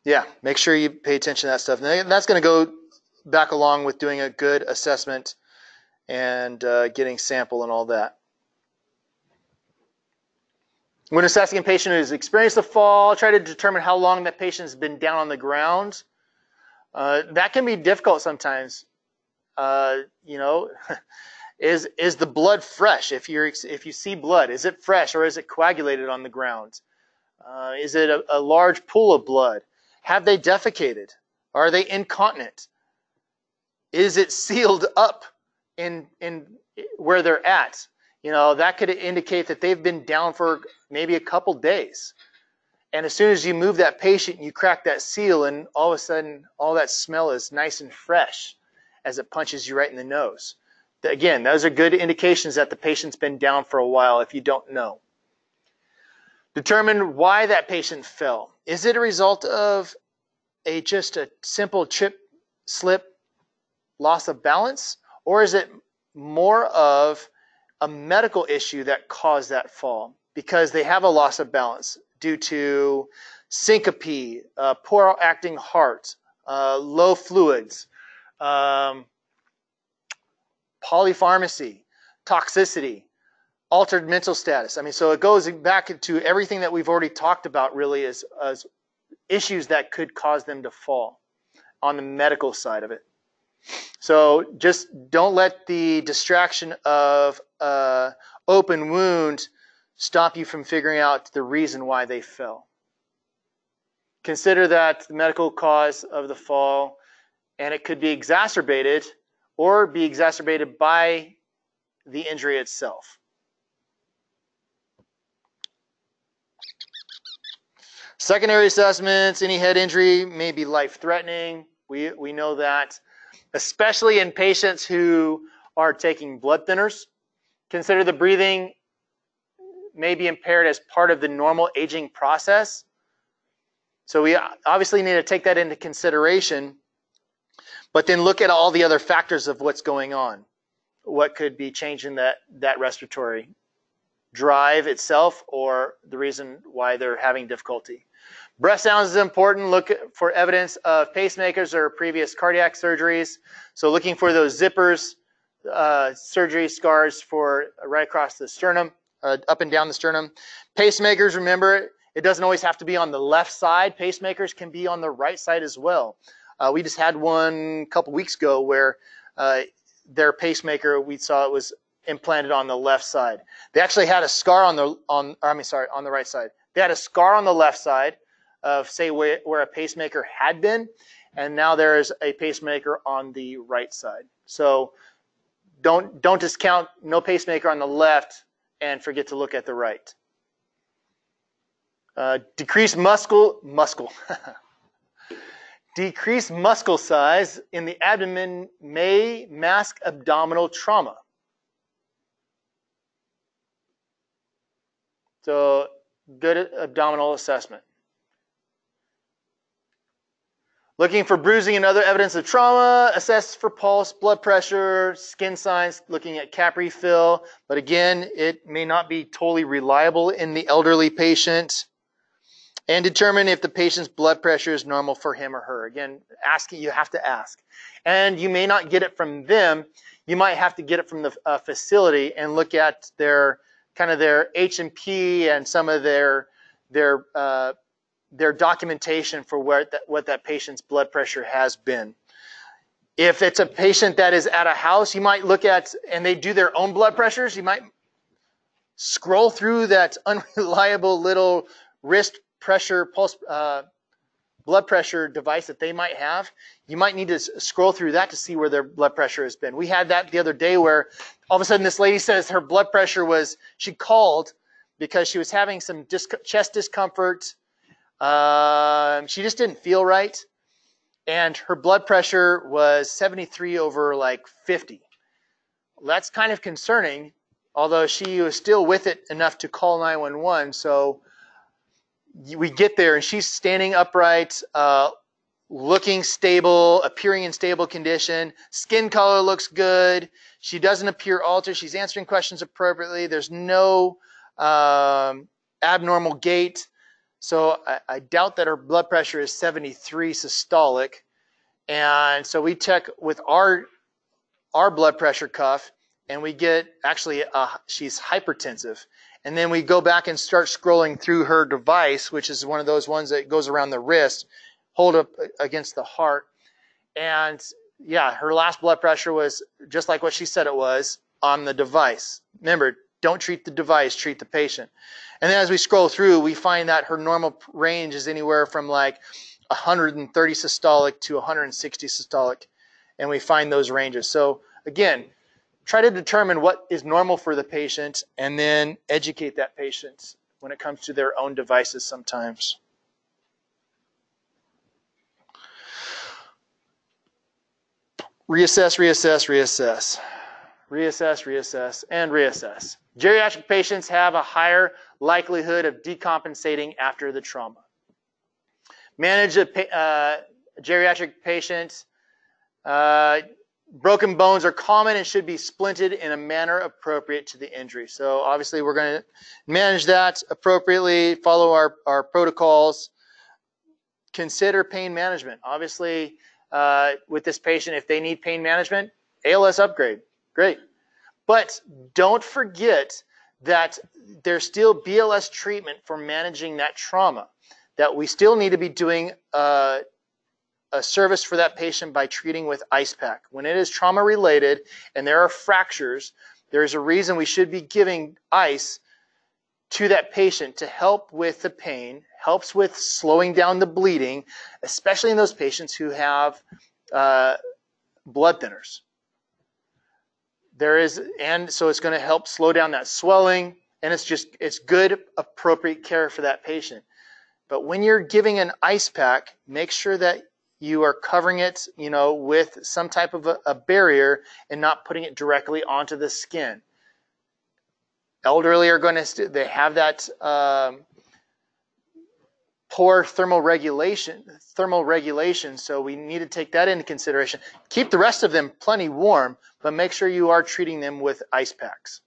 Yeah, make sure you pay attention to that stuff. And that's going to go back along with doing a good assessment and getting sample and all that. When assessing a patient who has experienced a fall, try to determine how long that patient has been down on the ground. That can be difficult sometimes. You know, is the blood fresh? If you see blood, is it fresh or is it coagulated on the ground? Is it a large pool of blood? Have they defecated? Are they incontinent? Is it sealed up in where they're at? You know, that could indicate that they've been down for maybe a couple days. And as soon as you move that patient, you crack that seal, and all of a sudden, all that smell is nice and fresh as it punches you right in the nose. Again, those are good indications that the patient's been down for a while if you don't know. Determine why that patient fell. Is it a result of just a simple trip, slip, loss of balance? Or is it more of a medical issue that caused that fall? Because they have a loss of balance due to syncope, poor acting heart, low fluids, polypharmacy, toxicity, altered mental status. I mean, so it goes back into everything that we've already talked about really as issues that could cause them to fall on the medical side of it. So just don't let the distraction of open wound stop you from figuring out the reason why they fell. Consider that the medical cause of the fall, and it could be exacerbated or be exacerbated by the injury itself. Secondary assessments, any head injury may be life-threatening. We know that, especially in patients who are taking blood thinners. Consider the breathing may be impaired as part of the normal aging process. So we obviously need to take that into consideration, but then look at all the other factors of what's going on. What could be changing that respiratory drive itself, or the reason why they're having difficulty. Breath sounds is important. Look for evidence of pacemakers or previous cardiac surgeries. So looking for those zippers, surgery scars for right across the sternum, up and down the sternum. Pacemakers, remember, it doesn't always have to be on the left side. Pacemakers can be on the right side as well. We just had one a couple weeks ago where their pacemaker, we saw it was implanted on the left side. They actually had a scar on the right side. They had a scar on the left side of, say, where a pacemaker had been, and now there is a pacemaker on the right side. So don't discount no pacemaker on the left and forget to look at the right. Decreased Decreased muscle size in the abdomen may mask abdominal trauma. So, good abdominal assessment. Looking for bruising and other evidence of trauma, assess for pulse, blood pressure, skin signs, looking at cap refill. But again, it may not be totally reliable in the elderly patient. And determine if the patient's blood pressure is normal for him or her. Again, asking, you have to ask. And you may not get it from them. You might have to get it from the facility and look at their kind of their H&P and some of their documentation for what that patient's blood pressure has been. If it's a patient that is at a house, you might look at, and they do their own blood pressures, you might scroll through that unreliable little wrist pressure, pulse, blood pressure device that they might have. You might need to scroll through that to see where their blood pressure has been. We had that the other day where all of a sudden this lady says her blood pressure was, she called because she was having some chest discomfort. She just didn't feel right. And her blood pressure was 73 over like 50. That's kind of concerning, although she was still with it enough to call 911. So we get there and she's standing upright, looking stable, appearing in stable condition. Skin color looks good. She doesn't appear altered. She's answering questions appropriately. There's no abnormal gait. So I doubt that her blood pressure is 73 systolic. And so we check with our blood pressure cuff and we get actually she's hypertensive. And then we go back and start scrolling through her device, which is one of those ones that goes around the wrist, hold up against the heart. And yeah, her last blood pressure was just like what she said it was on the device. Remember, don't treat the device, treat the patient. And then as we scroll through, we find that her normal range is anywhere from like 130 systolic to 160 systolic. And we find those ranges. So again, try to determine what is normal for the patient and then educate that patient when it comes to their own devices sometimes. Reassess, reassess, reassess. Reassess, reassess, and reassess. Geriatric patients have a higher likelihood of decompensating after the trauma. Manage a geriatric patient. Broken bones are common and should be splinted in a manner appropriate to the injury. So obviously we're going to manage that appropriately, follow our protocols. Consider pain management. Obviously, with this patient, if they need pain management, ALS upgrade, great. But don't forget that there's still BLS treatment for managing that trauma, that we still need to be doing a service for that patient by treating with ice pack. When it is trauma related and there are fractures, there's a reason we should be giving ice to that patient to help with the pain, helps with slowing down the bleeding, especially in those patients who have blood thinners. And so it's going to help slow down that swelling, and it's good, appropriate care for that patient. But when you're giving an ice pack, make sure that you are covering it, with some type of a barrier and not putting it directly onto the skin. Elderly are going to, they have that poor thermal regulation, so we need to take that into consideration. Keep the rest of them plenty warm, but make sure you are treating them with ice packs.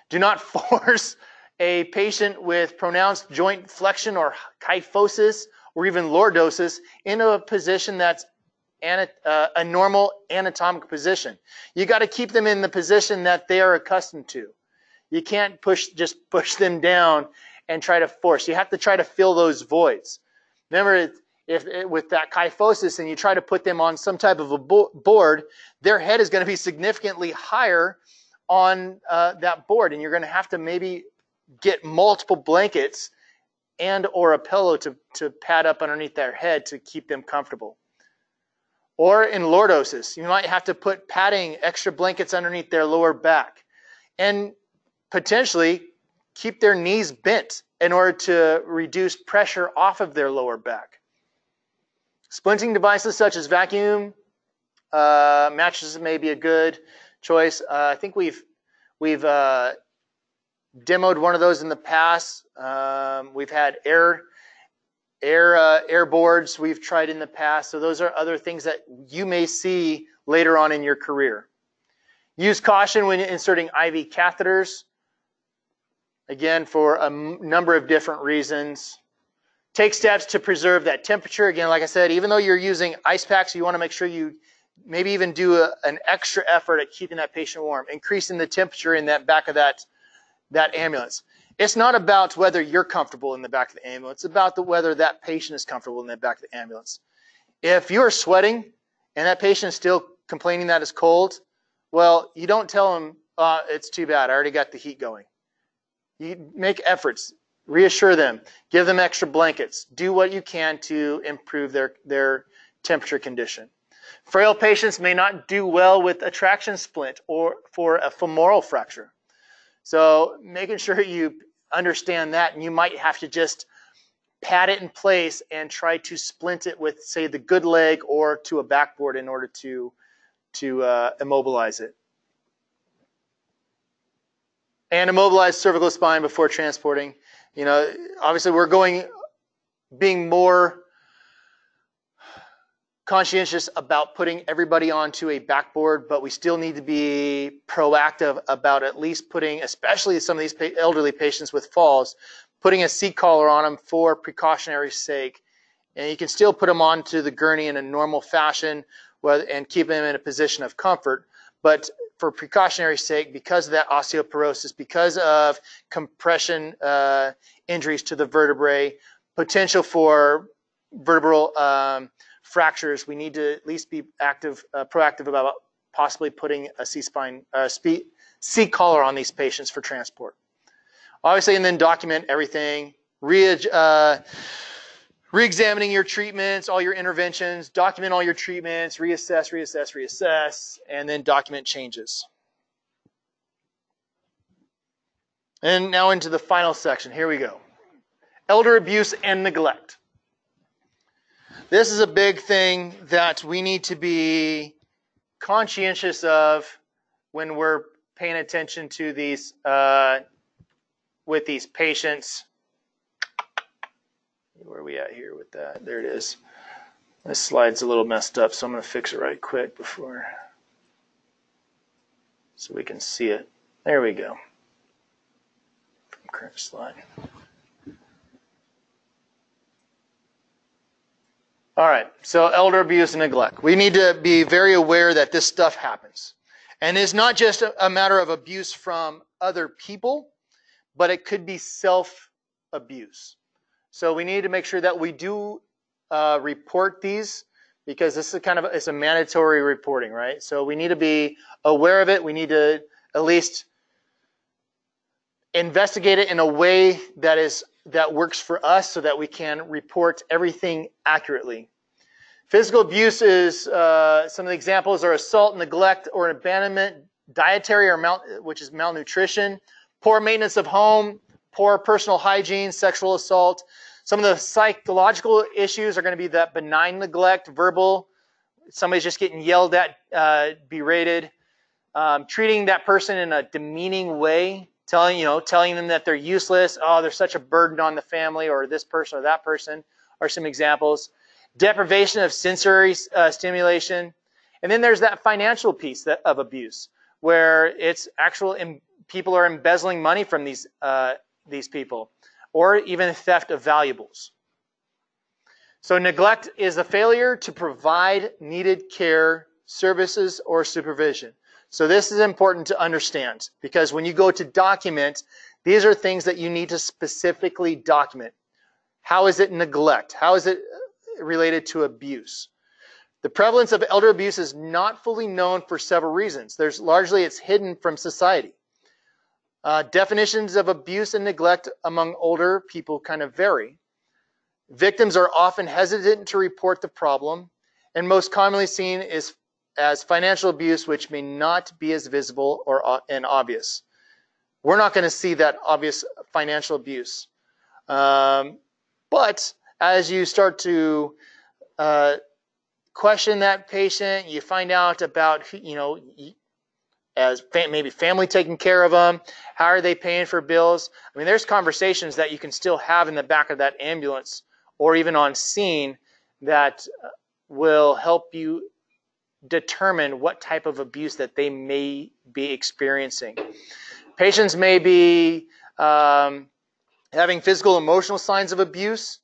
Do not force a patient with pronounced joint flexion or kyphosis or even lordosis into a position that's a normal anatomic position. You got to keep them in the position that they are accustomed to. You can't just push them down and try to force. You have to try to fill those voids. Remember, with that kyphosis and you try to put them on some type of a board, their head is going to be significantly higher on that board, and you're going to have to maybe get multiple blankets and or a pillow to pad up underneath their head to keep them comfortable. Or in lordosis, you might have to put padding, extra blankets underneath their lower back, and potentially keep their knees bent in order to reduce pressure off of their lower back. Splinting devices such as vacuum mattresses may be a good choice. I think we've demoed one of those in the past. We've had air air boards we've tried in the past. So those are other things that you may see later on in your career. Use caution when inserting IV catheters. Again, for a number of different reasons. Take steps to preserve that temperature. Again, like I said, even though you're using ice packs, you want to make sure you maybe even do an extra effort at keeping that patient warm, increasing the temperature in that back of that ambulance. It's not about whether you're comfortable in the back of the ambulance. It's about whether that patient is comfortable in the back of the ambulance. If you're sweating and that patient is still complaining that it's cold, well, you don't tell them, it's too bad, I already got the heat going. You make efforts, reassure them, give them extra blankets, do what you can to improve their temperature condition. Frail patients may not do well with a traction splint or for a femoral fracture. So making sure you understand that, and you might have to just pat it in place and try to splint it with, say, the good leg or to a backboard in order to immobilize it. And immobilize cervical spine before transporting. You know, obviously we're being more conscientious about putting everybody onto a backboard, but we still need to be proactive about at least putting, especially some of these elderly patients with falls, putting a seat collar on them for precautionary sake. And you can still put them onto the gurney in a normal fashion and keep them in a position of comfort. But for precautionary sake, because of that osteoporosis, because of compression injuries to the vertebrae, potential for vertebral fractures, we need to at least be proactive about possibly putting a seat collar on these patients for transport. Obviously, and then document everything, re-examining your treatments, all your interventions, document all your treatments, reassess, and then document changes. And now into the final section. Here we go. Elder abuse and neglect. This is a big thing that we need to be conscientious of when we're paying attention to these with these patients. Where are we at here with that? There it is. This slide's a little messed up, so I'm going to fix it right quick so we can see it. There we go. From current slide. All right, so elder abuse and neglect. We need to be very aware that this stuff happens. And it's not just a matter of abuse from other people, but it could be self-abuse. So we need to make sure that we do report these, because this is it's a mandatory reporting, right? So we need to be aware of it. We need to at least investigate it in a way that works for us so that we can report everything accurately. Physical abuse is, some of the examples are assault, neglect, or abandonment, dietary which is malnutrition, poor maintenance of home, poor personal hygiene, sexual assault. Some of the psychological issues are going to be that benign neglect, verbal, somebody's just getting yelled at, berated, treating that person in a demeaning way, telling them that they're useless, oh, they're such a burden on the family, or this person or that person are some examples. Deprivation of sensory stimulation. And then there's that financial piece of abuse, where it's people are embezzling money from these people, or even theft of valuables. So neglect is a failure to provide needed care, services, or supervision. So this is important to understand, because when you go to document, these are things that you need to specifically document. How is it neglect? How is it related to abuse? The prevalence of elder abuse is not fully known for several reasons. It's hidden from society. Definitions of abuse and neglect among older people kind of vary. Victims are often hesitant to report the problem, and most commonly seen is as financial abuse, which may not be as visible and obvious. We're not going to see that obvious financial abuse. But as you start to question that patient, you find out about, maybe family taking care of them, how are they paying for bills? I mean, there's conversations that you can still have in the back of that ambulance or even on scene that will help you determine what type of abuse that they may be experiencing. Patients may be having physical emotional signs of abuse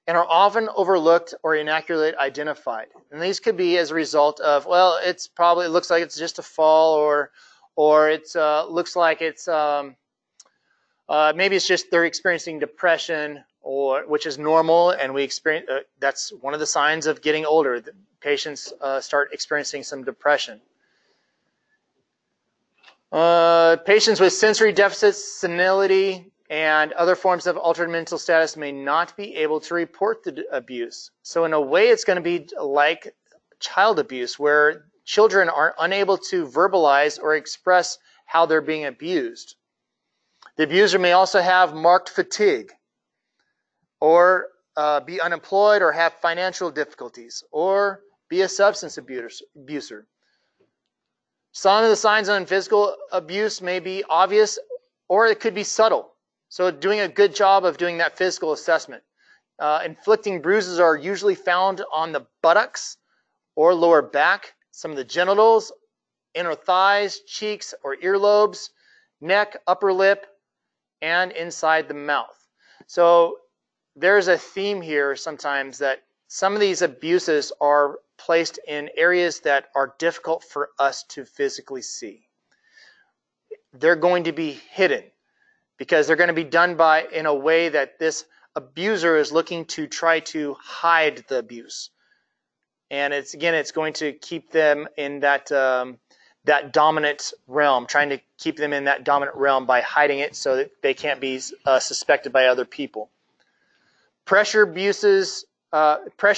and are often overlooked or inaccurately identified. And these could be as a result of, well, it looks like it's just a fall, or it looks like it's maybe it's just they're experiencing depression, which is normal, and we experience that's one of the signs of getting older. The patients start experiencing some depression. Patients with sensory deficits, senility, and other forms of altered mental status may not be able to report the abuse. So in a way, it's going to be like child abuse, where children are unable to verbalize or express how they're being abused. The abuser may also have marked fatigue, or be unemployed, or have financial difficulties, or be a substance abuser. Some of the signs of physical abuse may be obvious, or it could be subtle. So doing a good job of doing that physical assessment. Inflicting bruises are usually found on the buttocks or lower back, some of the genitals, inner thighs, cheeks or earlobes, neck, upper lip, and inside the mouth. So there's a theme here sometimes that some of these abuses are placed in areas that are difficult for us to physically see. They're going to be hidden, because they're going to be done in a way that this abuser is looking to try to hide the abuse. And it's going to keep them in that dominant realm, trying to keep them in that dominant realm by hiding it so that they can't be suspected by other people. Pressure bruises caused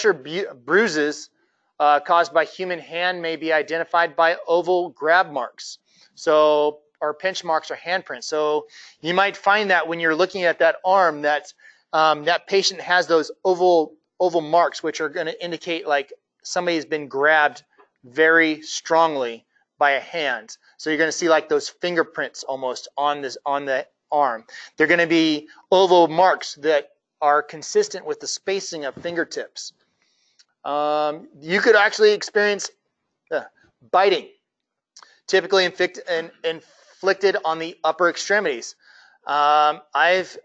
by human hand may be identified by oval grab marks. So, or pinch marks or handprints. So you might find that when you're looking at that arm, that that patient has those oval marks, which are going to indicate like somebody's been grabbed very strongly by a hand. So you're going to see like those fingerprints almost on the arm. They're going to be oval marks that are consistent with the spacing of fingertips. You could actually experience biting, typically inflicted on the upper extremities. I've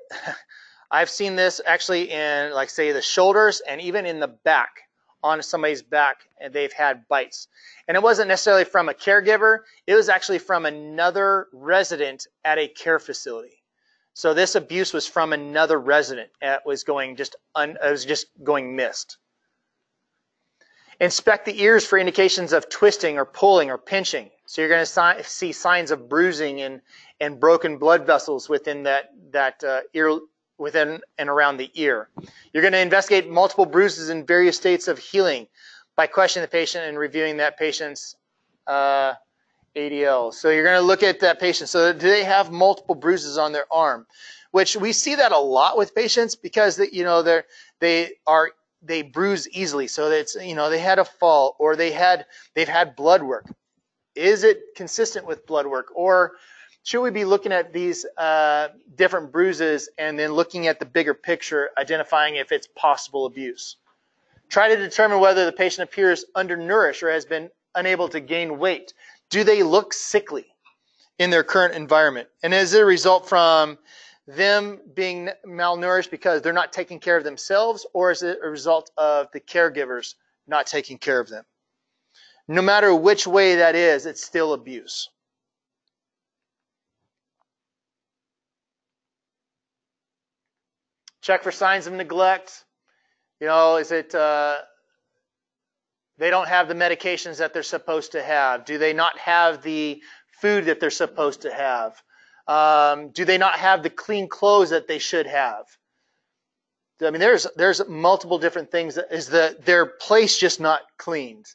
seen this actually in, like, say, the shoulders and even in the back, on somebody's back, and they've had bites. And it wasn't necessarily from a caregiver, it was actually from another resident at a care facility. So this abuse was from another resident. It was just going missed. Inspect the ears for indications of twisting or pulling or pinching. So you're going to see signs of bruising and broken blood vessels within that ear, within and around the ear. You're going to investigate multiple bruises in various states of healing by questioning the patient and reviewing that patient's ADL. So you're going to look at that patient. So do they have multiple bruises on their arm? Which we see that a lot with patients because they bruise easily. So it's, they had a fall, or they've had blood work. Is it consistent with blood work, or should we be looking at these different bruises and then looking at the bigger picture, identifying if it's possible abuse? Try to determine whether the patient appears undernourished or has been unable to gain weight. Do they look sickly in their current environment? And is it a result from them being malnourished because they're not taking care of themselves, or is it a result of the caregivers not taking care of them? No matter which way that is, it's still abuse. Check for signs of neglect. Is it they don't have the medications that they're supposed to have? Do they not have the food that they're supposed to have? Do they not have the clean clothes that they should have? I mean, there's multiple different things. Is their place just not cleaned?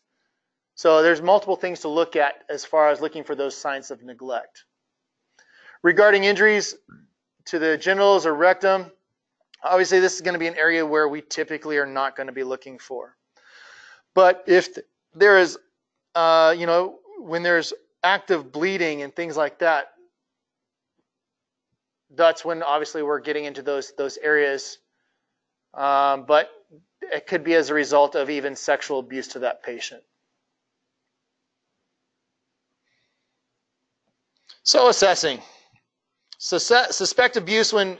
So there's multiple things to look at as far as looking for those signs of neglect. Regarding injuries to the genitals or rectum, obviously this is going to be an area where we typically are not going to be looking for. But if there is, when there's active bleeding and things like that, that's when obviously we're getting into those areas but it could be as a result of even sexual abuse to that patient. So assessing. Suspect abuse when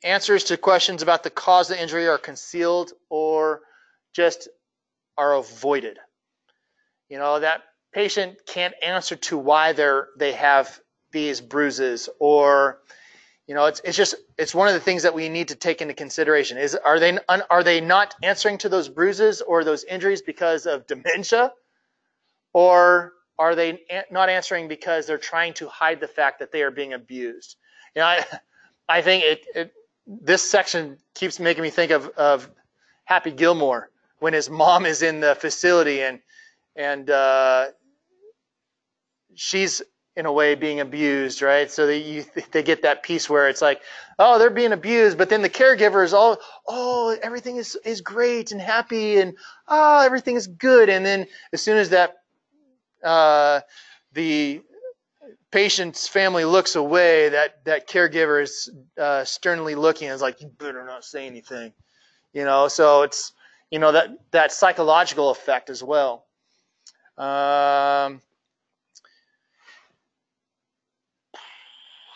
answers to questions about the cause of the injury are concealed or just are avoided. You know, that patient can't answer to why they have these bruises, or you know, it's one of the things that we need to take into consideration. Are they not answering to those bruises or those injuries because of dementia, or are they not answering because they're trying to hide the fact that they are being abused? You know, I think this section keeps making me think of Happy Gilmore when his mom is in the facility and she's in a way being abused, right? So they get that piece where it's like, oh, they're being abused, but then the caregiver is all, oh, everything is great and happy, and everything is good. And then as soon as that the patient's family looks away, that caregiver is sternly looking and is like, you better not say anything. You know, so it's, you know, that psychological effect as well.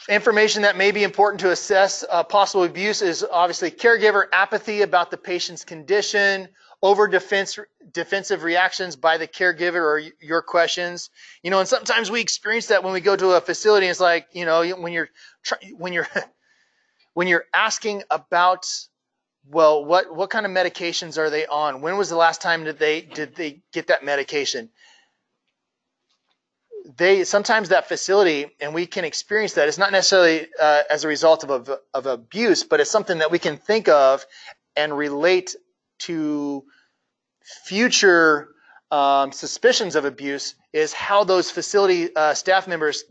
Information that may be important to assess possible abuse is obviously caregiver apathy about the patient's condition, defensive reactions by the caregiver or your questions. You know, and sometimes we experience that when we go to a facility. It's like, you know, when you're asking about, well, what kind of medications are they on? When was the last time did they get that medication? Sometimes that facility, and we can experience that, it's not necessarily as a result of abuse, but it's something that we can think of and relate to future suspicions of abuse, is how those facility staff members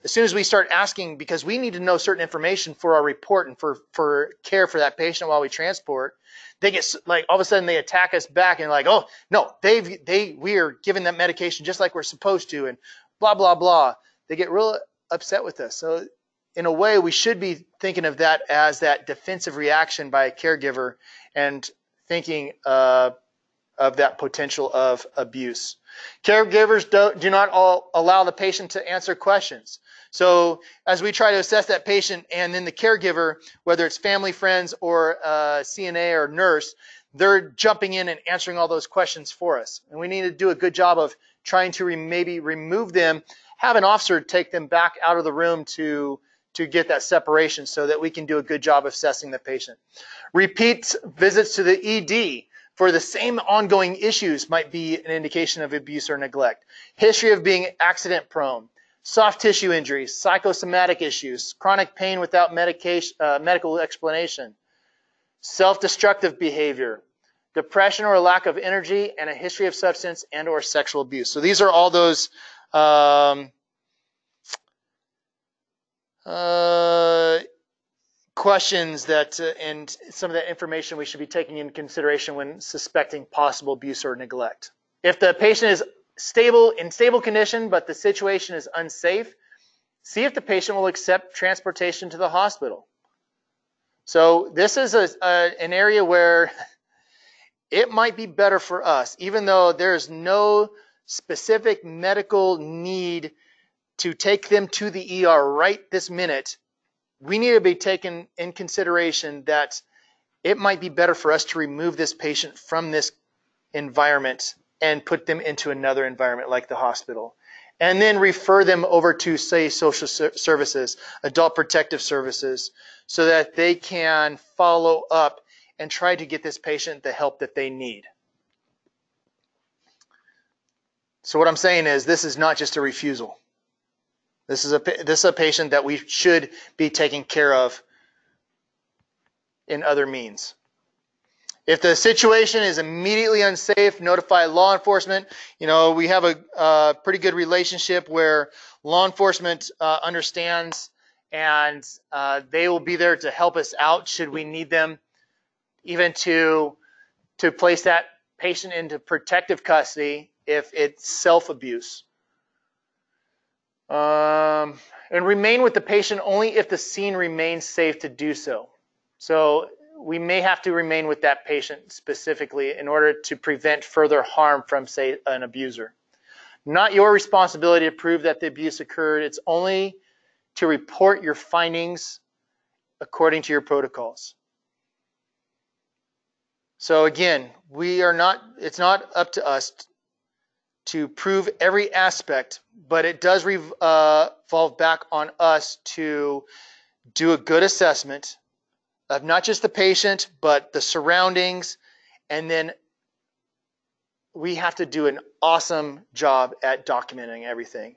as soon as we start asking, because we need to know certain information for our report and for care for that patient while we transport, they get like, all of a sudden they attack us back and like, oh no, we are giving that medication just like we're supposed to, and blah blah blah. They get real upset with us. So in a way, we should be thinking of that as that defensive reaction by a caregiver and thinking of that potential of abuse. Caregivers do not allow the patient to answer questions. So as we try to assess that patient, and then the caregiver, whether it's family, friends, or CNA or nurse, they're jumping in and answering all those questions for us. And we need to do a good job of trying to maybe remove them, have an officer take them back out of the room to get that separation so that we can do a good job of assessing the patient. Repeat visits to the ED for the same ongoing issues might be an indication of abuse or neglect. History of being accident prone, soft tissue injuries, psychosomatic issues, chronic pain without medical explanation, self-destructive behavior, depression or a lack of energy, and a history of substance and or sexual abuse. So these are all those questions that and some of that information we should be taking into consideration when suspecting possible abuse or neglect. If the patient is in stable condition but the situation is unsafe, see if the patient will accept transportation to the hospital. So this is an area where it might be better for us, even though there's no specific medical need to take them to the ER right this minute. We need to be taken in consideration that it might be better for us to remove this patient from this environment and put them into another environment like the hospital, and then refer them over to, say, social services, adult protective services, so that they can follow up and try to get this patient the help that they need. So what I'm saying is, this is not just a refusal. This is a patient that we should be taking care of in other means. If the situation is immediately unsafe, notify law enforcement. You know, we have a pretty good relationship where law enforcement understands, and they will be there to help us out should we need them, even to place that patient into protective custody if it's self-abuse. And remain with the patient only if the scene remains safe to do so. So we may have to remain with that patient specifically in order to prevent further harm from, say, an abuser. Not your responsibility to prove that the abuse occurred. It's only to report your findings according to your protocols. So again, it's not up to us to prove every aspect, but it does revolve back on us to do a good assessment of not just the patient, but the surroundings, and then we have to do an awesome job at documenting everything.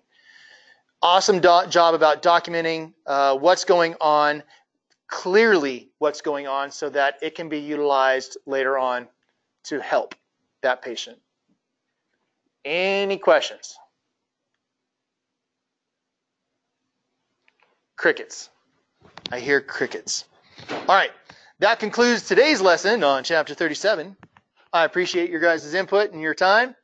Awesome job about documenting what's going on, clearly what's going on, so that it can be utilized later on to help that patient. Any questions? Crickets. I hear crickets. All right, that concludes today's lesson on Chapter 37. I appreciate your guys' input and your time.